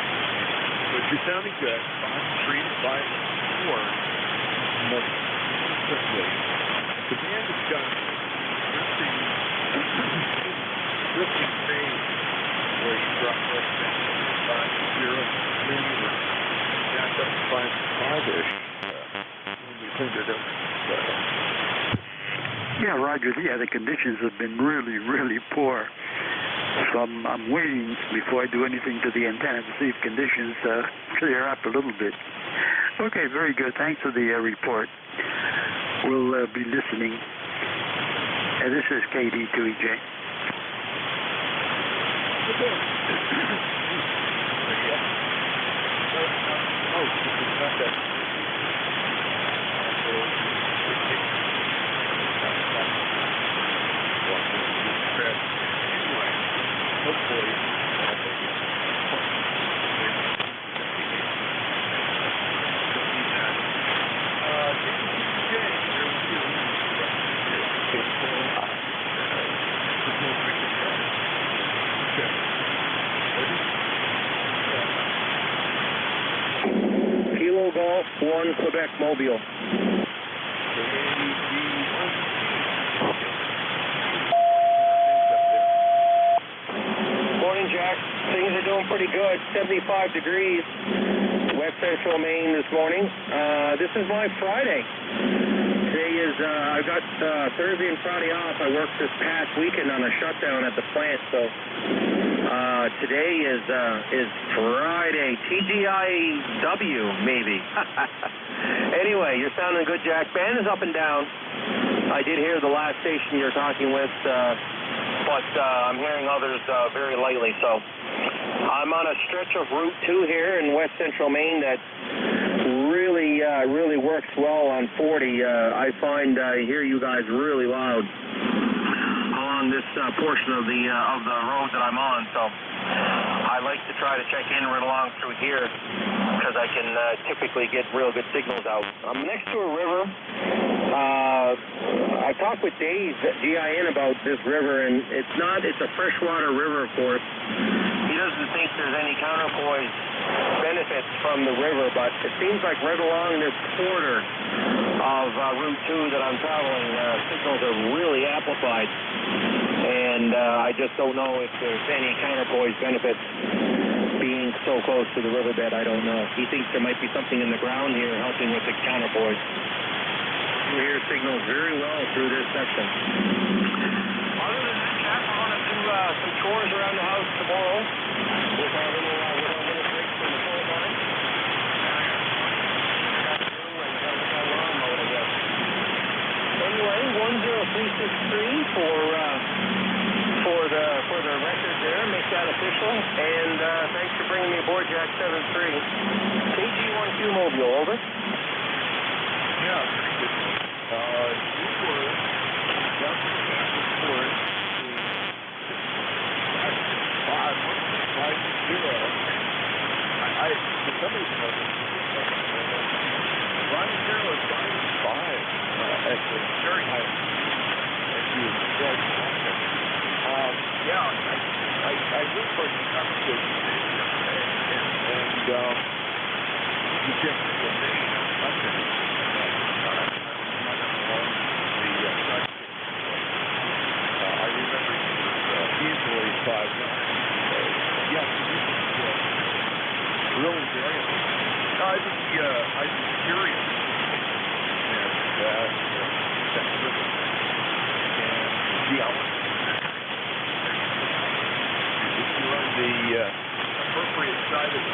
But you're sounding good. 5-3-5-4. The band has got drifting phase where you drop that down to 5-0, then you were back up to 5-5-ish when you cleaned it up. Yeah, Roger. Yeah, the conditions have been really, really poor. So I'm waiting before I do anything to the antenna to see if conditions clear up a little bit. Okay, very good. Thanks for the report. We'll be listening. This is KD2EJ. Kilo Golf 1 Quebec Mobile. Morning, Jack. Things are doing pretty good. 75 degrees. West Central Maine this morning. This is my Friday. Today is, I got Thursday and Friday off. I worked this past weekend on a shutdown at the plant, so today is Friday. TGIW, maybe. Anyway, you're sounding good, Jack. Band is up and down. I did hear the last station you're talking with, but I'm hearing others very lightly, so I'm on a stretch of Route 2 here in West Central Maine that really works well on 40. I find I hear you guys really loud along this portion of the road that I'm on, so I like to try to check in right along through here because I can typically get real good signals out. I'm next to a river. I talked with Dave at GIN about this river, and it's a freshwater river, of course. He doesn't think there's any counterpoise benefits from the river, but it seems like right along this corridor of Route 2 that I'm traveling, signals are really amplified, and I just don't know if there's any counterpoise benefits being so close to the riverbed. I don't know. He thinks there might be something in the ground here helping with the counterpoise. We hear signals very well through this section. Other than that, Jack, we're going to do some chores around the house tomorrow with our little break from the phone line. Anyway, 10363 for the record there. Make that official. And thanks for bringing me aboard, Jack 73. KG1Q Mobile, over. Yeah, pretty good. You were just report for some reason, Ronnie Zero is running 5 at the very high as you said. Yeah, I look for the conversation and you just something. I remember he was easily 5'9". Yes, really very. I'd be curious, and see how if you're on the appropriate side of the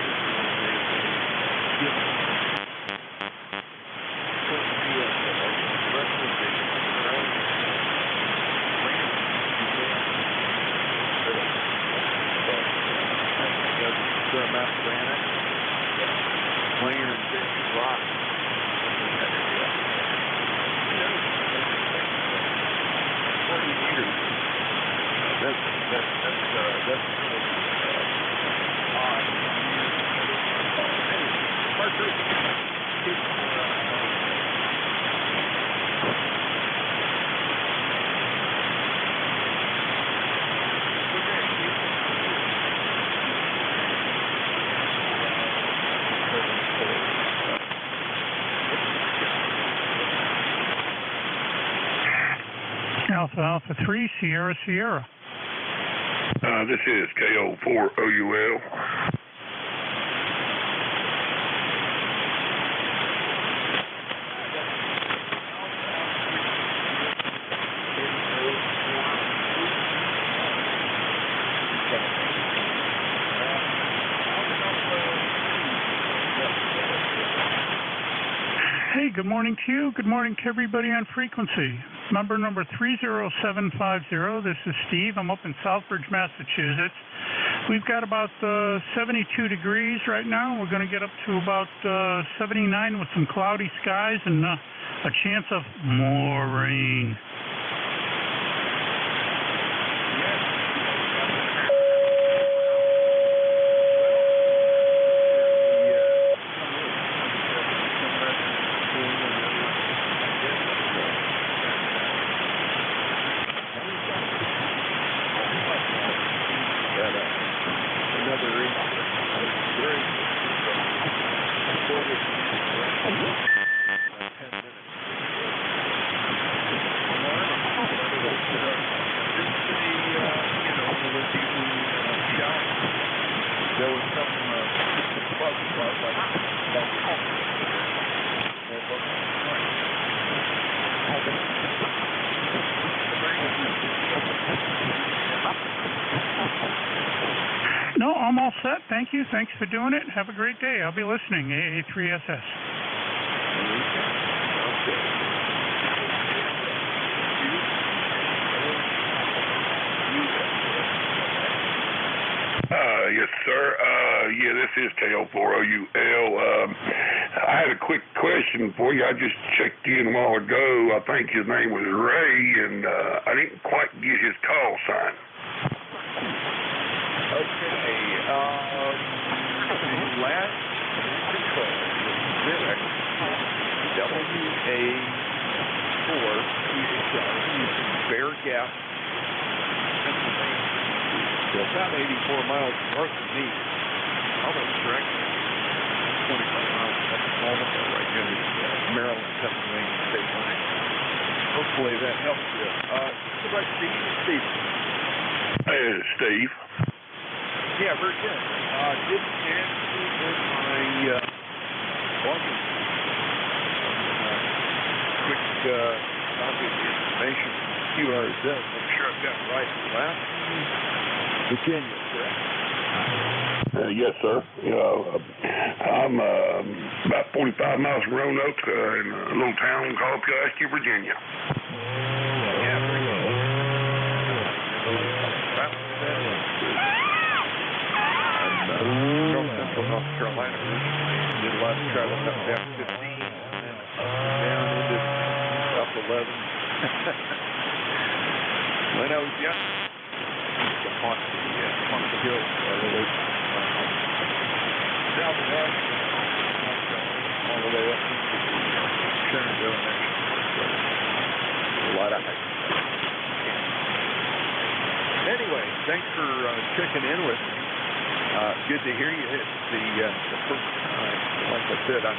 Alpha 3, Sierra. This is KO4OUL. Hey, good morning to you. Good morning to everybody on frequency. Number 30750. This is Steve. I'm up in Southbridge, Massachusetts. We've got about 72 degrees right now. We're going to get up to about 79 with some cloudy skies and a chance of more rain. No, I'm all set. Thank you. Thanks for doing it. Have a great day. I'll be listening. AA3SS. Yes, sir. Yeah, this is KO4OUL. I had a quick question for you. I just checked in a while ago. I think his name was Ray, and I didn't quite get his call sign. Okay. Last control was WA4 Bear Gap, Pennsylvania. So about 84 miles north of me. Almost correct. miles at the moment, right near the Maryland-Pennsylvania state line. Hopefully that helps you. What about Steve? Hey, Steve. Yeah, very good. Didn't actually get my login. Quick copy of the information from ECARS. I'm sure I've got it right. Last Virginia, correct? Yes, sir. I'm about 45 miles from Roanoke in a little town called Pulaski, Virginia. Yeah, very good. I'm North Central North Carolina originally. Did a lot of traveling up down 15 and then down into up 11. When I was young, to haunt the hills southwest, all the way up into Shenandoah National. So a lot of hiking. Anyway, thanks for checking in with me. Good to hear you. It's the first time, like I said, I'm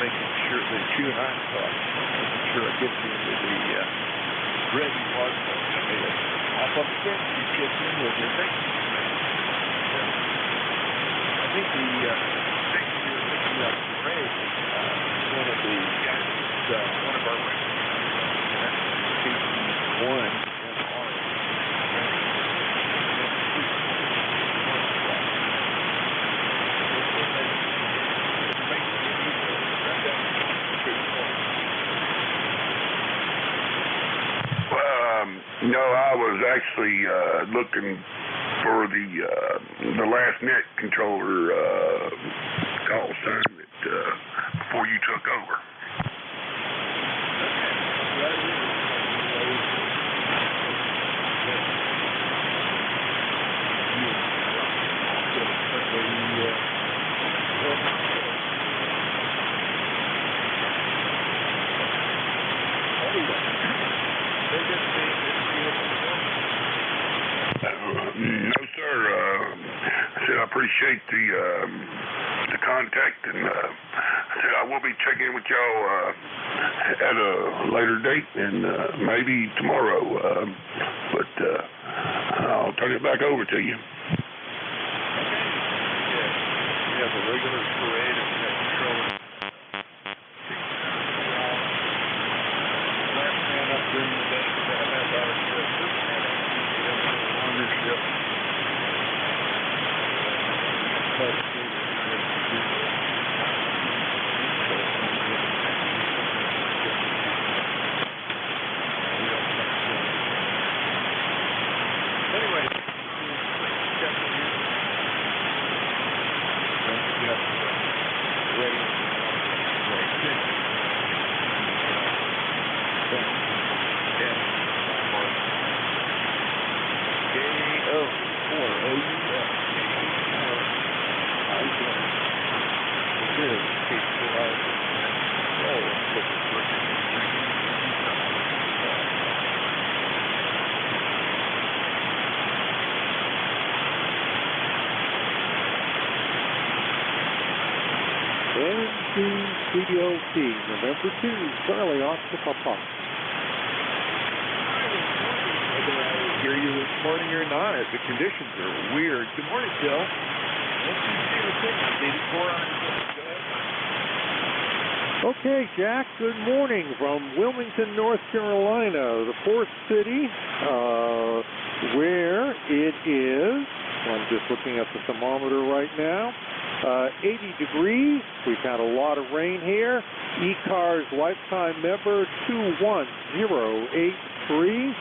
making sure that you and I talk. Making sure I get you into the ready part. Hop up again, you check in with your thing. I think the thing you're looking at Ray, one of the guys, one of our KC1 No, I was actually looking for the last net controller call sign that before you took over. No, sir. I said I appreciate the contact, and I said I will be checking in with y'all at a later date, and maybe tomorrow. But I'll turn it back over to you. Yeah, the regular parade of control. Last man up during the day, half-hour shift. First man up, longer shift. Anyway, checking in. Studio P, November 2, Charlie Oscar Papa. Hear you this morning or not, the conditions are weird. Good morning, Bill. Okay, Jack, good morning from Wilmington, North Carolina, the fourth city, where it is, I'm just looking at the thermometer right now, 80 degrees. We've had a lot of rain here. ECARS lifetime member 21083.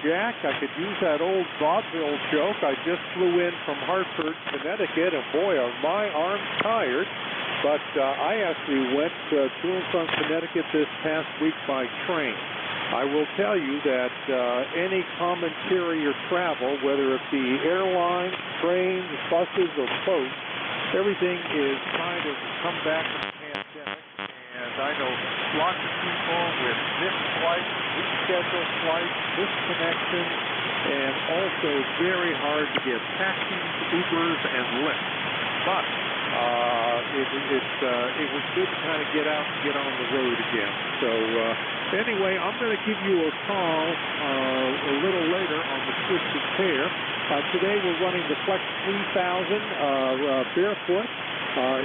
Jack, I could use that old vaudeville joke. I just flew in from Hartford, Connecticut, and boy, are my arms tired. But I actually went to and from Connecticut this past week by train. I will tell you that any common carrier travel, whether it be airlines, trains, buses, or boats, everything is trying to come back from the pandemic. And I know lots of people with missed flights, rescheduled flights, missed connections, and also very hard to get taxis, Ubers, and Lyfts. But it was good to kind of get out and get on the road again. So anyway, I'm going to give you a call a little later on the Twisted Pair. Today we're running the Flex 3000 barefoot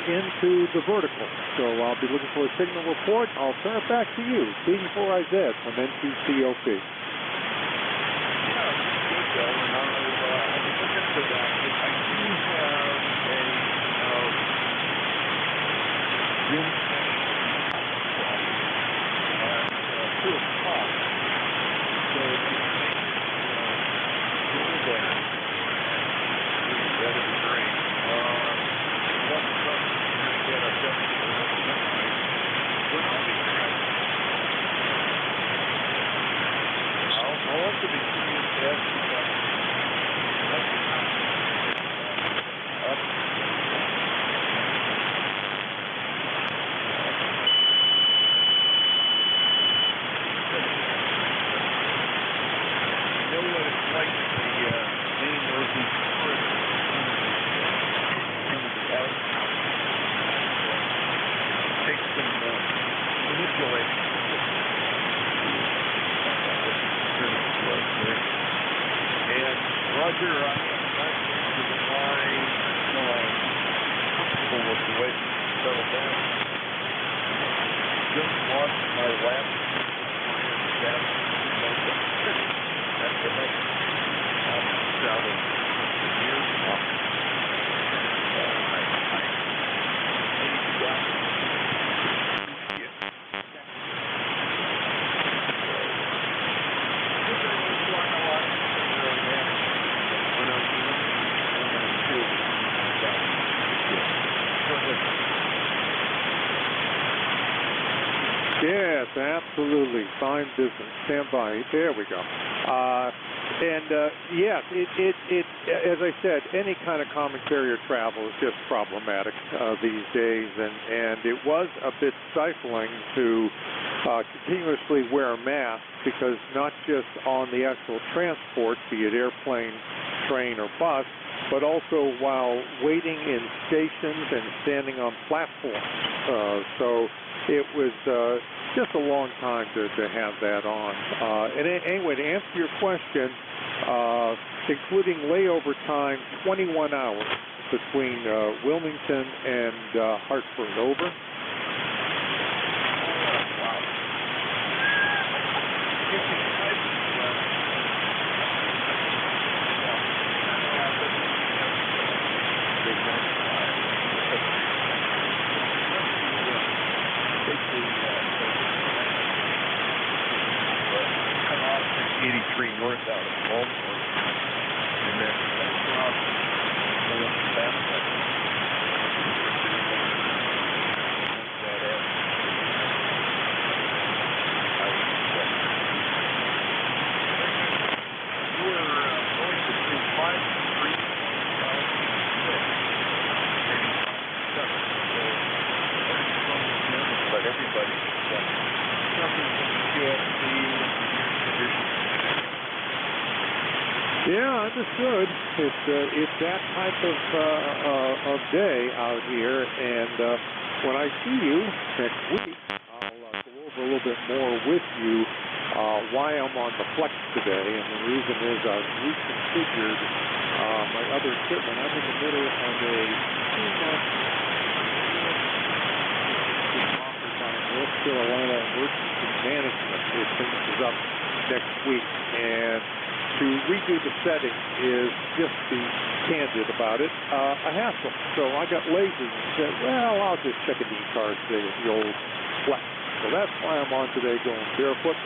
into the vertical. So I'll be looking for a signal report. I'll turn it back to you, KD4IZ from NTCOP. Yes, absolutely. Fine business. Stand by. There we go. Yes, it as I said, any kind of common carrier travel is just problematic these days, and it was a bit stifling to continuously wear a mask, because not just on the actual transport, be it airplane, train, or bus, but also while waiting in stations and standing on platforms. So it was just a long time to have that on. And anyway, to answer your question, including layover time, 21 hours between Wilmington and Hartford. Over. North out of Baltimore, and then across you were going between 5 and 3 let everybody something from the QFC conditions. Yeah, understood. It's that type of day out here, and when I see you next week, I'll go over a little bit more with you why I'm on the Flex today, and the reason is I've reconfigured my other equipment. I'm in the middle of a 2-month offered by North Carolina Emergency Management. It finishes up next week, and to redo the setting is, just to be candid about it, a hassle. So I got lazy and said, well, I'll just check an ECARS today with the old Flex. So that's why I'm on today going barefoot.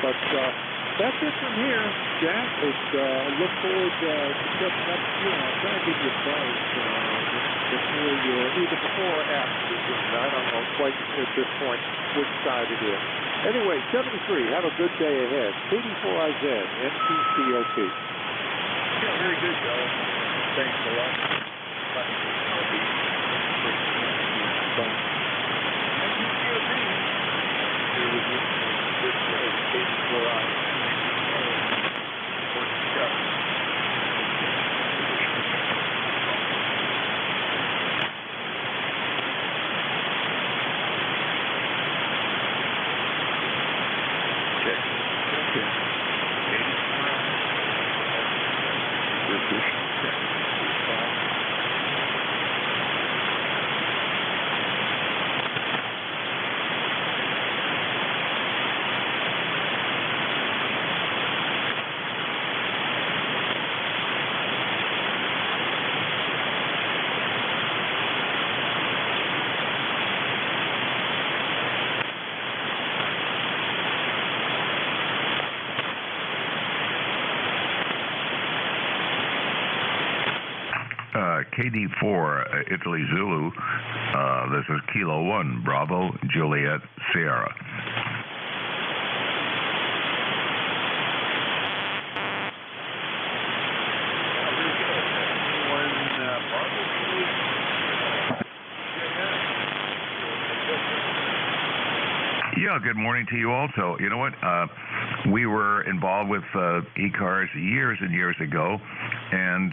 But that's it from here, Jack. Look forward to catching up with you. I'll try to give you a buzz either before or after. I don't know quite at this point which side it is. Anyway, 73, have a good day ahead. KD4IZ, NTCOP. Yeah, very good, Joe. Thanks a lot. KD4, Italy Zulu. This is Kilo 1, Bravo, Juliet, Sierra. Yeah, good morning to you also. You know what? We were involved with ECARS years and years ago, and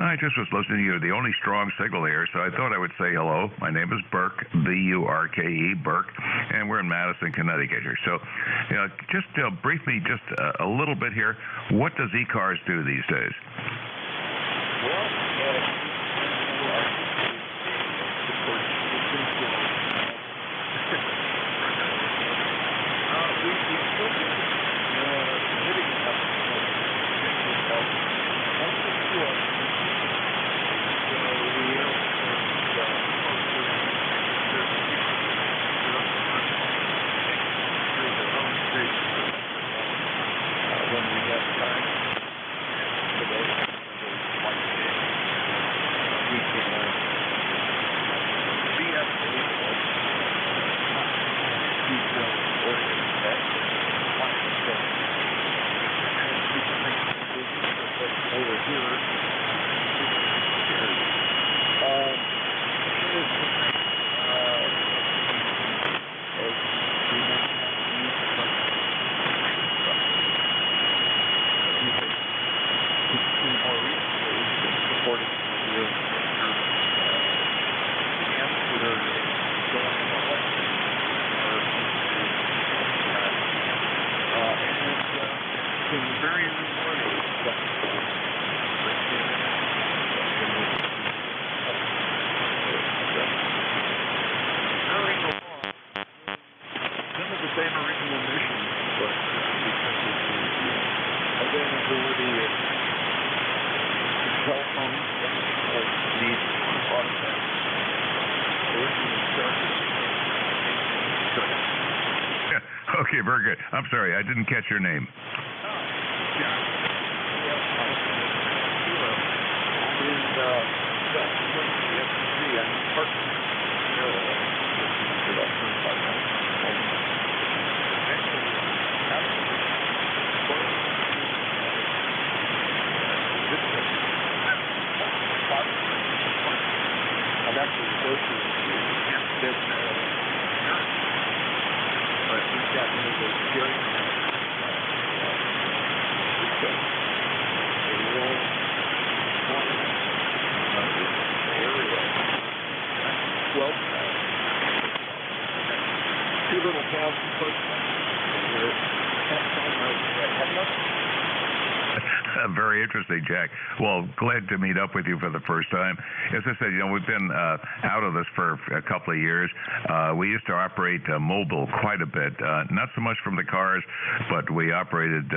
I just was listening to you, the only strong signal here, so I thought I would say hello. My name is Burke, B-U-R-K-E, Burke, and we're in Madison, Connecticut here. So just brief me just a little bit here. What does ECARS do these days? Well, Okay, very good. I'm sorry, I didn't catch your name. I'm actually associated with Camp Business. But we've got one of those scary two little towns close Very interesting, Jack. Well, glad to meet up with you for the first time. As I said, we've been out of this for a couple of years. We used to operate mobile quite a bit, not so much from the cars, but we operated,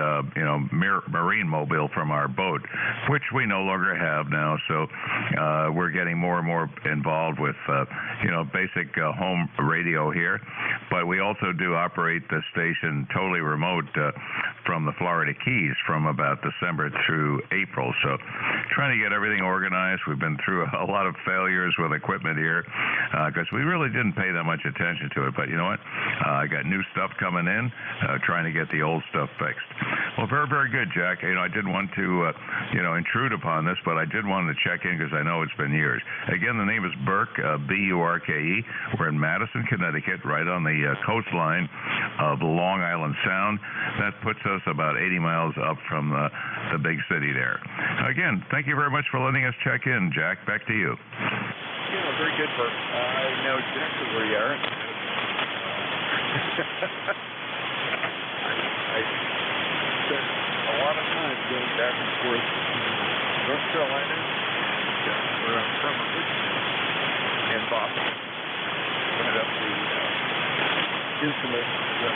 marine mobile from our boat, which we no longer have now. So we're getting more and more involved with, basic home radio here. But we also do operate the station totally remote from the Florida Keys from about December through April. So trying to get everything organized. We've been through a lot of failures with equipment here because we really didn't pay that much attention to it. But you know what? I got new stuff coming in, trying to get the old stuff fixed. Well, very, very good, Jack. I didn't want to, intrude upon this, but I did want to check in because I know it's been years. Again, the name is Burke, B-U-R-K-E. We're in Madison, Connecticut, right on the coastline of Long Island Sound. That puts us about 80 miles up from the big city there. Again, thank you very much for letting us check in, Jack. Back to you. Yeah, very good, Burke. I know exactly where you are. I spent a lot of time going back and forth North Carolina, where I'm from originally, and Boston. Went up the infamous 95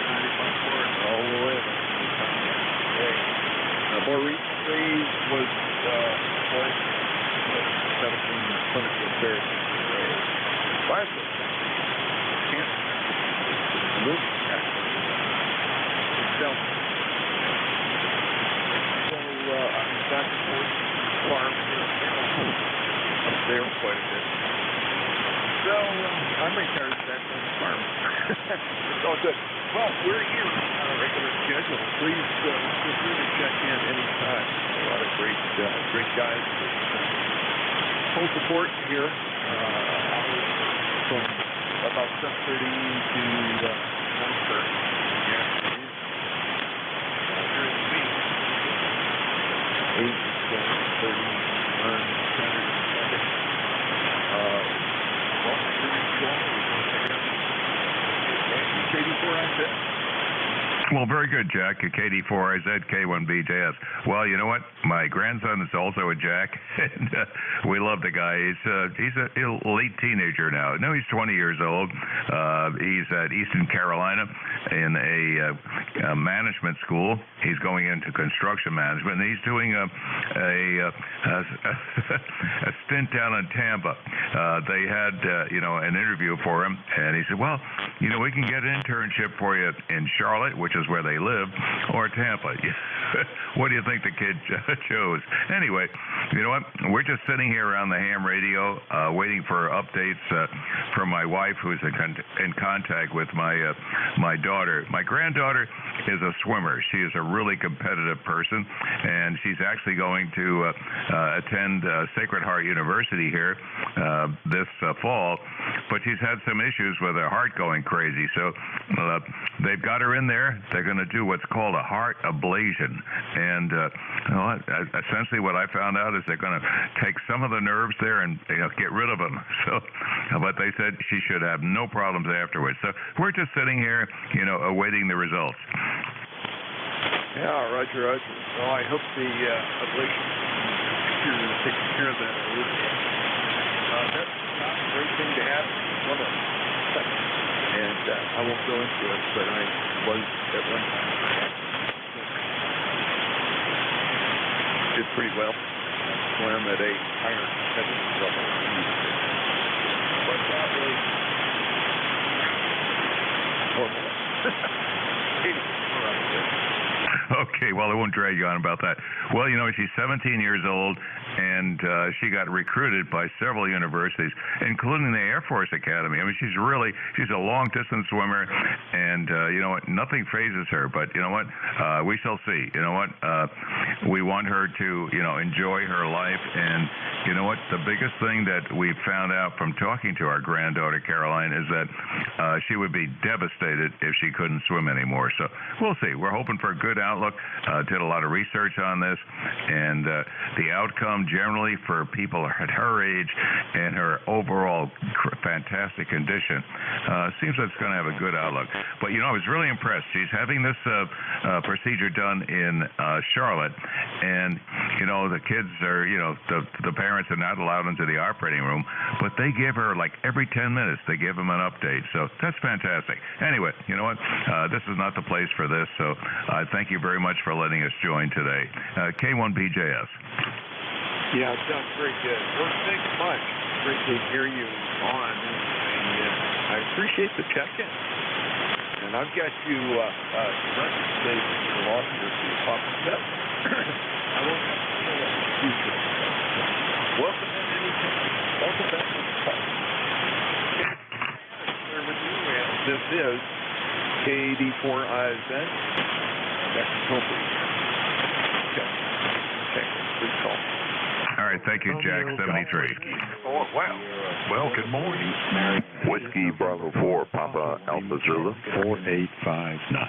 and all the way to more recently was 17 clinical affairs. Finally, cancer. Moved itself. So I'm back and forth farm here. there quite a bit. So I'm retired back on the farm. It's all good. Well, we're here on a regular schedule. Please feel free to check in anytime. A lot of great guys. Full support here. Hours from about 7:30 to 9:30 in the afternoon. During the week, 8 to 7:30 on Saturday and Sunday. Well, here we go. We're going to check it out. KD4IZ. Well, very good, Jack. KD4IZ, K1BJS. Well, you know what? My grandson is also a Jack, and we love the guy. He's an elite teenager now. No, he's 20 years old. He's at Eastern Carolina in a management school. He's going into construction management, and he's doing a stint down in Tampa. They had an interview for him, and he said, well, we can get an internship for you in Charlotte, which is where they live, or Tampa. What do you think the kid chose? Anyway, you know what? We're just sitting here around the ham radio waiting for updates from my wife, who's in contact with my daughter. My granddaughter is a swimmer. She is a really competitive person, and she's actually going to attend Sacred Heart University here this fall, but she's had some issues with her heart going crazy. So they've got her in there. They're going to do what's called a heart ablation. And essentially what I found out is they're going to take some of the nerves there and get rid of them. So, but they said she should have no problems afterwards. So we're just sitting here, awaiting the results. Yeah, Roger. Well, I hope the ablation computer is taking care of that. That's not a great thing to have. And I won't go into it, but I was at one time. Did pretty well. Swam at a higher competitive level. But not really normal. Okay, well, I won't drag you on about that. Well, she's 17 years old, and she got recruited by several universities, including the Air Force Academy. I mean, she's a long-distance swimmer, and, nothing phases her. But, we shall see. We want her to, enjoy her life. And, the biggest thing that we found out from talking to our granddaughter, Caroline, is that she would be devastated if she couldn't swim anymore. So we'll see. We're hoping for a good outlook. Did a lot of research on this, and the outcome generally for people at her age and her overall fantastic condition seems like it's going to have a good outlook. But, I was really impressed. She's having this procedure done in Charlotte, and, the kids are, the parents are not allowed into the operating room, but they give her, like, every 10 minutes, they give them an update. So that's fantastic. Anyway, you know what? This is not the place for this, so thank you very much for letting us join today. K1BJS. Yeah, it sounds very good. Well, thanks much. Great to hear you on. And I appreciate the check-in. And I've got you saved in your lost here for your pop up. I won't have to say that in the future. Welcome in anytime. Welcome back to the call. With you, and this is KD4IZ. That's Toby. Okay, please call. All right, thank you, Jack, 73. Oh, wow. Well, good morning. Whiskey Bravo 4, Papa Alpha Zulu, 4859.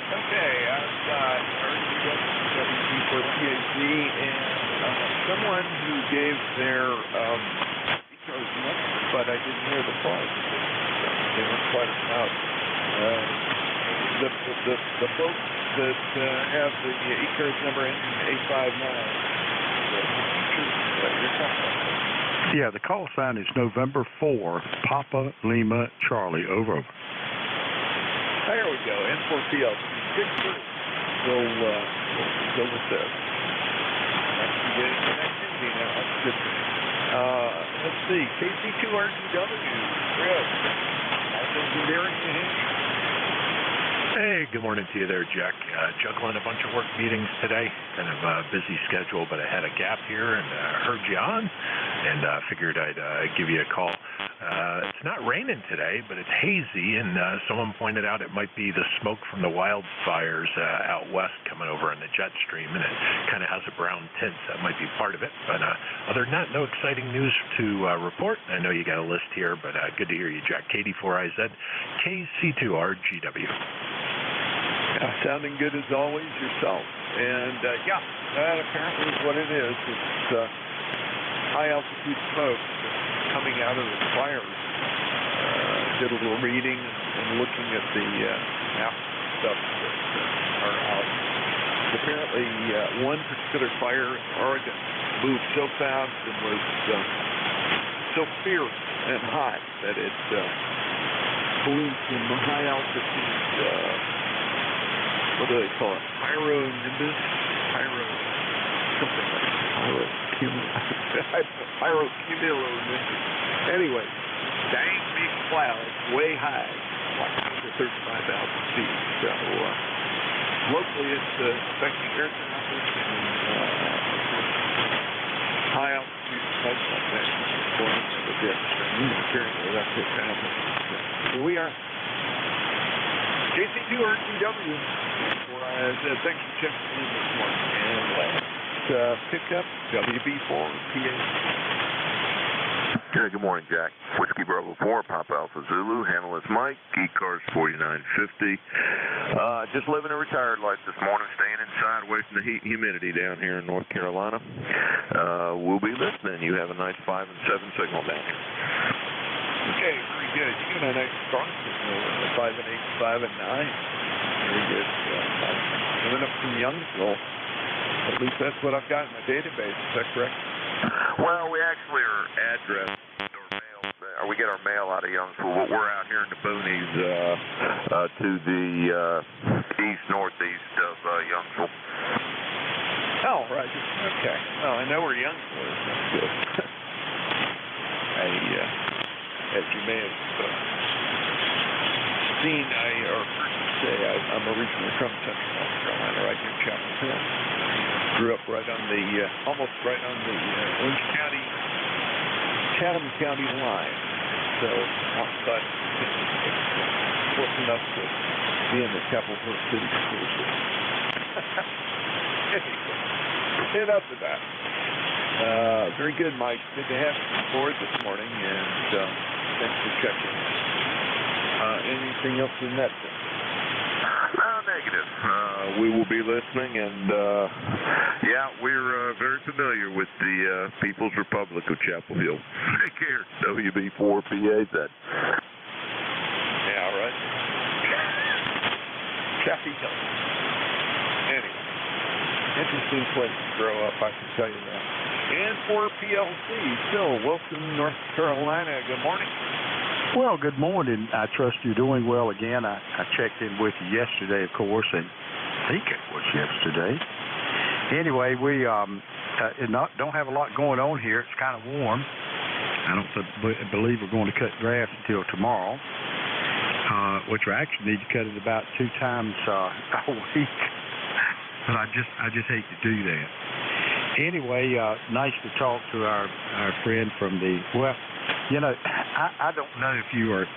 Okay, I've got RWC for PhD and someone who gave their ECARS number, but I didn't hear the price. They weren't quite out. The folks that have the ECARS number ending 859. Yeah, the call sign is November 4, Papa Lima Charlie. Over. There we go, N4PL. Good group. We'll go with this. Actually getting connectivity now. That's good. Let's see, KC2RGW. Chris. How's engineering New Hampshire? Hey, good morning to you there, Jack. Juggling a bunch of work meetings today. kind of a busy schedule, but I had a gap here and heard you on, and figured I'd give you a call. It's not raining today, but it's hazy, and someone pointed out it might be the smoke from the wildfires out west coming over in the jet stream, and it kind of has a brown tint, so that might be part of it. But other than that, no exciting news to report. I know you got a list here, but good to hear you, Jack. KD4IZ, KC2RGW. Sounding good as always yourself. And yeah, that apparently is what it is. It's high altitude smoke coming out of the fires. Did a little reading and looking at the map stuff that are out. Apparently, one particular fire in Oregon moved so fast and was so fierce and hot that it flew from the high altitude. What do they call it? Pyronimbus? Something like that. Pyrocumulonimbus. Anyway, dang big clouds, way high, like 135,000 feet. So locally it's affecting air traffic and high altitude types like that. Apparently that's what's happening. Here we are. KC2RGW. Thanks for checking in this morning. And let's pick up WB4PA. Good morning, Jack. Whiskey Bravo 4, Papa Alpha Zulu, handle is Mike, ECARS 4950. Just living a retired life this morning, staying inside away from the heat and humidity down here in North Carolina. We'll be listening. You have a nice 5 and 7 signal down here. Okay, very good. You got a nice strong signal, 5 and 8, 5 and 9. Very good. Coming up from Youngsville. At least that's what I've got in my database. Is that correct? Well, we actually are addressed or mail, or we get our mail out of Youngsville, but we're out here in the boonies to the east, northeast of Youngsville. Oh, right. Okay. Well, I know where Youngsville is. That's good. As you may have seen, or heard me say, I'm originally from Central North Carolina, right near Chapel Hill. Grew up right on the, almost right on the Orange County, Chatham County line. So, outside, close enough to be in the Chapel Hill City School System. Anyway, enough of that. Very good, Mike. Good to have you on board this morning, and thanks for checking. Anything else in that? Negative. We will be listening, and yeah, we're very familiar with the People's Republic of Chapel Hill. Take care, WB4PA. That. Yeah, right. Chappie Hill. Anyway, interesting place to grow up, I can tell you that. And for PLC, Phil Wilson, North Carolina. Good morning. Well, good morning. I trust you're doing well again. I checked in with you yesterday, of course, and I think it was yesterday. Anyway, we don't have a lot going on here. It's kind of warm. I don't believe we're going to cut grass until tomorrow, which we actually need to cut it about 2 times a week. But I just hate to do that. Anyway, nice to talk to our friend from the, well, you know, I don't know if your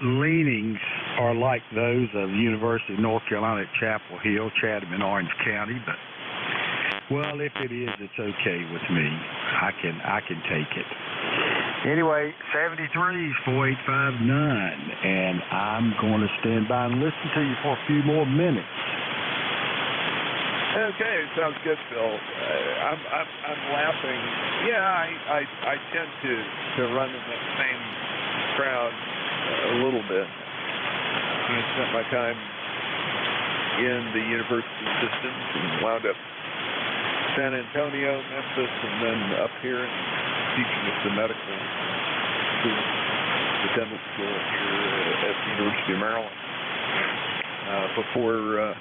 leanings are like those of the University of North Carolina at Chapel Hill, Chatham, and Orange County, but well, if it is, it's okay with me. I can take it. Anyway, 73 is 4859, and I'm going to stand by and listen to you for a few more minutes. Okay, sounds good, Phil. I'm laughing. Yeah, I tend to run in that same crowd a little bit. I spent my time in the university systems and wound up San Antonio, Memphis, and then up here teaching at the medical school, the dental school here at the University of Maryland. Before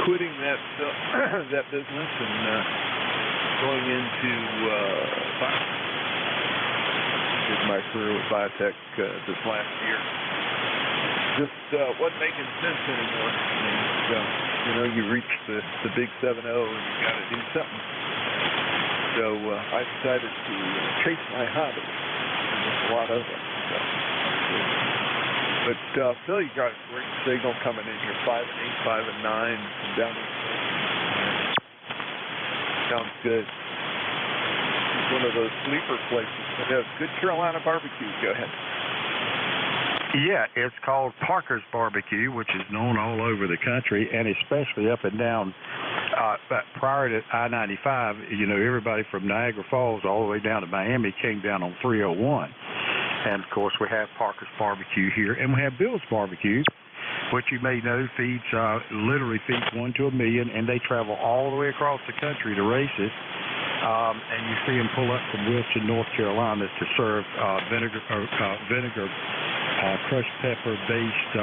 quitting that business and going into biotech. Did my career with biotech this last year. just wasn't making sense anymore. And, you reach the big 7-0 and you got to do something. So I decided to chase my hobby. And there's a lot of them. So. But Phil, you got a great signal coming in here, 5 and 8, 5 and 9, and down the sounds good. It's one of those sleeper places that has good Carolina barbecue. Go ahead. Yeah, it's called Parker's Barbecue, which is known all over the country, and especially up and down. But prior to I-95, everybody from Niagara Falls all the way down to Miami came down on 301. And, of course, we have Parker's Barbecue here, and we have Bill's Barbecue, which you may know literally feeds 1 to 1 million, and they travel all the way across the country to races. And you see them pull up from Wilson, North Carolina to serve vinegar crushed pepper-based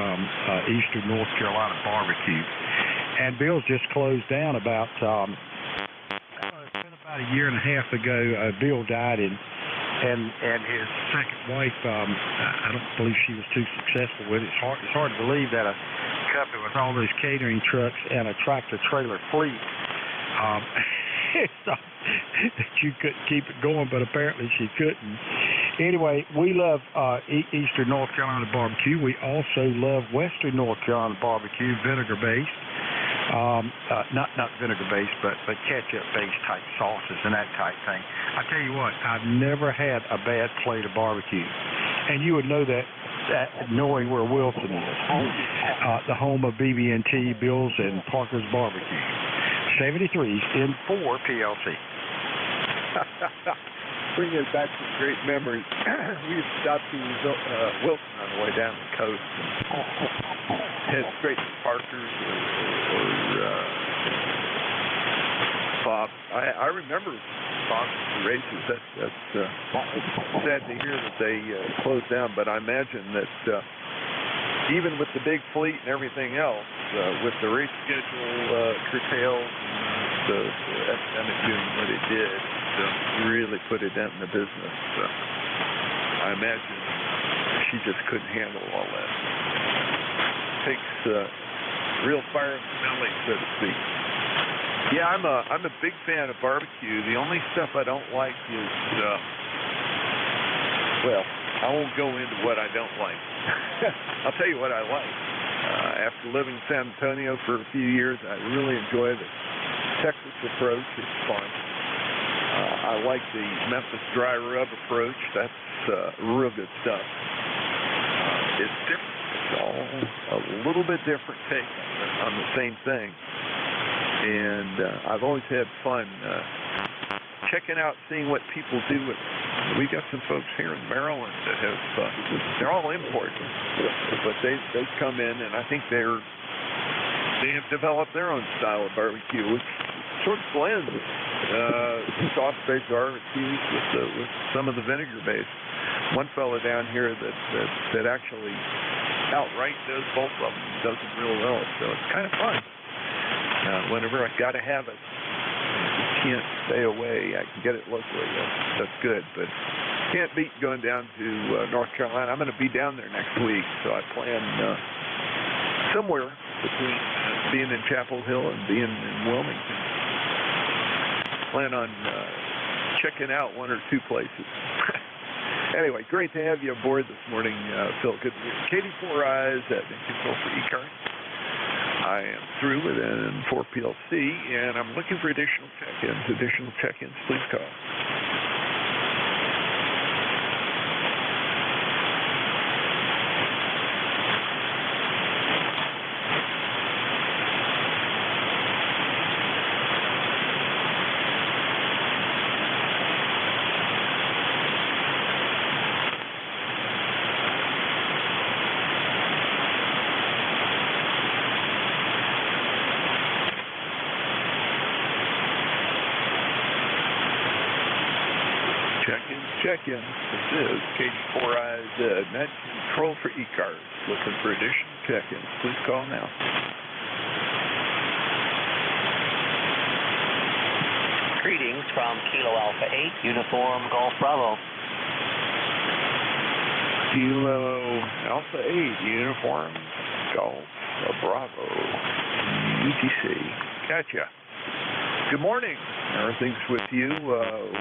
Eastern North Carolina barbecue. And Bill's just closed down about, it's been about a year and a half ago. Bill died, and his second wife, I don't believe she was too successful with it. It's hard to believe that a company with all those catering trucks and a tractor-trailer fleet, so that you couldn't keep it going, but apparently she couldn't. Anyway, we love Eastern North Carolina barbecue. We also love Western North Carolina barbecue, vinegar-based. Not vinegar-based, but ketchup-based type sauces and that type thing. I tell you what, I've never had a bad plate of barbecue. And you would know that knowing where Wilson is, the home of BB&T, Bill's, and Parker's Barbecue. 73s in 4 PLC. Bringing back some great memories. We used to stop to Wilson on the way down the coast and head straight to Parker's or Bob. I remember Bob's races. That's sad to hear that they closed down, but I imagine that even with the big fleet and everything else, with the race schedule curtailed, the epidemic doing what it did, really put a dent in the business. I imagine she just couldn't handle all that. Takes real fire in the belly, so to speak. Yeah, I'm a big fan of barbecue. The only stuff I don't like is, I won't go into what I don't like. I'll tell you what I like. After living in San Antonio for a few years, I really enjoy the Texas approach. It's fun. I like the Memphis dry rub approach. That's real good stuff. It's different. It's all a little bit different take on the same thing. And I've always had fun checking out, seeing what people do with it. We got some folks here in Maryland that have, they're all imports, but they've come in, and I think they have developed their own style of barbecue, which sort of blends sauce-based barbecues with some of the vinegar-based. One fellow down here that actually outright does both of them, does them real well, so it's kind of fun. Whenever I got to have it, can't stay away. I can get it locally. That's good, but can't beat going down to North Carolina. I'm going to be down there next week, so I plan somewhere between being in Chapel Hill and being in Wilmington. Plan on checking out 1 or 2 places. Anyway, great to have you aboard this morning, Phil. Good to hear. Katie Four Eyes at Control for ECARS. I am through with N4 PLC, and I'm looking for additional check-ins. Additional check-ins, please call. Check-in. This is Katie Four Eyes Net Control for ECARS. Looking for additional check-ins. Please call now. Greetings from Kilo Alpha 8, Uniform Golf Bravo. Kilo Alpha 8, Uniform Golf Bravo, UTC. Gotcha. Good morning. Everything's with you.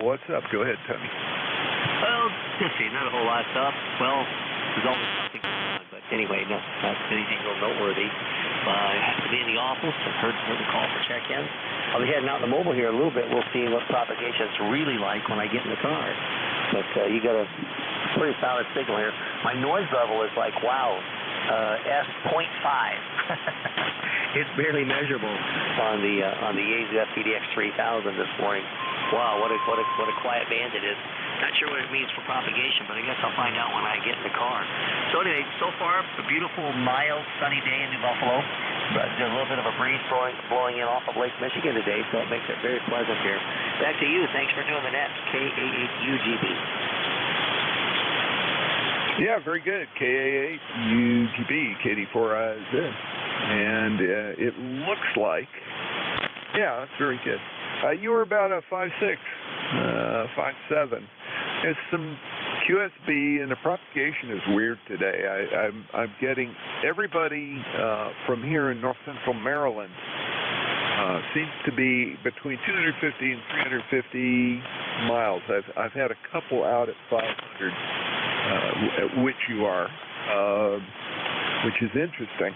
What's up? Go ahead, Tony. Well, just not a whole lot of stuff. Well, there's always something going on, but anyway, not anything real noteworthy. I have to be in the office. I've heard the call for check-ins. I'll be heading out in the mobile here a little bit. We'll see what propagation's really like when I get in the car. But you got a pretty solid signal here. My noise level is like, wow, S.5. It's barely measurable on the AZF-PDX 3000 this morning. Wow, what a quiet band it is. Not sure what it means for propagation, but I guess I'll find out when I get in the car. So anyway, so far, a beautiful, mild, sunny day in New Buffalo. But there's a little bit of a breeze blowing in off of Lake Michigan today, so it makes it very pleasant here. Back to you. Thanks for doing the net. KA8UGB. Yeah, very good. KA8UGB, KD4IZ. And it looks like, yeah, that's very good. You were about a 5.6, 5.7. There's some QSB, and the propagation is weird today. I'm getting everybody from here in north central Maryland seems to be between 250 and 350 miles. I've had a couple out at 500, which you are, which is interesting.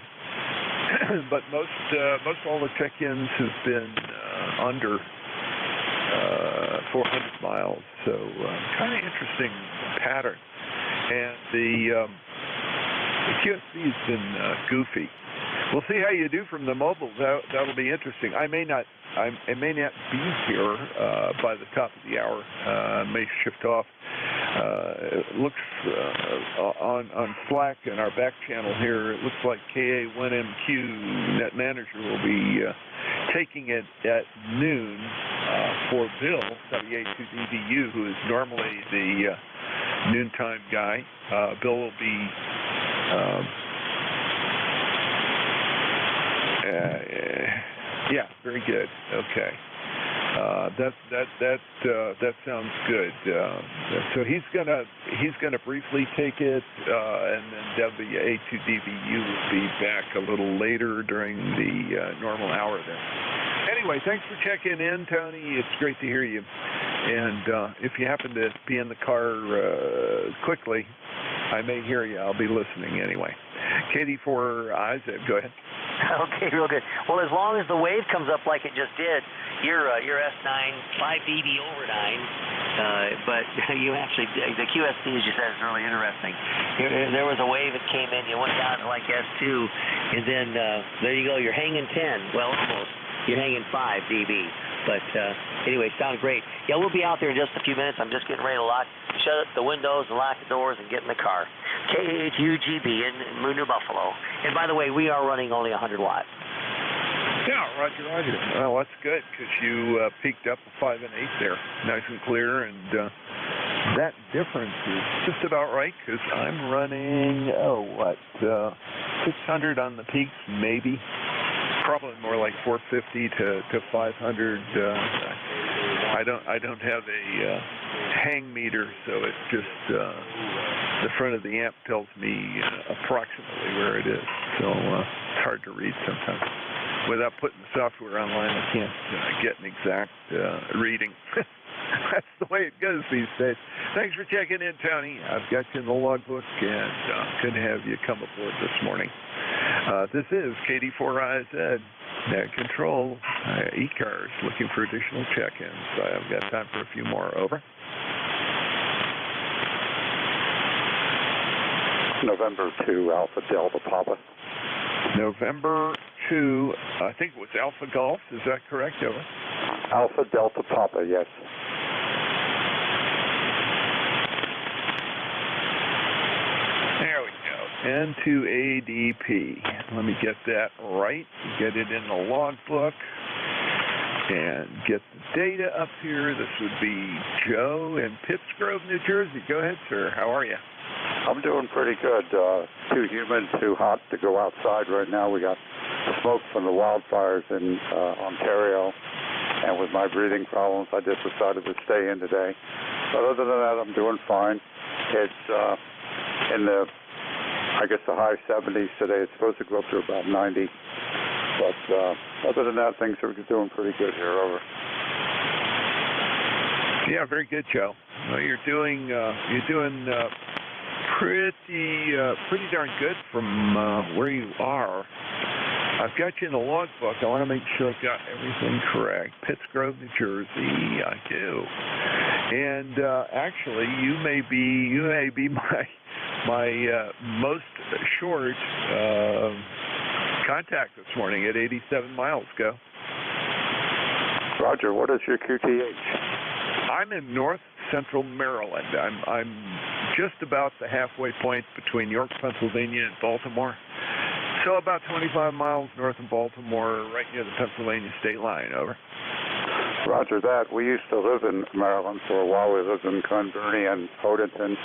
But most all the check-ins have been under 400 miles, so kind of interesting pattern. And the QSB has been goofy. We'll see how you do from the mobile. That'll be interesting. I may not be here by the top of the hour. May shift off. It looks on Slack in our back channel here, it looks like KA1MQ Net Manager will be taking it at noon for Bill, WA2DVU, who is normally the noontime guy. Bill will be yeah, very good. Okay. That sounds good. So he's gonna briefly take it, and then WA2DVU will be back a little later during the normal hour there. Anyway, thanks for checking in, Tony. It's great to hear you. And if you happen to be in the car quickly, I may hear you. I'll be listening anyway. KD4IZ, go ahead. Okay, real good. Well, as long as the wave comes up like it just did, you're S9, 5 dB over 9, but you actually, the QSC, as you said, is really interesting. There was a wave that came in, you went down to like S2, and then there you go, you're hanging 10, well, almost. You're hanging 5 dB. But anyway, sounded great. Yeah, we'll be out there in just a few minutes. I'm just getting ready to shut the windows and lock the doors and get in the car. KA8UGB in New Buffalo. And by the way, we are running only 100 watts. Yeah, roger. Well, that's good, because you peaked up a 5 and 8 there, nice and clear, and that difference is just about right, because I'm running, 600 on the peaks, maybe. Probably more like 450 to 500. I don't have a hang meter, so it's just the front of the amp tells me approximately where it is. So it's hard to read sometimes. Without putting the software online, I can't get an exact reading. That's the way it goes these days. Thanks for checking in, Tony. I've got you in the logbook, and good to have you come aboard this morning. This is KD4IZ, Net Control, ECARS, looking for additional check-ins. I've got time for a few more. Over. November 2, Alpha Delta Papa. November 2, I think it was Alpha Golf, is that correct? Over. Alpha Delta Papa, yes. There we go. N2ADP. Let me get that right. Get it in the logbook and get the data up here. This would be Joe in Pittsgrove, New Jersey. Go ahead, sir. How are you? I'm doing pretty good. Too humid, too hot to go outside right now. We got smoke from the wildfires in Ontario, and with my breathing problems, I just decided to stay in today. But other than that, I'm doing fine. It's in the, I guess, the high 70s today. It's supposed to go up to about 90. But other than that, things are doing pretty good here. Over. Yeah, very good, Joe. Well, you're doing pretty darn good from where you are. I've got you in the logbook. I want to make sure I've got everything correct. Pittsgrove, New Jersey. I do. And actually, you may be my most short contact this morning at 87 miles. Go. Roger. What is your QTH? I'm in north central Maryland. I'm just about the halfway point between York, Pennsylvania, and Baltimore. So about 25 miles north of Baltimore, right near the Pennsylvania state line. Over. Roger that. We used to live in Maryland for a while. We lived in Glen and Odenton,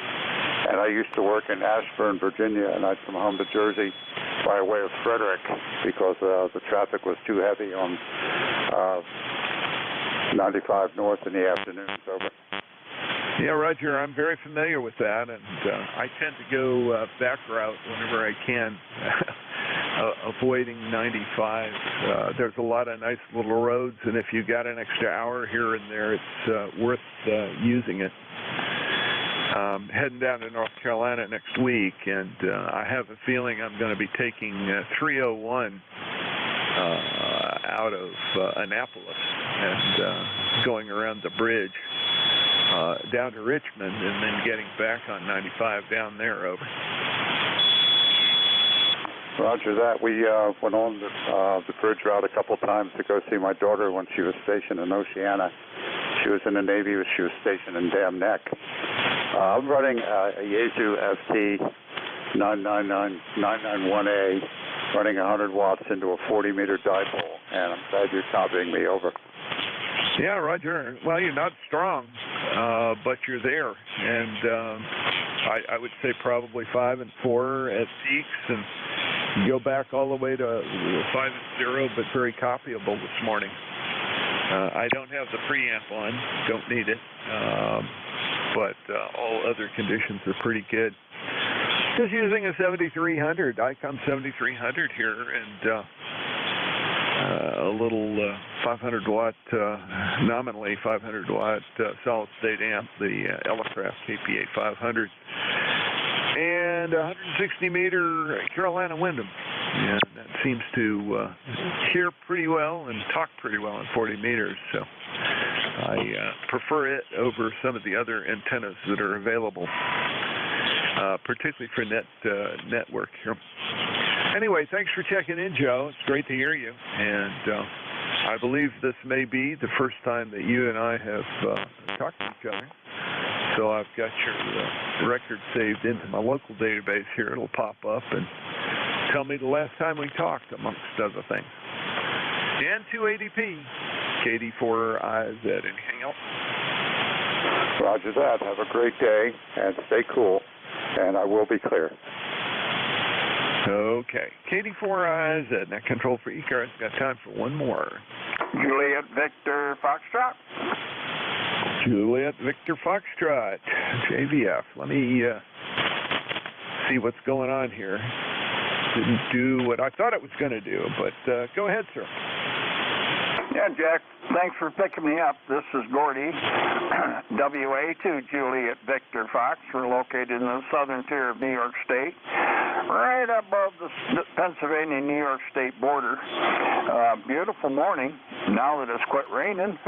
and I used to work in Ashburn, Virginia, and I'd come home to Jersey by way of Frederick because the traffic was too heavy on 95 north in the afternoons. Over. Yeah, Roger, I'm very familiar with that, and I tend to go back route whenever I can, avoiding 95. There's a lot of nice little roads, and if you got an extra hour here and there, it's worth using it. Heading down to North Carolina next week, and I have a feeling I'm going to be taking 301 out of Annapolis and going around the bridge down to Richmond and then getting back on 95 down there. Over. Roger that. We went on the bridge route a couple times to go see my daughter when she was stationed in Oceana. She was in the Navy. She was stationed in Dam Neck. I'm running a Yaesu FT 991A, running 100 watts into a 40-meter dipole, and I'm glad you're copying me. Over. Yeah, Roger. Well, you're not strong, but you're there, and I would say probably 5 and 4 at peaks, and you go back all the way to 5 and 0, but very copyable this morning. I don't have the preamp on, don't need it, but all other conditions are pretty good. Just using a 7300, ICOM 7300 here, and a little 500 watt, nominally 500 watt solid state amp, the Elecraft KPA 500, and 160 meter Carolina Windham. And that seems to hear pretty well and talk pretty well in 40 meters. So I prefer it over some of the other antennas that are available, particularly for network here. Anyway, thanks for checking in, Joe. It's great to hear you. And I believe this may be the first time that you and I have talked to each other. So I've got your record saved into my local database here. It'll pop up and tell me the last time we talked, amongst other things. And 280p, KD4IZ. Anything else? Roger that. Have a great day and stay cool. And I will be clear. Okay. KD4IZ, net control for ECARS. Got time for one more. Juliet Victor Foxtrot. Juliet Victor Foxtrot, JVF. Let me see what's going on here. Didn't do what I thought it was going to do, but go ahead, sir. Yeah, Jack, thanks for picking me up. This is Gordy, WA2 Juliet Victor Fox. We're located in the southern tier of New York State, right above the Pennsylvania-New York State border. Beautiful morning, now that it's quit raining.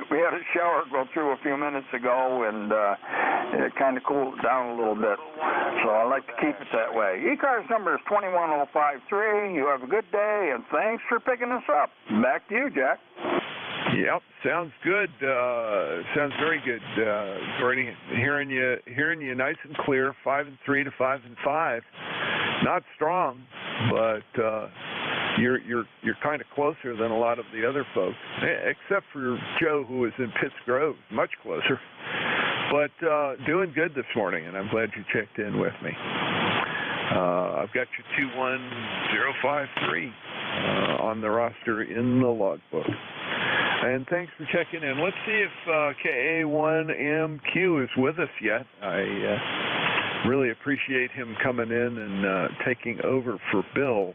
We had a shower go through a few minutes ago, and it kind of cooled down a little bit. So I like to keep it that way. ECARS number is 21053. You have a good day, and thanks for picking us up. Back to you, Jack. Yep, sounds good. Sounds very good, Gordy. Hearing you nice and clear. 5 and 3 to 5 and 5. Not strong, but you're kind of closer than a lot of the other folks, except for Joe, who is in Pittsgrove, much closer. But doing good this morning, and I'm glad you checked in with me. I've got you 21053 on the roster in the logbook. And thanks for checking in. Let's see if KA1MQ is with us yet. I really appreciate him coming in and taking over for Bill.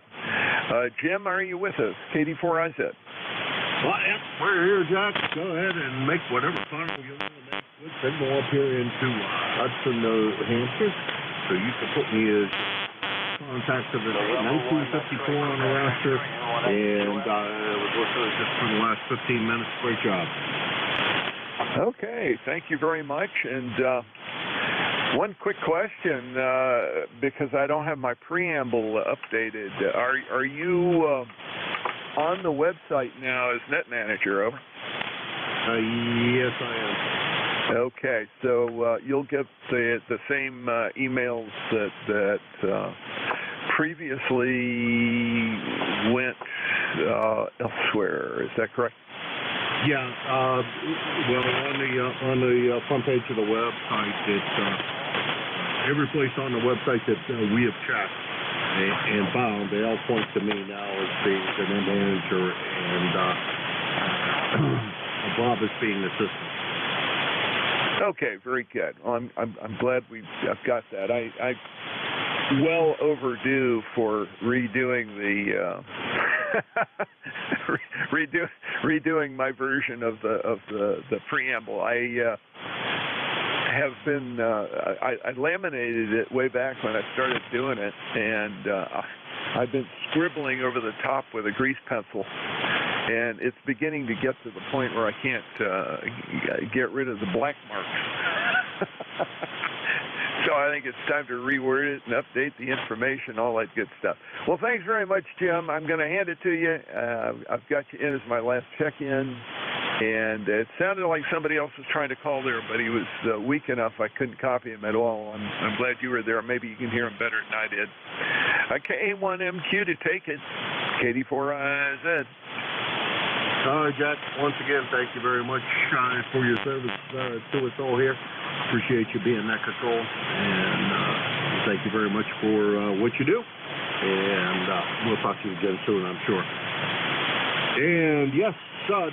Jim, are you with us? KD4IZ. Well, yeah, we're here, Jack. Go ahead and make whatever funnel you want to make. Good signal up here into Hudson, New Hampshire. So you can put me as contact of the 1954 on the roster, and was working with just for the last 15 minutes. Great job. Okay, thank you very much. And one quick question, because I don't have my preamble updated. Are you on the website now as net manager? Over. Yes, I am. Okay, so you'll get the same emails that previously went elsewhere. Is that correct? Yeah. Well, on the front page of the website, it's every place on the website that we have checked and found, they all point to me now as being the net manager, and Bob as being the assistant. Okay, very good. Well, I'm glad I've got that. I well overdue for redoing the redoing my version of the preamble. I have been I laminated it way back when I started doing it, and I've been scribbling over the top with a grease pencil, and it's beginning to get to the point where I can't get rid of the black marks. So I think it's time to reword it and update the information, all that good stuff. Well, thanks very much, Jim. I'm going to hand it to you. I've got you in as my last check-in, and it sounded like somebody else was trying to call there, but he was weak enough I couldn't copy him at all. I'm glad you were there. Maybe you can hear him better than I did. K1MQ to take it. KD4IZ. All right, Jack. Once again, thank you very much for your service to us all here. Appreciate you being net control, and thank you very much for what you do. And we'll talk to you again soon, I'm sure. And yes,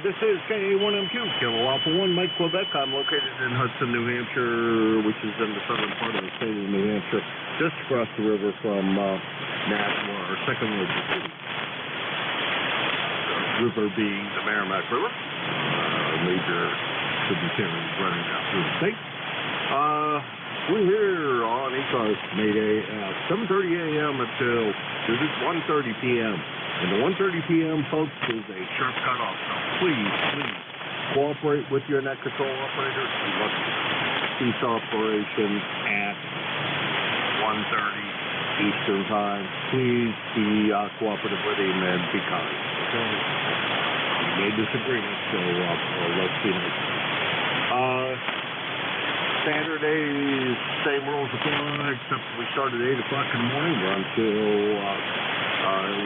this is K1MQ, Kilo Alpha 1, Mike, Quebec. I'm located in Hudson, New Hampshire, which is in the southern part of the state of New Hampshire, just across the river from Nashua, our second largest city. River being the Merrimack River, major tributaries running out through the state. We're here on ECARS May Day at 7:30 a.m. until 1:30 p.m. And the 1:30 p.m., folks, is a sharp cutoff. So please cooperate with your net control operators. We must cease operations at 1:30 Eastern Time. Please be cooperative with him and be kind. Okay? We made this agreement, so let's be nice. Saturdays, same rules apply, except we start at 8 o'clock in the morning, run till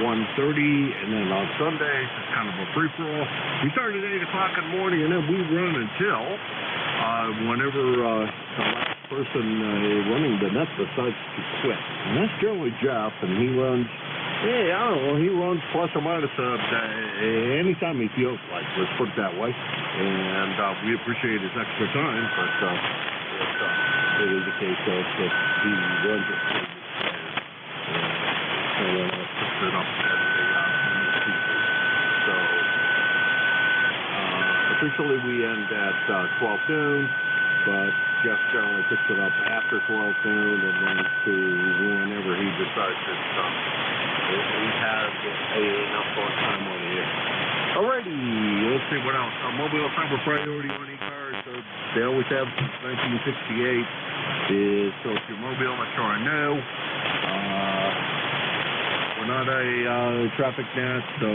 1:30, and then on Sundays, it's kind of a free-for-all. We start at 8 o'clock in the morning, and then we run until whenever the last person running the net decides to quit. And that's generally Jeff, and he runs, I don't know, he runs plus or minus anytime he feels like, let's put it that way. And we appreciate his extra time, but it is a case of that he runs it and someone else picks it up as the pieces. So officially we end at 12 noon, but Jeff generally picks it up after 12 noon and then to whenever he decides he has enough time on the air. Alrighty, let's see what else. Mobile fiber priority on ECARS, they always have since 1968. So if you're mobile, that's all I know. We're not a traffic net, so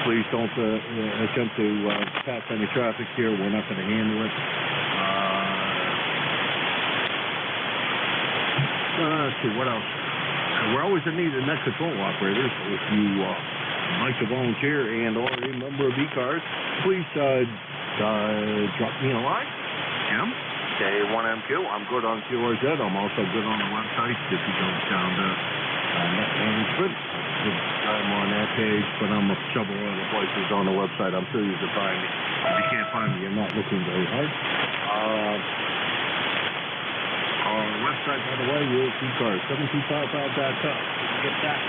please don't attempt to pass any traffic here. We're not going to handle it. Let's see, what else? We're always in need of net control operators. If you like to volunteer and or a member of ECARS, please drop me a line. K1MQ. I'm good on QRZ. I'm also good on the website. If you go down to net management, I'm on that page, but I'm a several other places on the website. I'm sure you can find me. If you can't find me, you're not looking very hard. website, by the way, is ECARS, 725.com. Get that.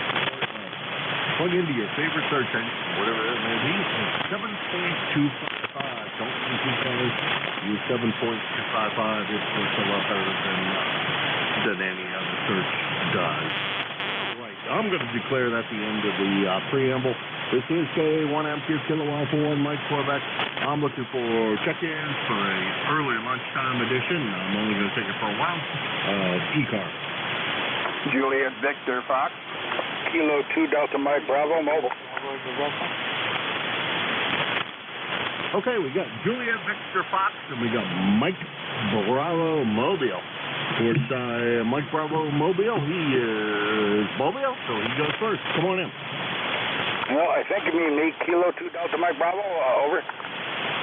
Plug into your favorite search engine, whatever it may be, 7.255. Don't use ECARS. Use 7.255. It works a lot better than any other search does. Right. I'm going to declare that the end of the preamble. This is K1M Kilowatt 1 Mike Corbeck. I'm looking for check-ins for a early lunchtime edition. I'm only going to take it for a while. ECARS. Juliet Victor Fox. Kilo 2 Delta Mike Bravo Mobile. Okay, we got Juliet Victor Fox and we got Mike Bravo Mobile. Of course, Mike Bravo Mobile, he is Mobile, so he goes first. Come on in. Well, I think you mean me, Kilo 2 Delta Mike Bravo, over.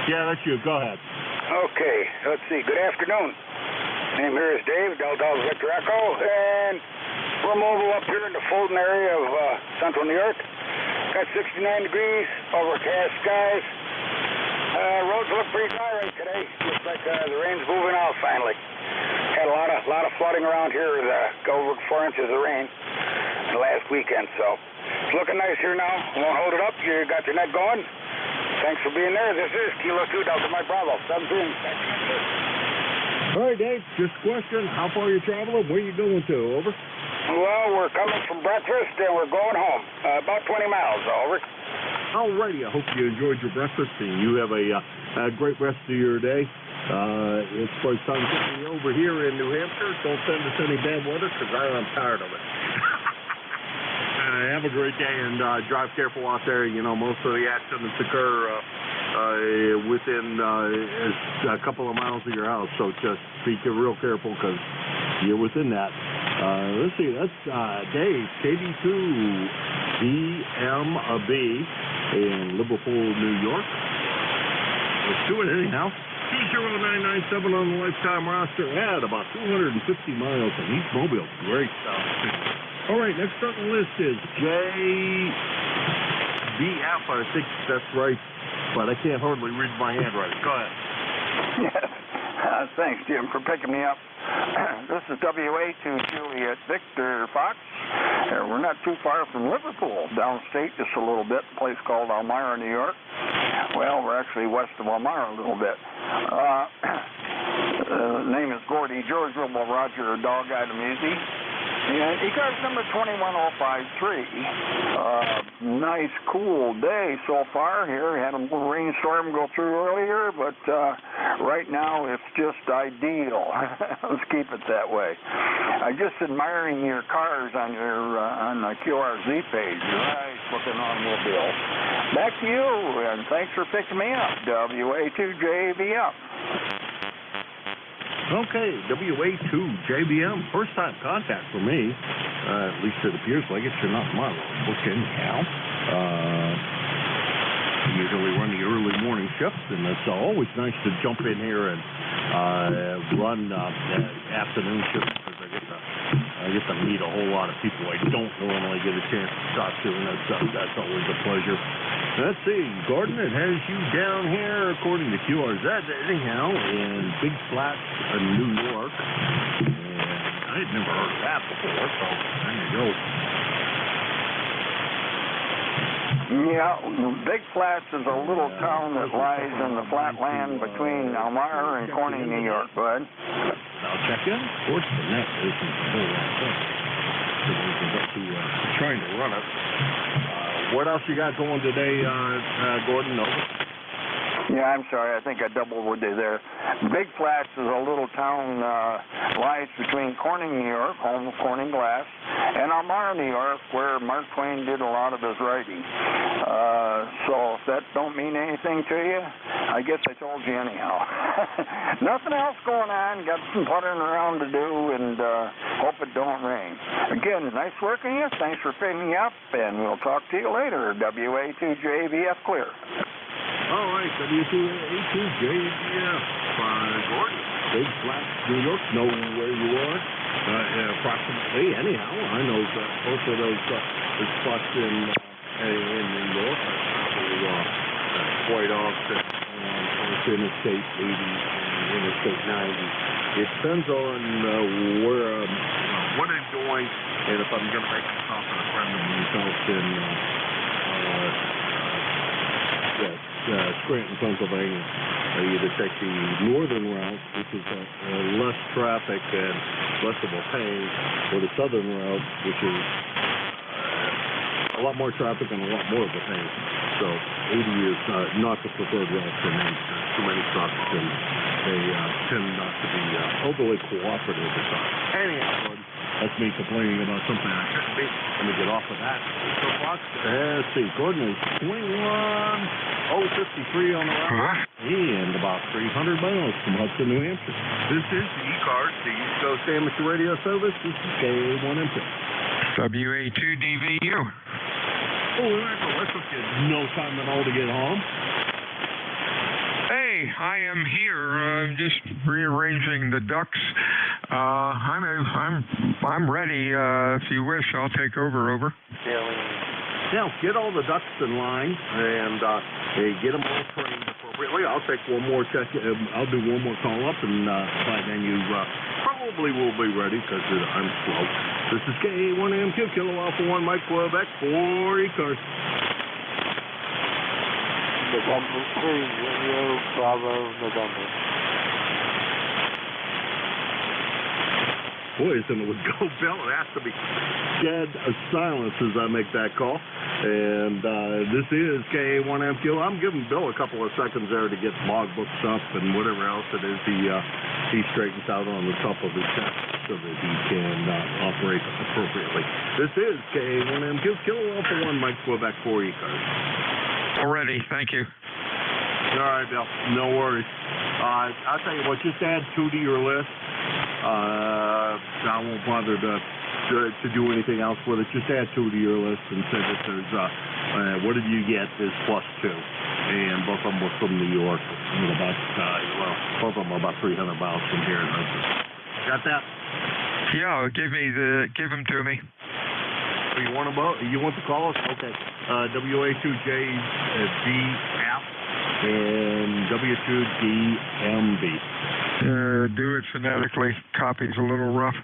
Yeah, that's you. Go ahead. Okay, let's see. Good afternoon. Name here is Dave, Delta Victor Echo, and we're mobile up here in the Fulton area of central New York. Got 69 degrees, overcast skies. Roads look pretty dry right today. Looks like the rain's moving out finally. Had a lot of flooding around here. Over 4 inches of rain last weekend, so it's looking nice here now. Won't hold it up. You got your net going. Thanks for being there. This is Kilo 2 Delta Mike Bravo. 17. All right, Dave. Just a question. How far are you traveling? Where are you going to? Over. Well, we're coming from breakfast and we're going home. About 20 miles. Over. All righty. I hope you enjoyed your breakfast and you have a great rest of your day. It's first time getting over here in New Hampshire. Don't send us any bad weather because I'm tired of it. Have a great day and drive careful out there. You know, most of the accidents occur within a couple of miles of your house, so just be real careful because you're within that. Let's see, that's Dave, KD2BMB in Liverpool, New York. Let's do it anyhow. 20997 on the lifetime roster at about 250 miles, and he's mobile. Great stuff. All right, next on the list is JBF. I think that's right, but I can't hardly read my handwriting. Go ahead. Yes. Thanks, Jim, for picking me up. This is WA2 Juliet Victor Fox. We're not too far from Liverpool, downstate just a little bit, a place called Elmira, New York. Well, we're actually west of Elmira a little bit. Name is Gordy, George Rebel Roger, Dog Item Easy. And ECARS number 21053. Nice, cool day so far here. Had a little rainstorm go through earlier, but right now it's just ideal. Let's keep it that way. I'm just admiring your cars on your on the QRZ page. Nice looking automobile. Back to you, and thanks for picking me up. WA2JBF. Okay, WA2JBM, first time contact for me. At least it appears like it. You're not my book anyhow. Usually run the early morning shifts, and it's always nice to jump in here and run afternoon shifts because I get to meet a whole lot of people I don't normally get a chance to talk to, and that's always a pleasure. Let's see, Gordon, it has you down here, according to QRZ, anyhow, in Big Flats, New York. And I had never heard of that before, so there you go. Yeah, Big Flats is a little town that lies in the flat land between Elmira and Corning, New York, bud. I'll check in. Of course, the net isn't a whole lot of so we can get to trying to run it. What else you got going today, Gordon? Over. Yeah, I'm sorry. I think I doubled with you there. Big Flats is a little town lies between Corning, New York, home of Corning Glass, and Elmira, New York, where Mark Twain did a lot of his writing. So if that don't mean anything to you, I guess I told you anyhow. Nothing else going on. Got some puttering around to do, and hope it don't rain. Again, nice working you. Thanks for picking me up, and we'll talk to you later. WA2JBF clear. All right, W2A2JBF. Gordon, Big Flats, New York. Know where you are approximately. Anyhow, I know both of those spots in New York are probably quite often on Interstate 80 and Interstate 90. It depends on where And if I'm going to make a stop at a friend of myself in Scranton, Pennsylvania, I either take the northern route, which is less traffic and less of a pain, or the southern route, which is a lot more traffic and a lot more of a pain. So 80 is not the preferred route for me. There's too many trucks, and they tend not to be overly cooperative at times. Anyhow, that's me complaining about something I shouldn't be. Let me get off of that. So, Fox, let's see, Gordon is 21,053 on the route, and about 300 miles from Hudson, New Hampshire. This is the ECARS, the East Coast Amateur Radio Service. This is KA1M2. WA2DVU. Oh, that took you no time at all to get home. Hey, I am here. I'm just rearranging the ducks. I'm ready. If you wish, I'll take over. Now, get all the ducks in line and get them all trained appropriately. I'll take one more check. I'll do one more call up, and by then you probably will be ready because I'm slow. This is KA1M2, Kilo Alpha 1, Mike Quebec for ECARS. November 3, Romeo, Bravo, November. Boy, isn't it would go, Bill? It has to be dead silence as I make that call. And this is KA1MQ. I'm giving Bill a couple of seconds there to get logbook stuff and whatever else it is he straightens out on the top of his desk so that he can operate appropriately. This is KA1MQ, Kilo Alpha 1, Mike Quebec for ECARS. Already, thank you. All right, Bill, no worries. I'll tell you what, just add 2 to your list. I won't bother to do anything else with it. Just add 2 to your list and say that there's, what did you get is +2. And both of them were from New York. Both of them are about 300 miles from here in Hudson. Got that? Yeah, give them to me. You want the calls? Okay. WA2JDF and W2DMB. Do it phonetically. Copy's a little rough.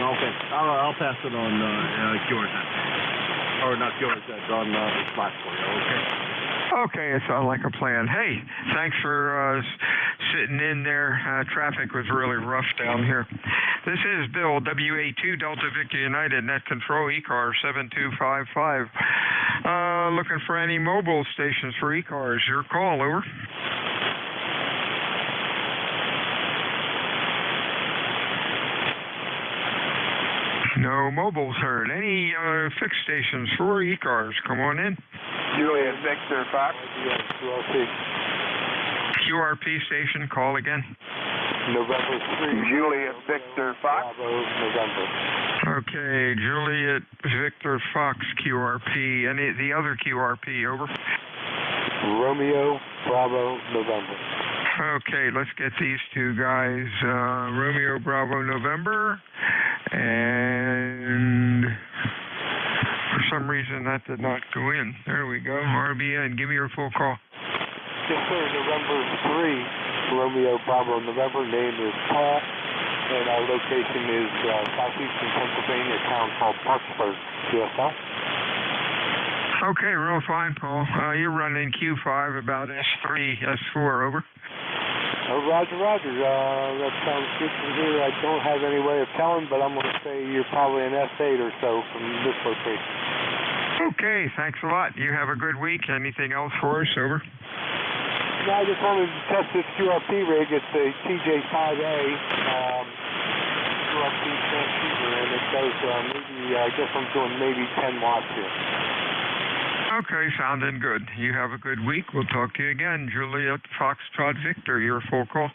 Okay. I'll pass it on QRZ. Or not QRZ, on Slack for you, okay? Okay, it sounds like a plan. Hey, thanks for sitting in there. Traffic was really rough down here. This is Bill, WA2 Delta Victor United, Net Control, ECARS 7255. Looking for any mobile stations for ECARS. Your call, over. No mobiles heard. Any fixed stations for ECARS? Come on in. Juliet Victor Fox. QRP station, call again. November 3. Juliet Victor Fox. Bravo, November. Okay, Juliet Victor Fox QRP. Any the other QRP, over. Romeo, Bravo, November. Okay, let's get these two guys. Romeo, Bravo, November. And for some reason that did not go in. There we go. RBN, give me your full call. Yes, sir. November 3, Romeo, Bravo, November. Name is Paul, and our location is southeastern Pennsylvania, a town called Parksburg, QSL. Okay, real fine, Paul. You're running Q5 about S3, S4, over. Roger. That sounds good from here. I don't have any way of telling, but I'm going to say you're probably an S8 or so from this location. Okay, thanks a lot. You have a good week. Anything else for us, over? No, I just wanted to test this QRP rig. It's a TJ5A QRP transceiver, and it does maybe, I guess I'm doing maybe 10 watts here. Okay, sounding good. You have a good week. We'll talk to you again. Juliet Foxtrot Victor, your full call.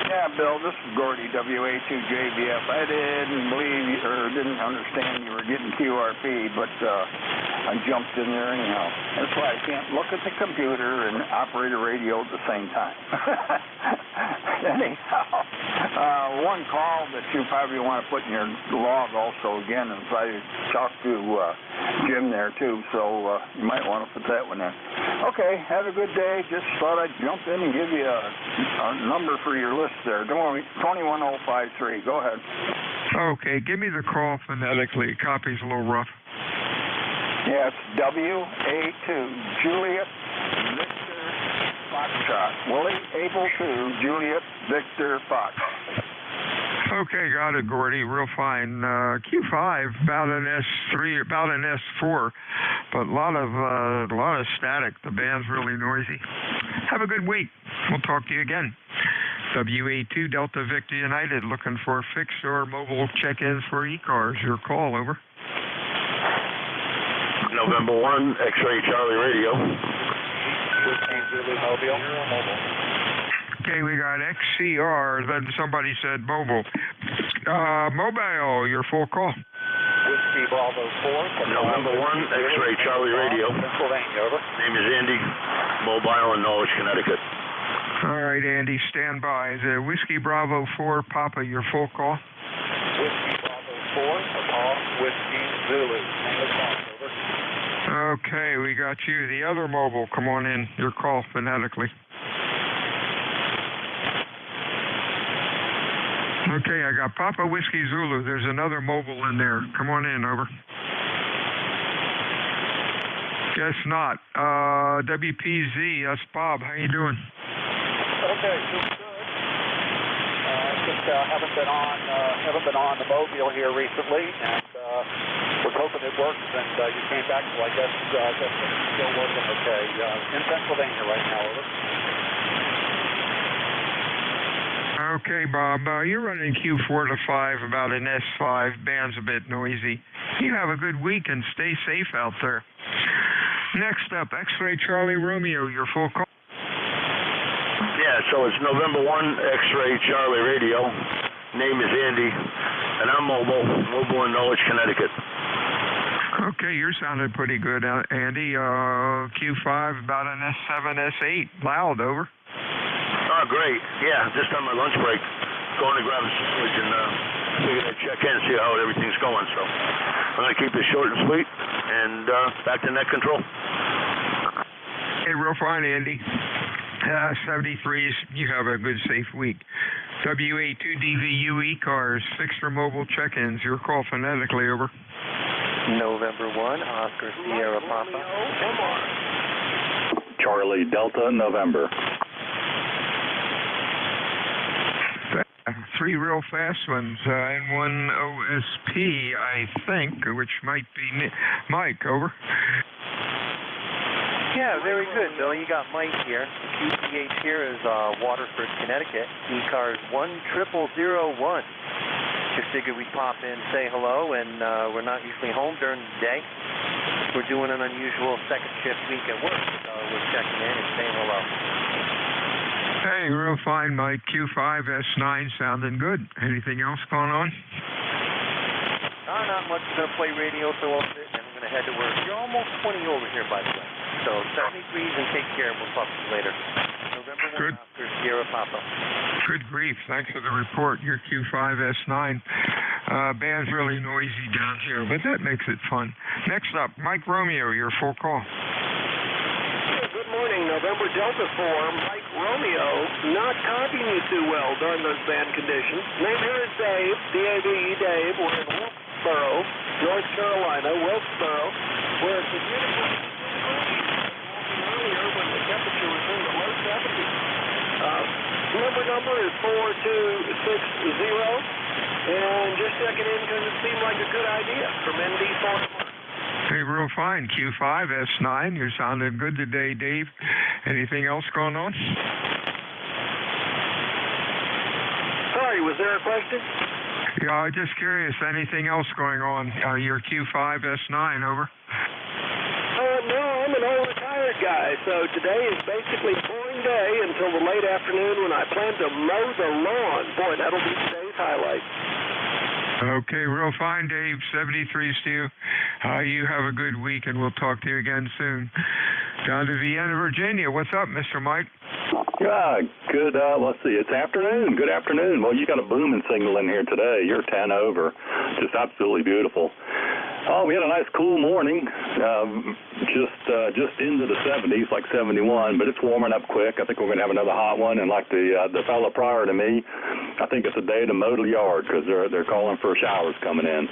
Yeah, Bill, this is Gordy, WA2JBF. I didn't understand you were getting QRP, but I jumped in there anyhow. That's why I can't look at the computer and operate a radio at the same time. Anyhow, one call that you probably want to put in your log also again, is I talked to Jim there too, so you might want to put that one in. Okay, have a good day. Just thought I'd jump in and give you a number for your list there. 21053. Go ahead. Okay, give me the call phonetically. Copy's a little rough. Yes, WA2, Juliet, Victor, Foxtrot. Willie, Able 2, Juliet, Victor, Fox. Okay, got it, Gordy. Real fine. Q5, about an S3, about an S4, but a lot of static. The band's really noisy. Have a good week. We'll talk to you again. WA2 Delta Victor United, looking for fixed or mobile check-ins for ECARS. Your call, over. November 1, X-Ray Charlie Radio. Okay, we got XCR, then somebody said mobile. Mobile, your full call. Whiskey Bravo 4. November 1, X-Ray Charlie Radio. Pennsylvania, over. Name is Andy, mobile in Norwich, Connecticut. All right, Andy, stand by. Is it Whiskey Bravo 4, Papa, your full call? Whiskey Bravo 4, call, Whiskey Zulu. Over. Okay, we got you. The other mobile, come on in. Your call phonetically. Okay, I got Papa Whiskey Zulu. There's another mobile in there. Come on in, over. Guess not. WPZ, that's Bob. How you doing? Okay, doing good. Just haven't been on the mobile here recently, and was hoping it works. And you came back, so I guess it's still working okay. In Pennsylvania right now, over. Okay, Bob, you're running Q4 to 5, about an S5. Band's a bit noisy. You have a good week and stay safe out there. Next up, X-Ray Charlie Romeo, your full call. Yeah, so it's November 1, X-Ray Charlie Radio. Name is Andy, and I'm mobile in Norwich, Connecticut. Okay, you're sounding pretty good, Andy. Q5, about an S7, S8. Loud, over. Oh, great. Yeah, just on my lunch break. Going to grab a sandwich and figured I'd check in and see how everything's going. So I'm going to keep this short and sweet and back to net control. Hey, real fine, Andy. 73s, you have a good, safe week. WA2DVU ECARS, fixed or mobile check-ins. Your call phonetically, over. November 1, Oscar Sierra Papa. Charlie Delta, November. 3 real fast ones, and 1 OSP, I think, which might be Mike, over. Yeah, very good, Bill. You got Mike here. QTH here is Waterford, Connecticut. ECARS 10001. Just figured we'd pop in, say hello, and we're not usually home during the day. We're doing an unusual second shift week at work, so we're checking in and saying hello. Hey, real fine, Mike. Q5, S9, sounding good. Anything else going on? Not much. Going to play radio for a little bit, and I'm going to head to work. You're almost 20 over here, by the way. So 73s and take care. We'll talk to you later. November 1, good. Oscar Sierra Papa. Good grief. Thanks for the report. Your Q5, S9. Band's really noisy down here, but that makes it fun. Next up, Mike Romeo, your full call. Good morning, November Delta 4, Mike Romeo, not copying you too well during those band conditions. Name here is Dave, D-A-V-E, Dave. We're in Wilkesboro, North Carolina, Wilkesboro, where it's a beautiful earlier when the temperature was in the low 70s. Number is 4260, and just checking in because it seemed like a good idea from ND4. Hey, real fine. Q5, S9. You're sounding good today, Dave. Anything else going on? Sorry, was there a question? Yeah, I'm just curious. Anything else going on? Your Q5, S9, over. No, I'm an old retired guy, so today is basically a boring day until the late afternoon when I plan to mow the lawn. Boy, that'll be today's highlight. Okay, real fine, Dave. 73s to you. You have a good week, and we'll talk to you again soon. Down to Vienna, Virginia. What's up, Mr. Mike? Yeah, good. Let's see. It's afternoon. Good afternoon. Well, you got a booming signal in here today. You're 10 over. Just absolutely beautiful. Oh, we had a nice cool morning, just into the 70s, like 71, but it's warming up quick. I think we're going to have another hot one, and like the fellow prior to me, I think it's a day to mow the yard because they're calling for showers coming in.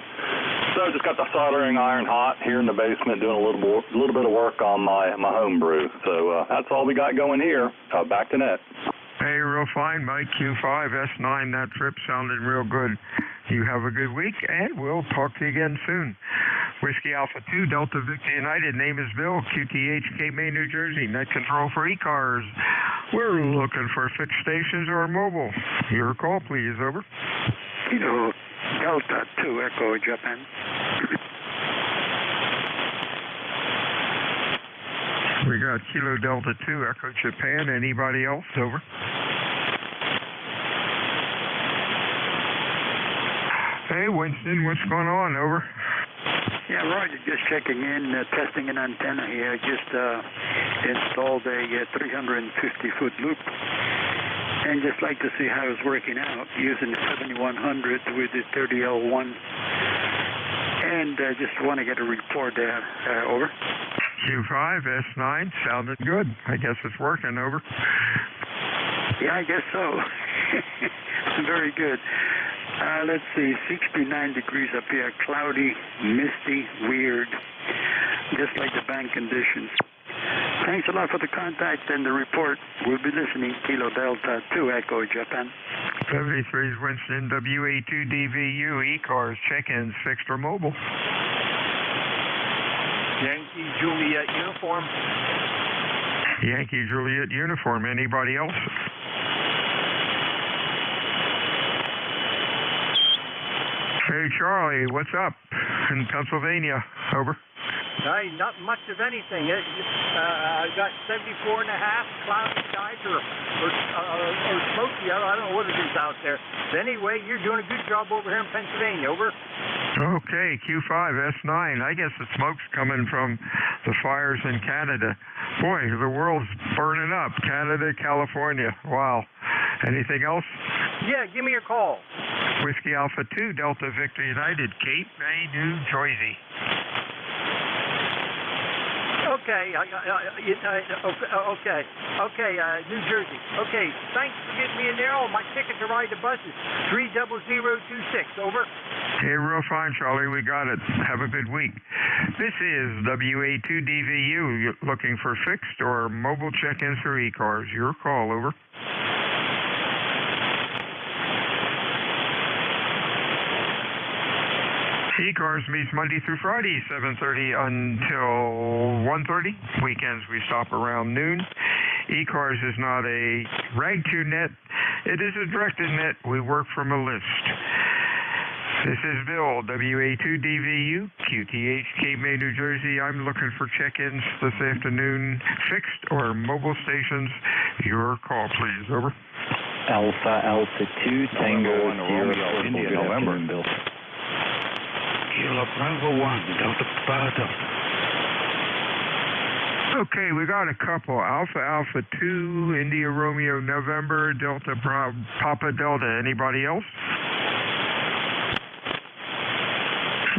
So just got the soldering iron hot here in the basement, doing a little bit of work on my home brew. So that's all we got going here. Back to net. Hey, real fine, Mike. Q5S9, that trip sounded real good. You have a good week, and we'll talk to you again soon. Whiskey Alpha 2, Delta Victor United, name is Bill, QTH, Cape May, New Jersey, net control for ECARS. We're looking for fixed stations or mobile. Your call, please, over. Kilo Delta 2, Echo, Japan. We got Kilo Delta 2, Echo, Japan. Anybody else? Over. Hey, Winston, what's going on? Over. Yeah, Roger, just checking in, testing an antenna here. Just installed a 350-foot loop. And just like to see how it's working out using the 7100 with the 30L1. And just want to get a report there. Over. Q5S9, sounded good. I guess it's working. Over. Yeah, I guess so. Very good. Let's see, 69 degrees up here, cloudy, misty, weird, just like the bank conditions. Thanks a lot for the contact and the report. We'll be listening. Kilo Delta 2, Echo, Japan. 73 is Winston, WA2DVU, ECARS, check-ins, fixed or mobile. Yankee Juliet uniform. Yankee Juliet uniform. Anybody else? Hey, Charlie, what's up in Pennsylvania? Over. Not much of anything. I got 74 and a half, cloudy skies or smoky. I don't know what it is out there. But anyway, you're doing a good job over here in Pennsylvania. Over. Okay, Q5S9. I guess the smoke's coming from the fires in Canada. Boy, the world's burning up. Canada, California. Wow. Anything else? Yeah, give me your call. Whiskey Alpha 2, Delta Victor United, Cape May, New Jersey. Okay, New Jersey. Okay, thanks for getting me in there. Oh, my ticket to ride the bus is 30026. Over. Hey, real fine, Charlie. We got it. Have a good week. This is WA2DVU. You're looking for fixed or mobile check-ins for ECARS. Your call. Over. ECARS meets Monday through Friday, 7:30 until 1:30. Weekends we stop around noon. ECARS is not a rag-to net. It is a directed net. We work from a list. This is Bill, WA2DVU, QTH, Cape May, New Jersey. I'm looking for check-ins this afternoon, fixed or mobile stations. Your call, please. Over. Alpha 2, Tango, Sierra, India, November. Bill. Kilo Bravo 1, Delta Delta. Okay, we got a couple. Alpha 2, India Romeo November, Delta Papa Delta. Anybody else?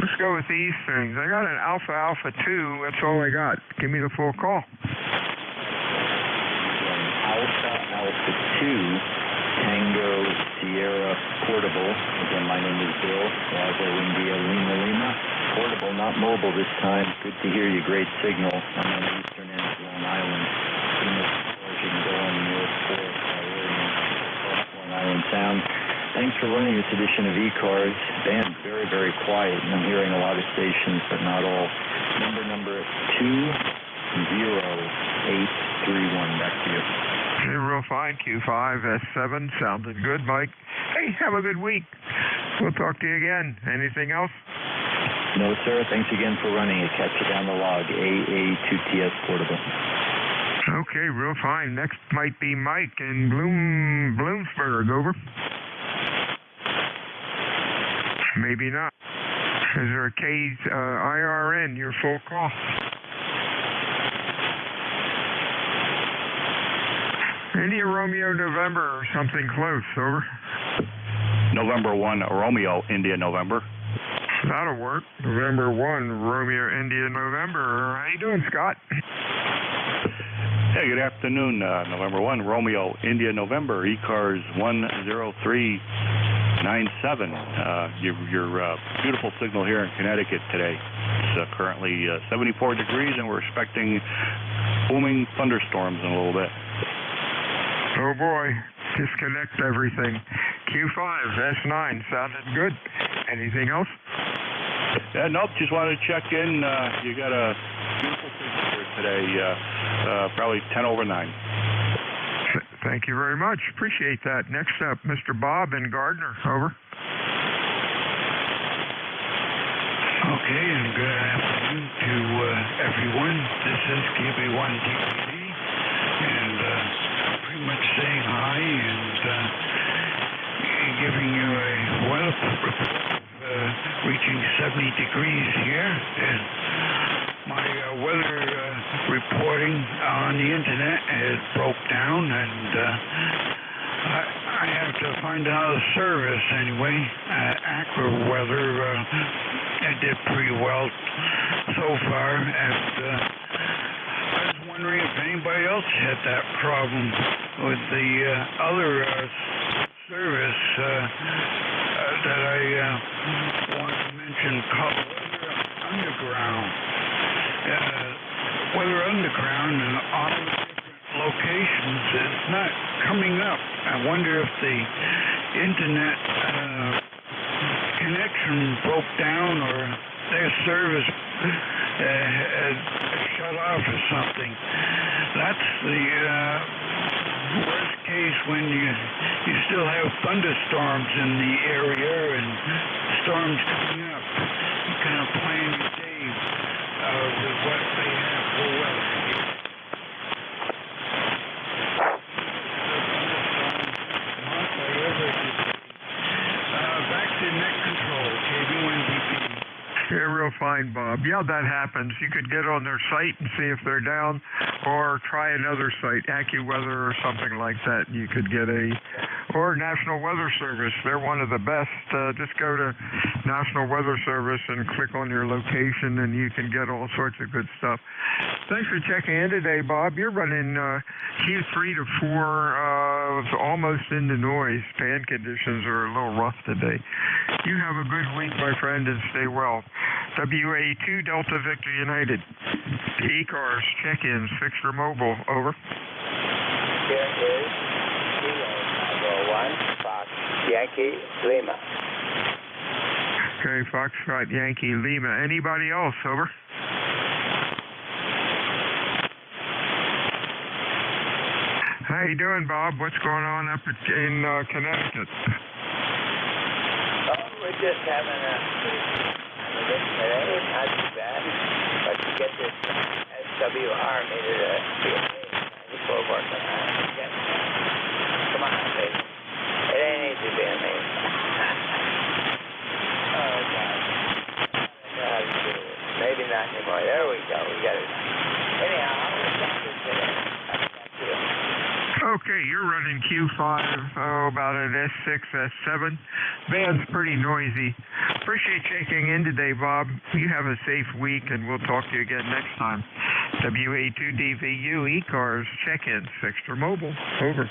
Let's go with these things. I got an Alpha 2. That's all I got. Give me the full call. Alpha 2, Tango, Sierra, Portable. Again, my name is Bill. Bravo, India, Lima. Portable, not mobile this time. Good to hear you. Great signal. I'm on the eastern end of Long Island. You can go on the North Shore, Long Island Sound. Thanks for running this edition of ECARS. Band very, very quiet. I'm hearing a lot of stations, but not all. Number 20831. Back to you. Hey, real fine. Q5S7. Sounded good, Mike. Hey, have a good week. We'll talk to you again. Anything else? No, sir. Thanks again for running it. Catch you down the log. AA2TS Portable. Okay, real fine. Next might be Mike in Bloomsburg. Over. Maybe not. Is there a IRN? Your full call. India Romeo November or something close. Over. November 1, Romeo, India, November. That'll work. November 1, Romeo, India, November. How you doing, Scott? Hey, good afternoon. November 1, Romeo, India, November, ECARS 10397. Your beautiful signal here in Connecticut today. It's currently 74 degrees, and we're expecting booming thunderstorms in a little bit. Oh boy, disconnect everything. Q5, S9, sounded good. Anything else? Nope, just wanted to check in. You got a beautiful signal here today, probably 10 over 9. Thank you very much. Appreciate that. Next up, Mr. Bob in Gardner. Over. Okay, and good afternoon to everyone. This is KB1DVD, and pretty much saying hi and giving you a weather report reaching 70 degrees here. And my weather reporting on the internet has broke down, and I have to find another service anyway. AccuWeather did pretty well so far, and I was wondering if anybody else had that problem with the other service that I wanted to mention called Weather Underground. Weather Underground in all the different locations is not coming up. I wonder if the internet connection broke down or their service shut off or something. That's the worst case when you still have thunderstorms in the area and storms coming up. You kind of plan your day with what they have for weather. Back to net control, KB1DP. Yeah, real fine, Bob. Yeah, that happens. You could get on their site and see if they're down, or try another site, AccuWeather or something like that. You could get or National Weather Service. They're one of the best. Just go to National Weather Service and click on your location, and you can get all sorts of good stuff. Thanks for checking in today, Bob. You're running Q3 to 4, almost into noise. Band conditions are a little rough today. You have a good week, my friend, and stay well. WA2 Delta Victor United. ECARS check-ins, fixed or mobile. Over. Here is Kilo 1, Fox Yankee Lima. Okay, Foxtrot Yankee Lima. Anybody else? Over. How you doing, Bob? What's going on up in Connecticut? We're just having a look today. Not too bad. But to get this SWR meter to be before working on it. Come on, baby. It ain't easy being me. Oh, God. Maybe not anymore. There we go. We got it. Anyhow, I'm going to talk this today. Okay, you're running Q5, about an S6, S7. Band's pretty noisy. Appreciate checking in today, Bob. You have a safe week, and we'll talk to you again next time. WA2DVU ECARS check-in, fixed or mobile. Over.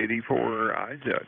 84 Isaac.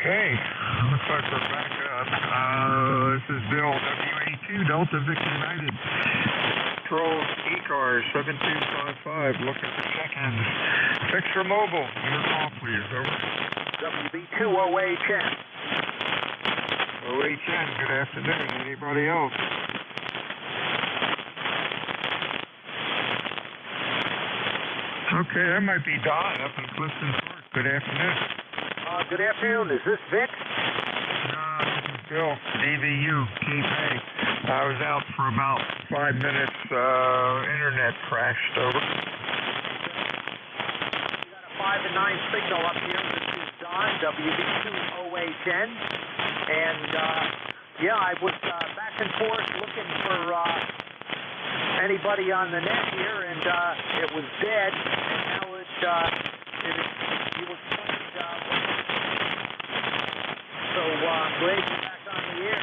Okay, looks like we're back up. This is Bill, WA2 Delta Victor United. Control ECARS 7255, looking for check-ins. Fixer Mobile, your call please, over. WB2OA10. OA10, good afternoon. Anybody else? Okay, that might be Don up in Clifton Park. Good afternoon. Good afternoon. Is this Vic? No, this is Bill. DVU, Cape A. I was out for about 5 minutes. Internet crashed over. We got a 5 and 9 signal up here. This is Don, WB2OA10. And, yeah, I was back and forth looking for anybody on the net here, and it was dead. And now you were so glad you're back on the air.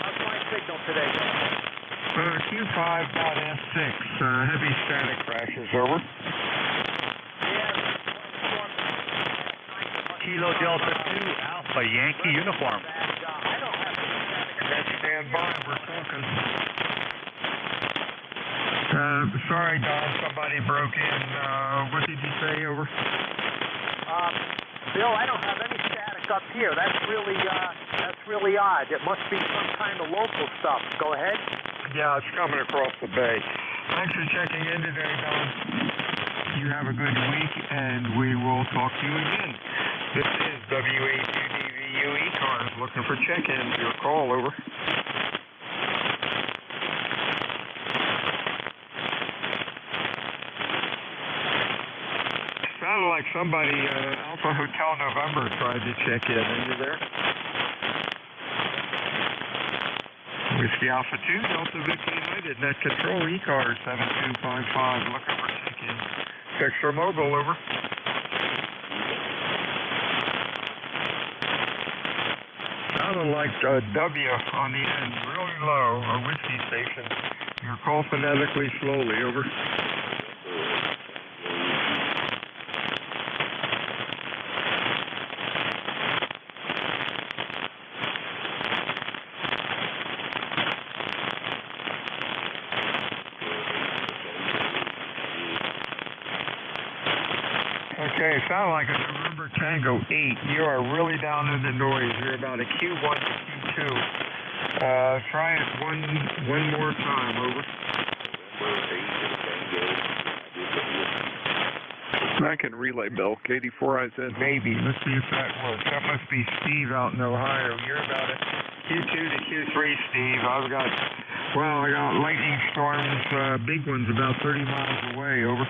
How's my signal today, guys? Q5.S6, heavy static crashes, over. Kilo Delta 2, Alpha Yankee uniform. Stand by, we're talking. Sorry, Don, somebody broke in. What did you say, over? Bill, I don't have any static up here. That's really odd. It must be some kind of local stuff. Go ahead. Yeah, it's coming across the bay. Thanks for checking in today, Don. You have a good week, and we will talk to you again. This is WA2DVU ECARS looking for check-ins. Your call, over. Sounded like somebody, Alpha Hotel November, tried to check in. Are you there? Whiskey Alpha 2, Delta Victor United, net control, ECARS 7255, looking for check-in. Fixer Mobile, over. Sounded like a W on the end, really low, a whiskey station. Your call phonetically slowly, over. Okay, it sounded like a November Tango 8. You are really down in the noise. You're about a Q1 to Q2. Try it one more time, over. I can relay, Bill. K84, I said. Maybe. Let's see if that works. That must be Steve out in Ohio. You're about a Q2 to Q3, Steve. I got lightning storms, big ones about 30 miles away, over.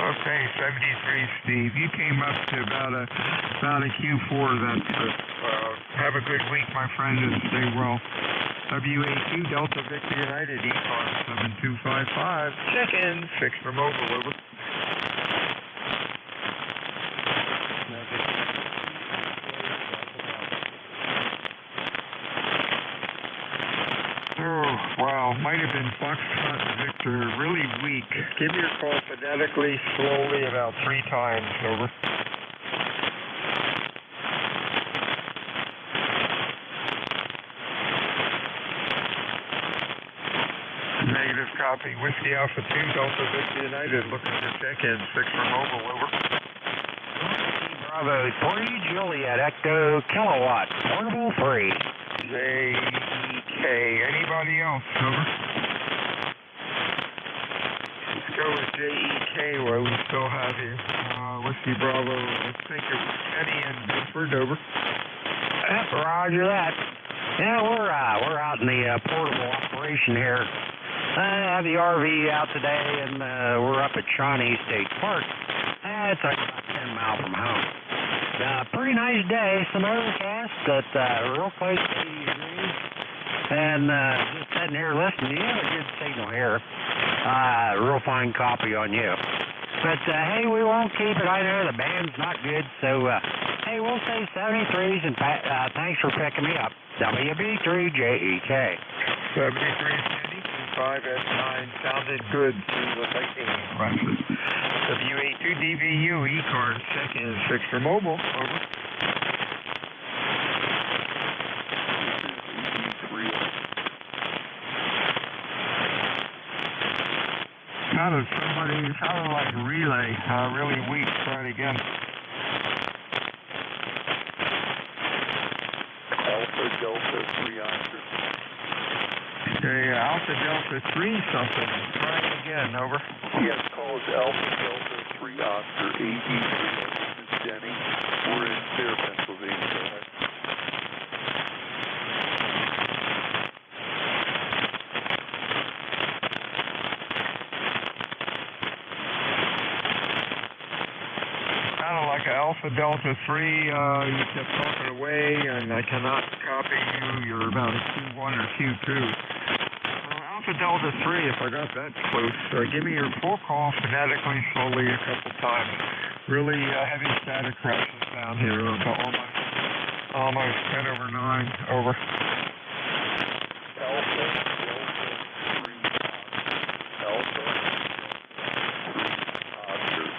Okay, 73, Steve. You came up to about a Q4 that trip. Have a good week, my friend, and stay well. WA2 Delta Victor United, ECARS 7255. Check-in, Fixer Mobile, over. Wow, might have been Foxtrot Victor, really weak. Give me your call phonetically, slowly, about 3 times, over. Negative copy. Whiskey Alpha 2, Delta Victor United, looking for check-in, Fixer Mobile, over. Bravo 3, Juliet, Echo Kilowatt, portable 3. JEK. Anybody else, over? Let's go with JEK where we still have you. Whiskey Bravo, I think it was Kenny and Bedford, over. Roger that. Yeah, we're out in the portable operation here. I have the RV out today, and we're up at Shawnee State Park. It's like about 10 miles from home. Pretty nice day. Some overcast at real close to 80 degrees. And just sitting here listening, you have a good signal here. Real fine copy on you. But, hey, we won't keep it. I know the band's not good, so, hey, we'll say 73s, and thanks for picking me up. WB3JEK. 7375S9 sounded good through the lightning flashes. WA2DVU, ECARS, second, 6 for mobile, over. Sounded like a relay, really weak. Try it again. Alpha Delta 3 Oscar. Okay, Alpha Delta 3 something. Try it again, over. Yes, calls Alpha Delta 3 Oscar, AD3. This is Denny. We're in Fair, Pennsylvania. Go ahead. Alpha Delta 3, you kept talking away, and I cannot copy you. You're about a Q1 or Q2. Alpha Delta 3, if I got that close, give me your full call phonetically, slowly, a couple times. Really heavy static crashes down here, almost 10 over 9, over. Alpha Delta 3 Alpha 3 Oscar 8.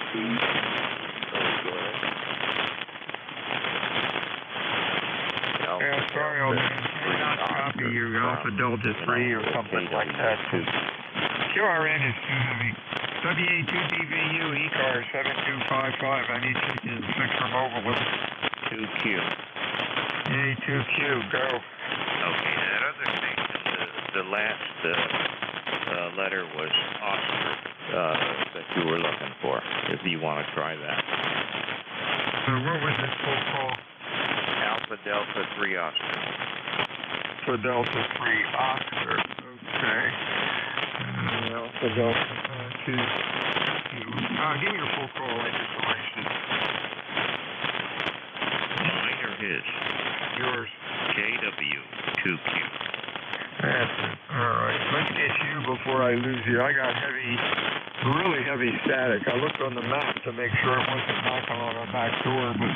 Sorry, old man. I cannot copy you, Alpha Delta 3 or something like that. QRN is too heavy. WA2DVU, ECARS 7255. I need chicken 6 for mobile with 2Q. A2Q, go. Okay, that other station, the last letter was Oscar that you were looking for, if you want to try that. So what was this full call? Alpha Delta 3 Oscar. Alpha Delta 3 Oscar. Okay. Alpha Delta 2. Give me your full call. I just selected. Mine or his? Yours. KW2Q. That's it. All right. Let's get you before I lose you. I got really heavy static. I looked on the map to make sure it wasn't knocking on our back door, but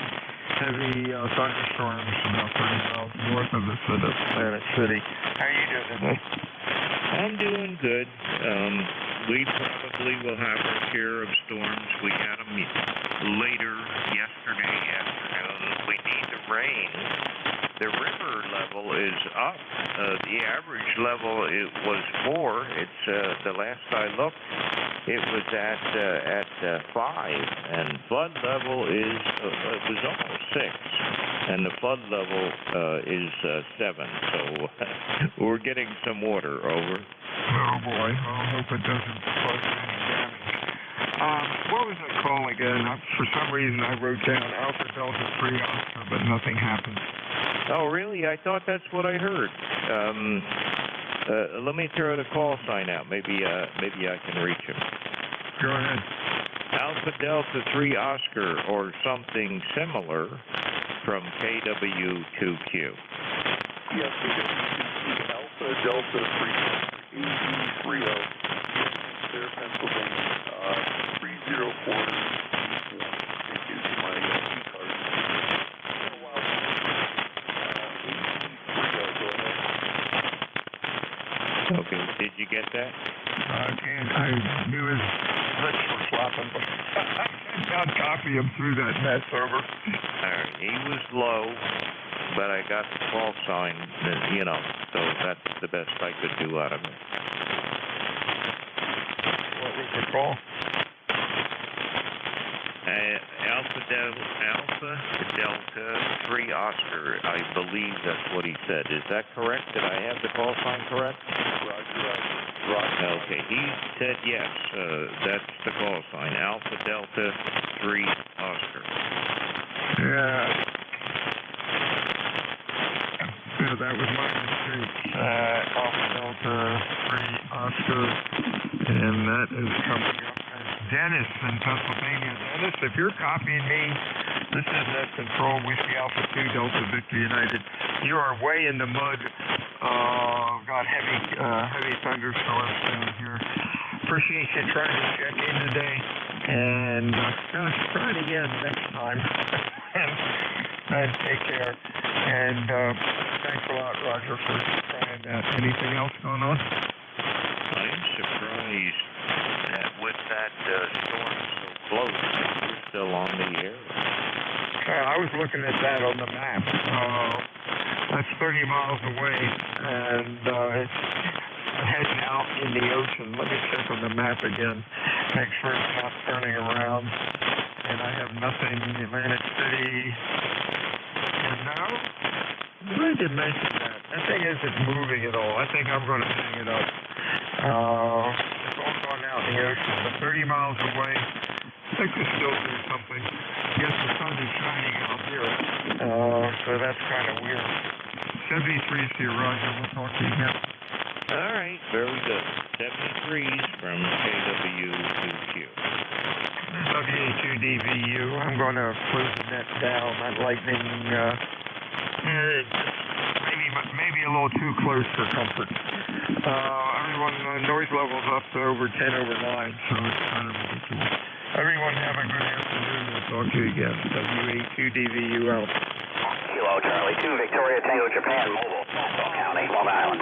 heavy thunderstorms about 30 miles north of us at Atlantic City. How are you doing today? I'm doing good. We probably will have our share of storms. We had them later yesterday afternoon. We need the rain. The river level is up. The average level was 4. It's the last I looked, it was at 5, and flood level it was almost 6, and the flood level is 7. So we're getting some water. Over. Oh boy, I hope it doesn't cause any damage. What was that call again? For some reason I wrote down Alpha Delta 3 Oscar, but nothing happened. Oh, really? I thought that's what I heard. Let me throw the call sign out. Maybe I can reach him. Go ahead. Alpha Delta 3 Oscar or something similar from KW2Q. Yes, Alpha Delta 3 AD30, Fair, Pennsylvania, 304. Is my ECARS. Okay, did you get that? I knew his lips were flopping, but I can't copy him through that mess. Over. All right, he was low, but I got the call sign, so that's the best I could do out of it. What was the call? Alpha Delta 3 Oscar. I believe that's what he said. Is that correct? Did I have the call sign correct? Roger. Okay, he said yes. That's the call sign. Alpha Delta 3 Oscar. Yeah, that was my mistake. Alpha Delta 3 Oscar, and that is coming up as Dennis in Pennsylvania. Dennis, if you're copying me, this is Net Control, Whiskey Alpha 2, Delta Victor United. You are way in the mud. Got heavy thunderstorms down here. appreciate you trying to check in today. And try it again next time. and take care. And thanks a lot, Roger, for trying that. Anything else going on? I'm surprised that with that storm so close, you're still on the air. I was looking at that on the map. That's 30 miles away, and it's heading out in the ocean. Let me check on the map again. Make sure it's not turning around. And I have nothing in Atlantic City. And now, I did mention that. That thing isn't moving at all. I think I'm going to hang it up. It's all gone out in the ocean, but 30 miles away. I could still do something. Yes, the sun is shining out here. So that's kind of weird. 73 to you, Roger. We'll talk to you again. All right, very good. 73s from KW2Q. WA2DVU. I'm going to close the net down. That lightning, maybe a little too close for comfort. Everyone, noise level's up to over 10/9, so it's kind of ridiculous. Everyone have a good afternoon. We'll talk to you again. WA2DVU out. Kilo Charlie 2, Victoria Tango Japan, Mobile, Nassau County, Long Island.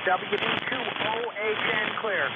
WB2OHN clear.